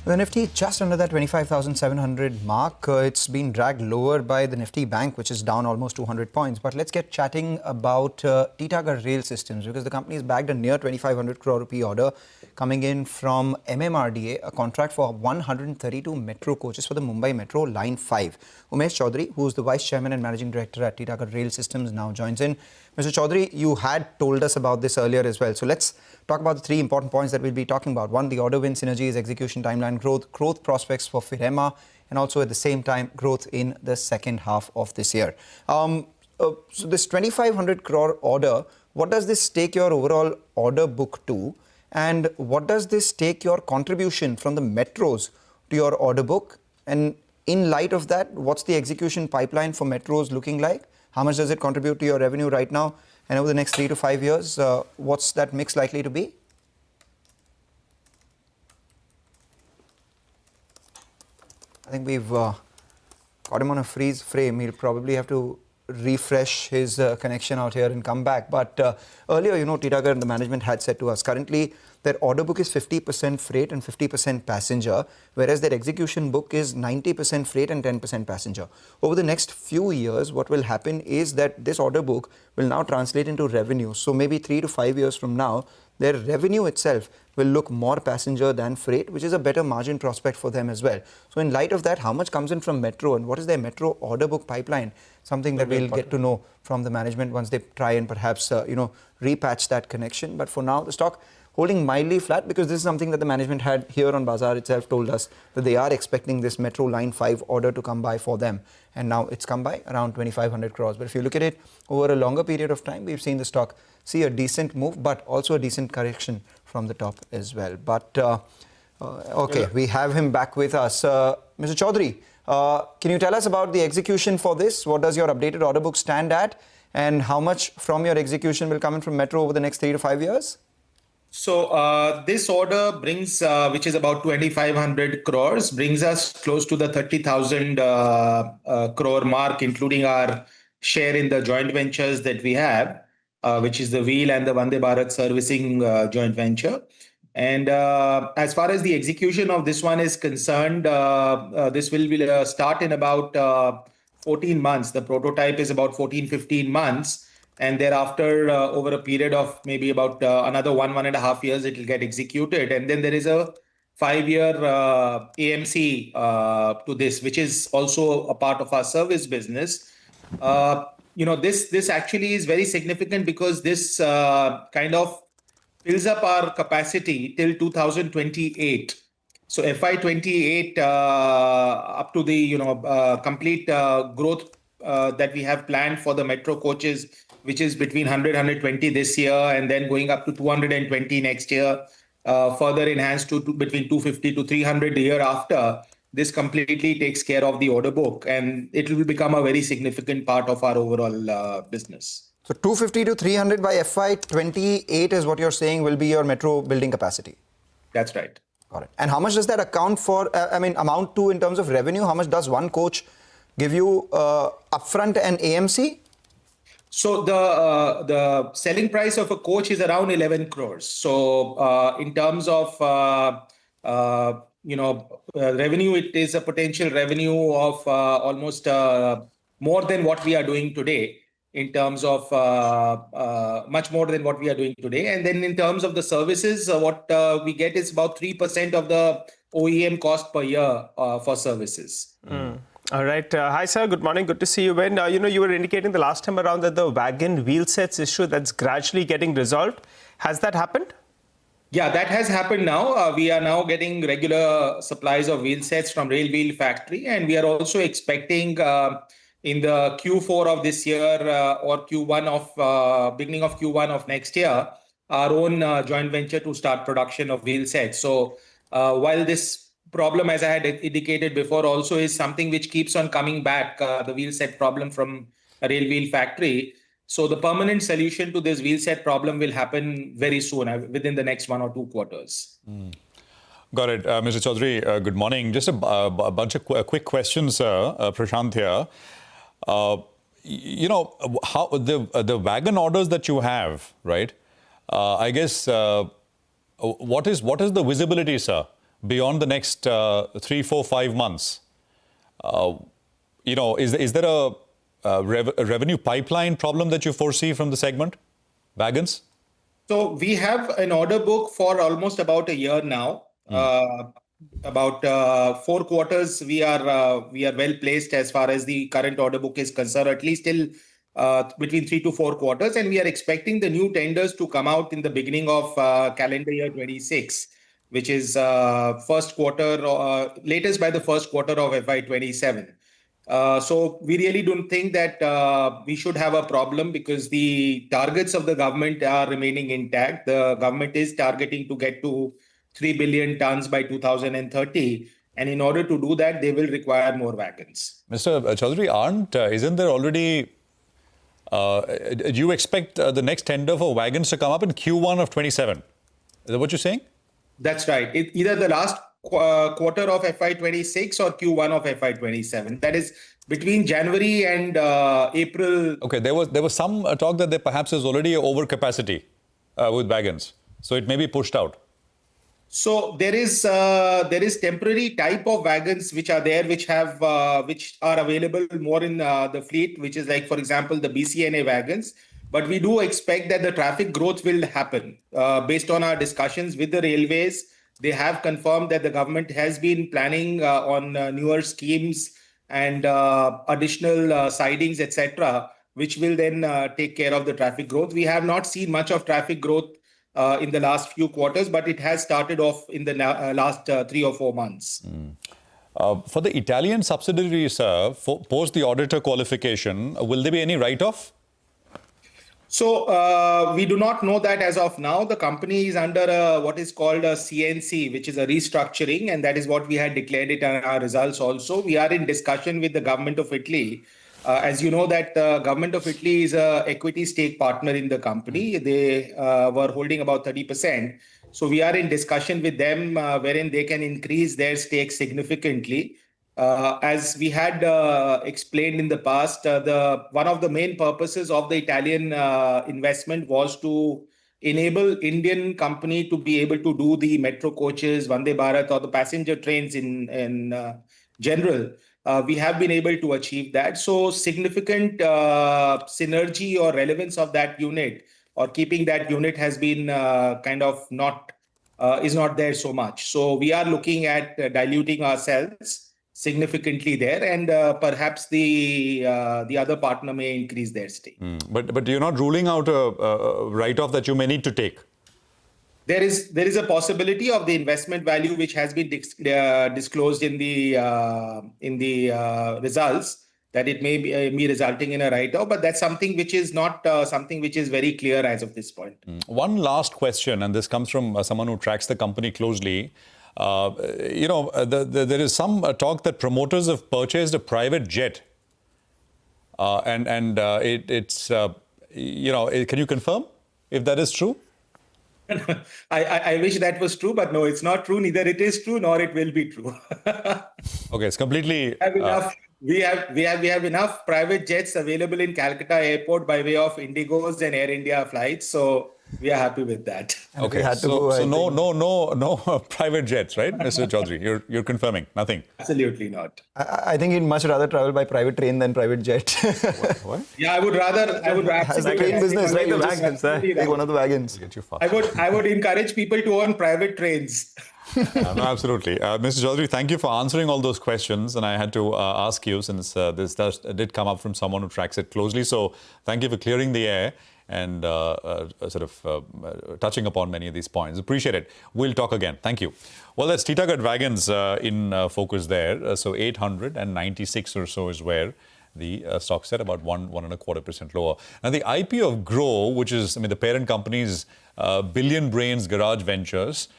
The Nifty just under that 25,700 mark. It's been dragged lower by the Nifty Bank, which is down almost 200 points. But let's get chatting about Titagarh Rail Systems, because the company has bagged a near 2,500 crore rupee order coming in from MMRDA, a contract for 132 metro coaches for the Mumbai Metro Line 5. Umesh Chaudhary, who is the Vice Chairman and Managing Director at Titagarh Rail Systems, now joins in. Mr. Chaudhary, you had told us about this earlier as well. So let's talk about the 3 important points that we'll be talking about. 1, the order win synergies, execution timeline, growth prospects for Firema, and also at the same time, growth in the second half of this year. So this 2,500 crore order, what does this take your overall order book to? And what does this take your contribution from the metros to your order book? And in light of that, what's the execution pipeline for metros looking like? How much does it contribute to your revenue right now? And over the next 3 to 5 years, what's that mix likely to be? I think we've got him on a freeze frame. He'll probably have to refresh his connection out here and come back. But earlier, Titagar and the management had said to us, currently their order book is 50% freight and 50% passenger, whereas their execution book is 90% freight and 10% passenger. Over the next few years, what will happen is that this order book will now translate into revenue. So maybe 3 to 5 years from now, their revenue itself will look more passenger than freight, which is a better margin prospect for them as well. So in light of that, how much comes in from Metro and what is their Metro order book pipeline? Something that we'll get to know from the management once they try and perhaps, repatch that connection. But for now, the stock holding mildly flat, because this is something that the management had here on Bazaar itself told us that they are expecting this Metro Line 5 order to come by for them. And now it's come by around 2,500 crores. But if you look at it over a longer period of time, we've seen the stock see a decent move, but also a decent correction from the top as well. But, okay, we have him back with us. Mr. Chaudhary, can you tell us about the execution for this? What does your updated order book stand at? And how much from your execution will come in from Metro over the next 3 to 5 years? So this order brings, which is about 2,500 crores, brings us close to the 30,000 crore mark, including our share in the joint ventures that we have, which is the Wheel and the Vande Bharat servicing joint venture. And as far as the execution of this one is concerned, this will start in about 14 months. The prototype is about 14, 15 months. And thereafter, over a period of maybe about another 1.5 years, it will get executed. And then there is a 5-year AMC to this, which is also a part of our service business. This actually is very significant because this kind of fills up our capacity till 2028. So FY28 up to the complete growth that we have planned for the metro coaches, which is between 100-120 this year and then going up to 220 next year, further enhanced to between 250 to 300 the year after. This completely takes care of the order book and it will become a very significant part of our overall business. So 250 to 300 by FY28 is what you're saying will be your metro building capacity? That's right. Got it. And how much does that account for, amount to in terms of revenue? How much does one coach give you upfront and AMC? So the selling price of a coach is around 11 crores. So in terms of revenue, it is a potential revenue of almost more than what we are doing today. In terms of much more than what we are doing today. And then in terms of the services, what we get is about 3% of the OEM cost per year for services. All right. Hi, sir. Good morning. Good to see you. When you were indicating the last time around that the wagon wheel sets issue that's gradually getting resolved. Has that happened? Yeah, that has happened now. We are now getting regular supplies of wheel sets from Rail Wheel Factory. And we are also expecting in the Q4 of this year or Q1 of beginning of Q1 of next year, our own joint venture to start production of wheel sets. So while this problem, as I had indicated before, also is something which keeps on coming back, the wheel set problem from a Rail Wheel Factory. So the permanent solution to this wheel set problem will happen very soon, within the next 1 or 2 quarters. Got it. Mr. Chaudhary, good morning. Just a bunch of quick questions, Prashant here. How the wagon orders that you have, right? I guess what is the visibility, sir, beyond the next 3, 4, 5 months? Is there a revenue pipeline problem that you foresee from the segment, wagons? So we have an order book for almost about a year now. About 4 quarters, we are well placed as far as the current order book is concerned, at least till between 3 to 4 quarters. And we are expecting the new tenders to come out in the beginning of calendar year 26, which is first quarter, latest by the first quarter of FY27. So we really don't think that we should have a problem because the targets of the government are remaining intact. The government is targeting to get to 3 billion tons by 2030. And in order to do that, they will require more wagons. Mr. Chaudhary, isn't there already, do you expect the next tender for wagons to come up in Q1 of 27? Is that what you're saying? That's right. Either the last quarter of FY26 or Q1 of FY27. That is between January and April. Okay, there was some talk that there perhaps is already overcapacity with wagons, so it may be pushed out. So there is temporary type of wagons which are there, which are available more in the fleet, which is like, for example, the BCNA wagons. But we do expect that the traffic growth will happen based on our discussions with the railways. They have confirmed that the government has been planning on newer schemes and additional sidings, etc., which will then take care of the traffic growth. We have not seen much of traffic growth in the last few quarters, but it has started off in the last 3 or 4 months. For the Italian subsidiaries, post the auditor qualification, will there be any write-off? So we do not know that as of now. The company is under what is called a CNC, which is a restructuring, and that is what we had declared it in our results also. We are in discussion with the government of Italy. As you know, that the government of Italy is an equity stake partner in the company. They were holding about 30%. So we are in discussion with them wherein they can increase their stake significantly. As we had explained in the past, one of the main purposes of the Italian investment was to enable Indian company to be able to do the metro coaches, Vande Bharat, or the passenger trains in general. We have been able to achieve that. So significant synergy or relevance of that unit or keeping that unit has been is not there so much. So we are looking at diluting ourselves significantly there, and perhaps the other partner may increase their stake. But you're not ruling out a write-off that you may need to take? There is a possibility of the investment value which has been disclosed in the results, that it may be resulting in a write-off, but that's something which is not something which is very clear as of this point. One last question, and this comes from someone who tracks the company closely. There is some talk that promoters have purchased a private jet, can you confirm if that is true? I wish that was true, but no, it's not true. Neither it is true, nor it will be true. Okay, it's completely. We have enough private jets available in Calcutta airport by way of Indigos and Air India flights, so we are happy with that. Okay, so no private jets, right, Mr. Chaudhary? You're confirming nothing. Absolutely not. I think he'd much rather travel by private train than private jet. What? Yeah, I would Has the train business, right? Take one of the wagons. I would encourage people to own private trains. No, absolutely. Mr. Chaudhary, thank you for answering all those questions. And I had to ask you, since this did come up from someone who tracks it closely. So thank you for clearing the air and touching upon many of these points. Appreciate it. We'll talk again. Thank you. Well, that's Titagarh Wagons in focus there. So 896 or so is where the stock set, about 1.25% lower. Now, the IPO of Grow, which is, the parent company's Billion Brains Garage Ventures,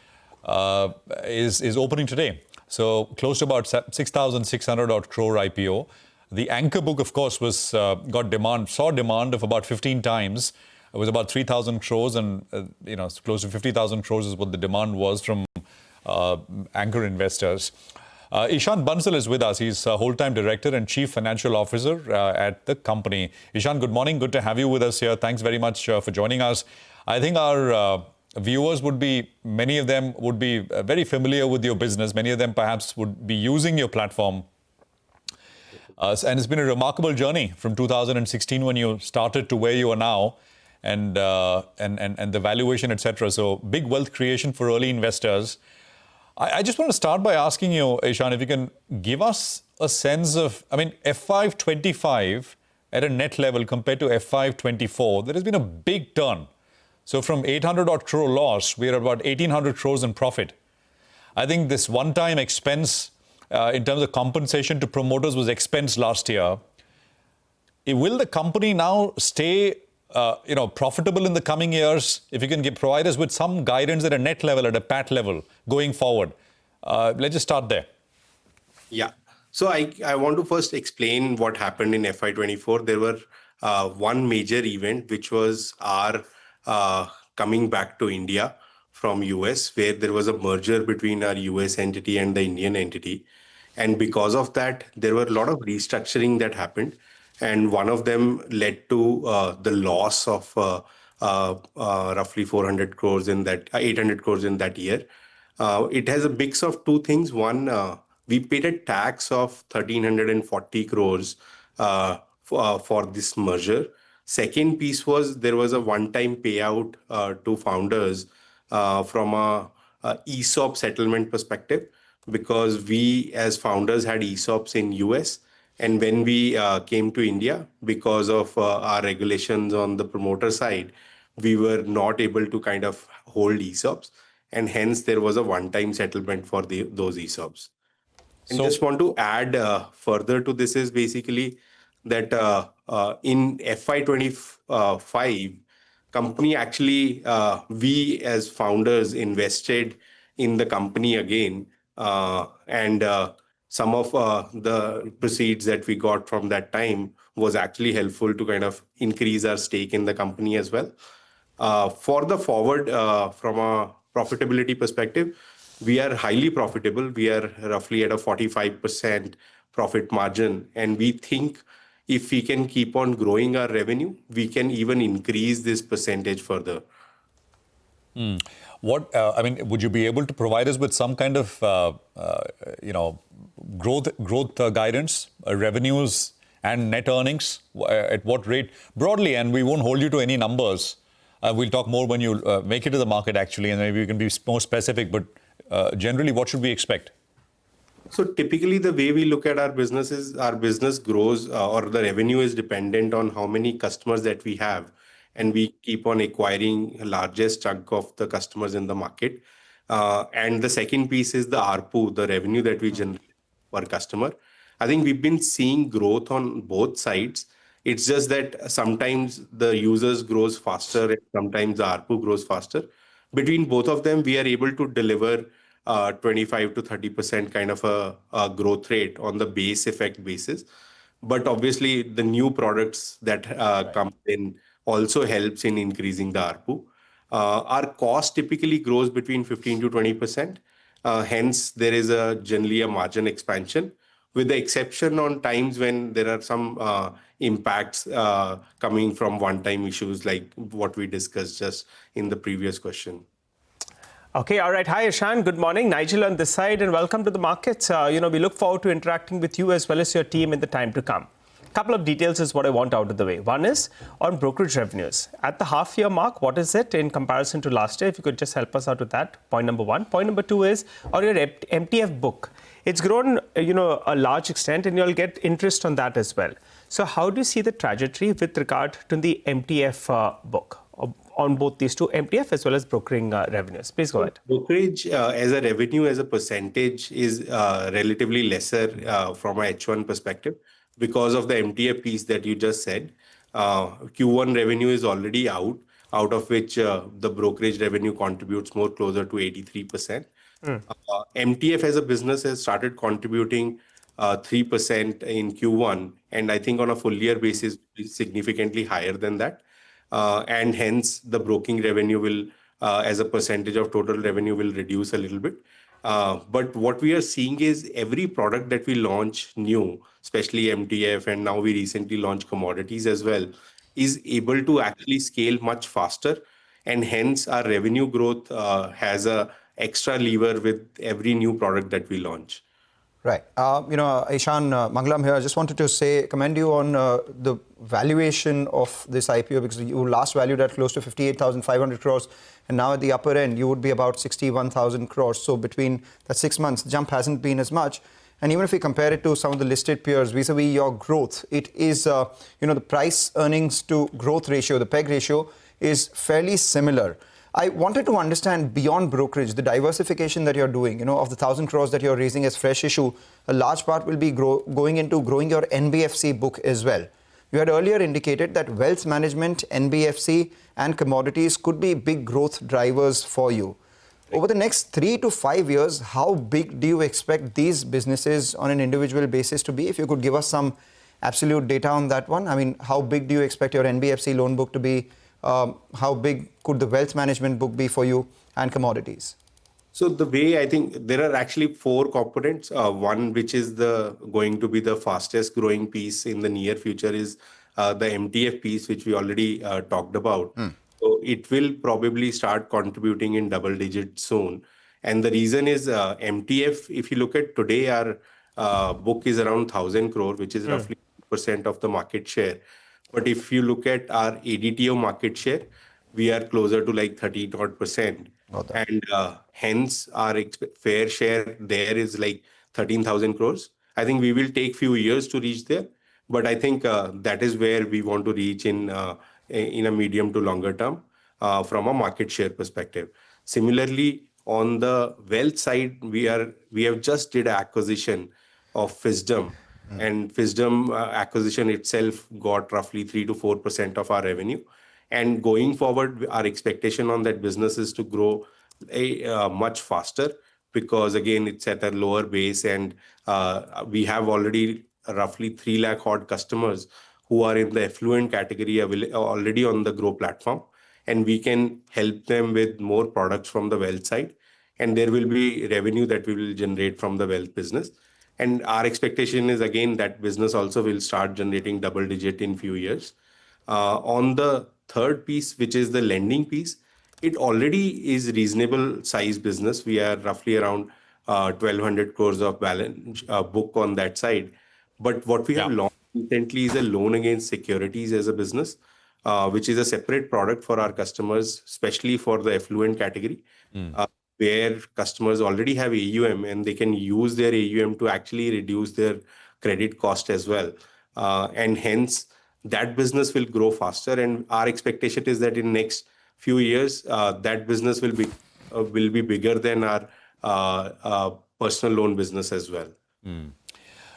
is opening today. So close to about 6,600 odd crore IPO. The anchor book, of course, saw demand of about 15 times. It was about 3,000 crores, and close to 50,000 crores is what the demand was from anchor investors. Ishan Bansal is with us. He's whole-time director and chief financial officer at the company. Ishan, good morning. Good to have you with us here. Thanks very much for joining us. I think our viewers many of them would be very familiar with your business. Many of them perhaps would be using your platform. And it's been a remarkable journey from 2016 when you started to where you are now, and the valuation, etc. So big wealth creation for early investors. I just want to start by asking you, Ishan, if you can give us a sense of, FY25 at a net level compared to FY24, there has been a big turn. So from 800 odd crore loss, we're at about 1,800 crores in profit. I think this one-time expense in terms of compensation to promoters was expense last year. Will the company now stay profitable in the coming years? If you can provide us with some guidance at a net level, at a PAT level going forward. Let's just start there. Yeah. So I want to first explain what happened in FY24. There were one major event, which was our coming back to India from US, where there was a merger between our US entity and the Indian entity. And because of that, there were a lot of restructuring that happened. And one of them led to the loss of roughly 400 crores in that, 800 crores in that year. It has a mix of two things. One, we paid a tax of 1,340 crores for this merger. Second piece was there was a one-time payout to founders from a ESOP settlement perspective, because we as founders had ESOPs in US. And when we came to India, because of our regulations on the promoter side, we were not able to kind of hold ESOPs. And hence there was a one-time settlement for those ESOPs. And just want to add further to this is basically that in FY25, company actually, we as founders invested in the company again. And some of the proceeds that we got from that time was actually helpful to kind of increase our stake in the company as well. For the forward, from a profitability perspective, we are highly profitable. We are roughly at a 45% profit margin. And we think if we can keep on growing our revenue, we can even increase this percentage further. I mean, would you be able to provide us with some kind of, growth guidance, revenues and net earnings? At what rate? Broadly, and we won't hold you to any numbers. We'll talk more when you make it to the market, actually, and maybe you can be more specific. But generally, what should we expect? So typically, the way we look at our business is our business grows or the revenue is dependent on how many customers that we have. And we keep on acquiring the largest chunk of the customers in the market. And the second piece is the ARPU, the revenue that we generate per customer. I think we've been seeing growth on both sides. It's just that sometimes the users grows faster and sometimes the ARPU grows faster. Between both of them, we are able to deliver 25 to 30% kind of a growth rate on the base effect basis. But obviously, the new products that come in also helps in increasing the ARPU. Our cost typically grows between 15 to 20%. Hence, there is generally a margin expansion, with the exception on times when there are some impacts coming from one-time issues like what we discussed just in the previous question. Okay, all right. Hi, Ishan. Good morning. Nigel on this side, and welcome to the markets. We look forward to interacting with you as well as your team in the time to come. Couple of details is what I want out of the way. One is on brokerage revenues. At the half-year mark, what is it in comparison to last year? If you could just help us out with that. Point number one. Point number two is on your MTF book. It's grown, a large extent, and you'll get interest on that as well. So how do you see the trajectory with regard to the MTF book on both these two, MTF as well as brokering revenues? Please go ahead. Brokerage as a revenue, as a percentage, is relatively lesser from a H1 perspective because of the MTF piece that you just said. Q1 revenue is already out of which the brokerage revenue contributes more closer to 83%. MTF as a business has started contributing 3% in Q1, and I think on a full year basis is significantly higher than that. And hence the broking revenue will, as a percentage of total revenue, will reduce a little bit. But what we are seeing is every product that we launch new, especially MTF, and now we recently launched commodities as well, is able to actually scale much faster. And hence our revenue growth has a extra lever with every new product that we launch. Right. Ishan, Mangalam here. I just wanted to commend you on the valuation of this IPO, because you last valued at close to 58,500 crores, and now at the upper end, you would be about 61,000 crores. So between that 6 months, the jump hasn't been as much. And even if we compare it to some of the listed peers, vis-a-vis your growth, it is, the price earnings to growth ratio, the PEG ratio, is fairly similar. I wanted to understand beyond brokerage, the diversification that you're doing, of the 1,000 crores that you're raising as fresh issue, a large part will be going into growing your NBFC book as well. You had earlier indicated that wealth management, NBFC and commodities could be big growth drivers for you. Over the next 3 to 5 years, how big do you expect these businesses on an individual basis to be? If you could give us some absolute data on that one. I mean, how big do you expect your NBFC loan book to be How big could the wealth management book be for you, and commodities? So the way I think there are actually four components. One, which is going to be the fastest growing piece in the near future, is the MTF piece, which we already talked about. So it will probably start contributing in double digits soon. And the reason is MTF, if you look at today, our book is around 1,000 crore, which is roughly 2% of the market share. But if you look at our ADTO market share, we are closer to like 30%. And hence our fair share there is like 13,000 crores. I think we will take few years to reach there. But I think that is where we want to reach in a medium to longer term from a market share perspective. Similarly, on the wealth side, we have just did an acquisition of Fisdom. And Fisdom acquisition itself got roughly 3 to 4% of our revenue. And going forward, our expectation on that business is to grow much faster because, again, it's at a lower base. And we have already roughly 3 lakh odd customers who are in the affluent category already on the Grow platform. And we can help them with more products from the wealth side. And there will be revenue that we will generate from the wealth business. And our expectation is, again, that business also will start generating double digit in few years. On the third piece, which is the lending piece, it already is reasonable size business. We are roughly around 1,200 crores of balance book on that side. But what we have launched recently is a loan against securities as a business, which is a separate product for our customers, especially for the affluent category, where customers already have AUM and they can use their AUM to actually reduce their credit cost as well. And hence, that business will grow faster. And our expectation is that in next few years, that business will be bigger than our personal loan business as well.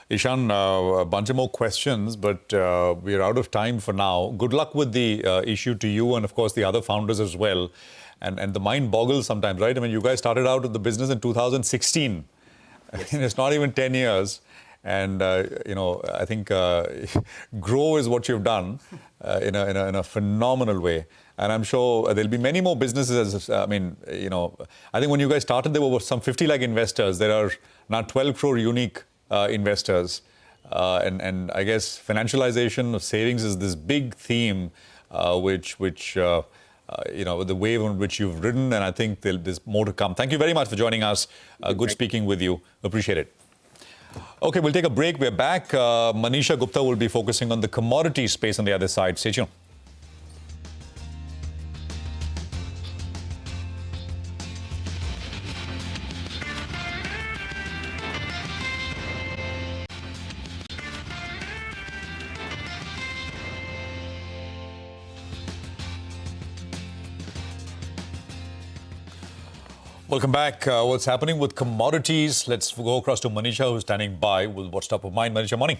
Ishan, a bunch of more questions, but we're out of time for now. Good luck with the issue to you and, of course, the other founders as well. And the mind boggles sometimes, right? I mean, you guys started out with the business in 2016. Yes. I mean, it's not even 10 years. And, I think grow is what you've done in a phenomenal way. And I'm sure there'll be many more businesses. I think when you guys started, there were some 50 lakh investors. There are now 12 crore unique investors. And I guess financialization of savings is this big theme, which the wave on which you've ridden. And I think there's more to come. Thank you very much for joining us. Good speaking with you. Appreciate it. Okay, we'll take a break. We're back. Manisha Gupta will be focusing on the commodity space on the other side. Stay tuned. Welcome back. What's happening with commodities? Let's go across to Manisha, who's standing by with what's top of mind. Manisha, morning.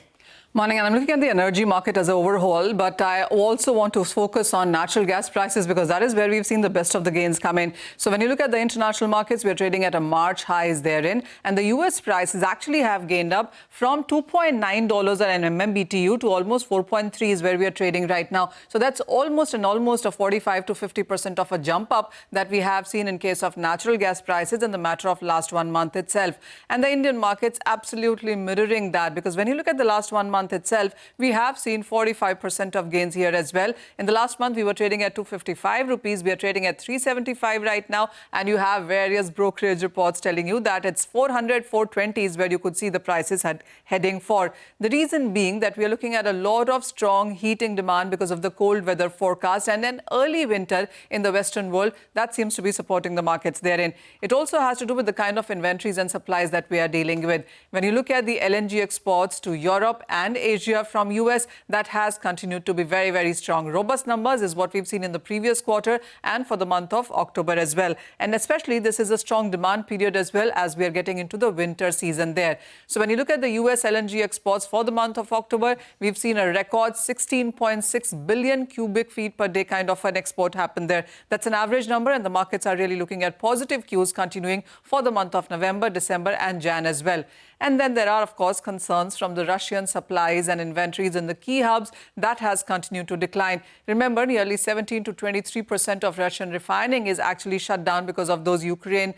Morning, and I'm looking at the energy market as an overhaul, but I also want to focus on natural gas prices because that is where we've seen the best of the gains come in. So when you look at the international markets, we're trading at a March highs therein, and the US prices actually have gained up from $2.9 an MMBTU to almost 4.3 is where we are trading right now. So that's almost a 45 to 50% of a jump up that we have seen in case of natural gas prices in the matter of last 1 month itself. And the Indian markets absolutely mirroring that, because when you look at the last 1 month itself, we have seen 45% of gains here as well. In the last month, we were trading at 255 rupees. We are trading at 375 right now. And you have various brokerage reports telling you that it's 400, 420 is where you could see the prices heading for. The reason being that we are looking at a lot of strong heating demand because of the cold weather forecast and an early winter in the Western world. That seems to be supporting the markets therein. It also has to do with the kind of inventories and supplies that we are dealing with. When you look at the LNG exports to Europe and Asia from US, that has continued to be very, very strong. Robust numbers is what we've seen in the previous quarter and for the month of October as well. And especially this is a strong demand period as well as we are getting into the winter season there. So when you look at the US LNG exports for the month of October, we've seen a record 16.6 billion cubic feet per day kind of an export happen there. That's an average number, and the markets are really looking at positive cues continuing for the month of November, December and Jan as well. And then there are, of course, concerns from the Russian supply supplies and inventories in the key hubs, that has continued to decline. Remember, nearly 17 to 23% of Russian refining is actually shut down because of those Ukraine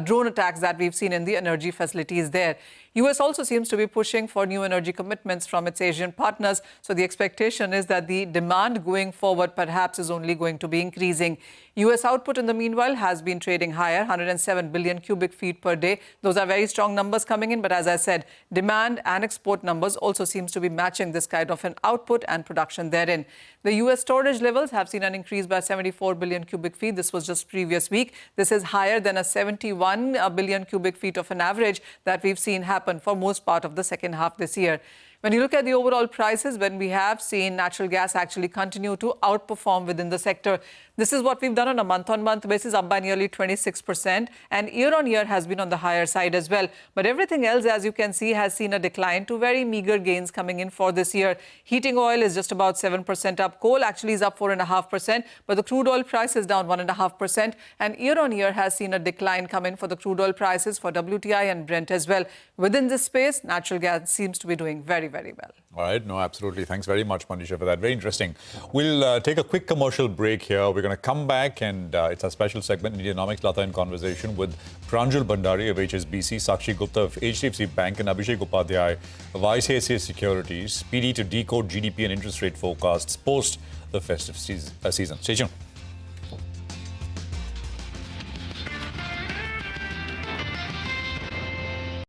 drone attacks that we've seen in the energy facilities there. US also seems to be pushing for new energy commitments from its Asian partners. So the expectation is that the demand going forward perhaps is only going to be increasing. US output in the meanwhile has been trading higher, 107 billion cubic feet per day. Those are very strong numbers coming in. But as I said, demand and export numbers also seems to be matching this kind of an output and production therein. The US storage levels have seen an increase by 74 billion cubic feet. This was just previous week. This is higher than a 71 billion cubic feet of an average that we've seen happen for most part of the second half this year. When you look at the overall prices, when we have seen natural gas actually continue to outperform within the sector, this is what we've done on a month-on-month basis, up by nearly 26%, and year-on-year has been on the higher side as well. But everything else, as you can see, has seen a decline to very meager gains coming in for this year. Heating oil is just about 7% up. Coal actually is up 4.5%, but the crude oil price is down 1.5%, and year-on-year has seen a decline come in for the crude oil prices for WTI and Brent as well. Within this space, natural gas seems to be doing very, very well. All right. No, absolutely. Thanks very much, Manisha, for that. Very interesting. We'll take a quick commercial break here. We're going to come back and it's a special segment, Indianomics Lata in conversation with Pranjal Bhandari of HSBC, Sakshi Gupta of HDFC Bank and Abhishek Upadhyay of ICICI Securities, PD to decode GDP and interest rate forecasts post the festive season. Stay tuned.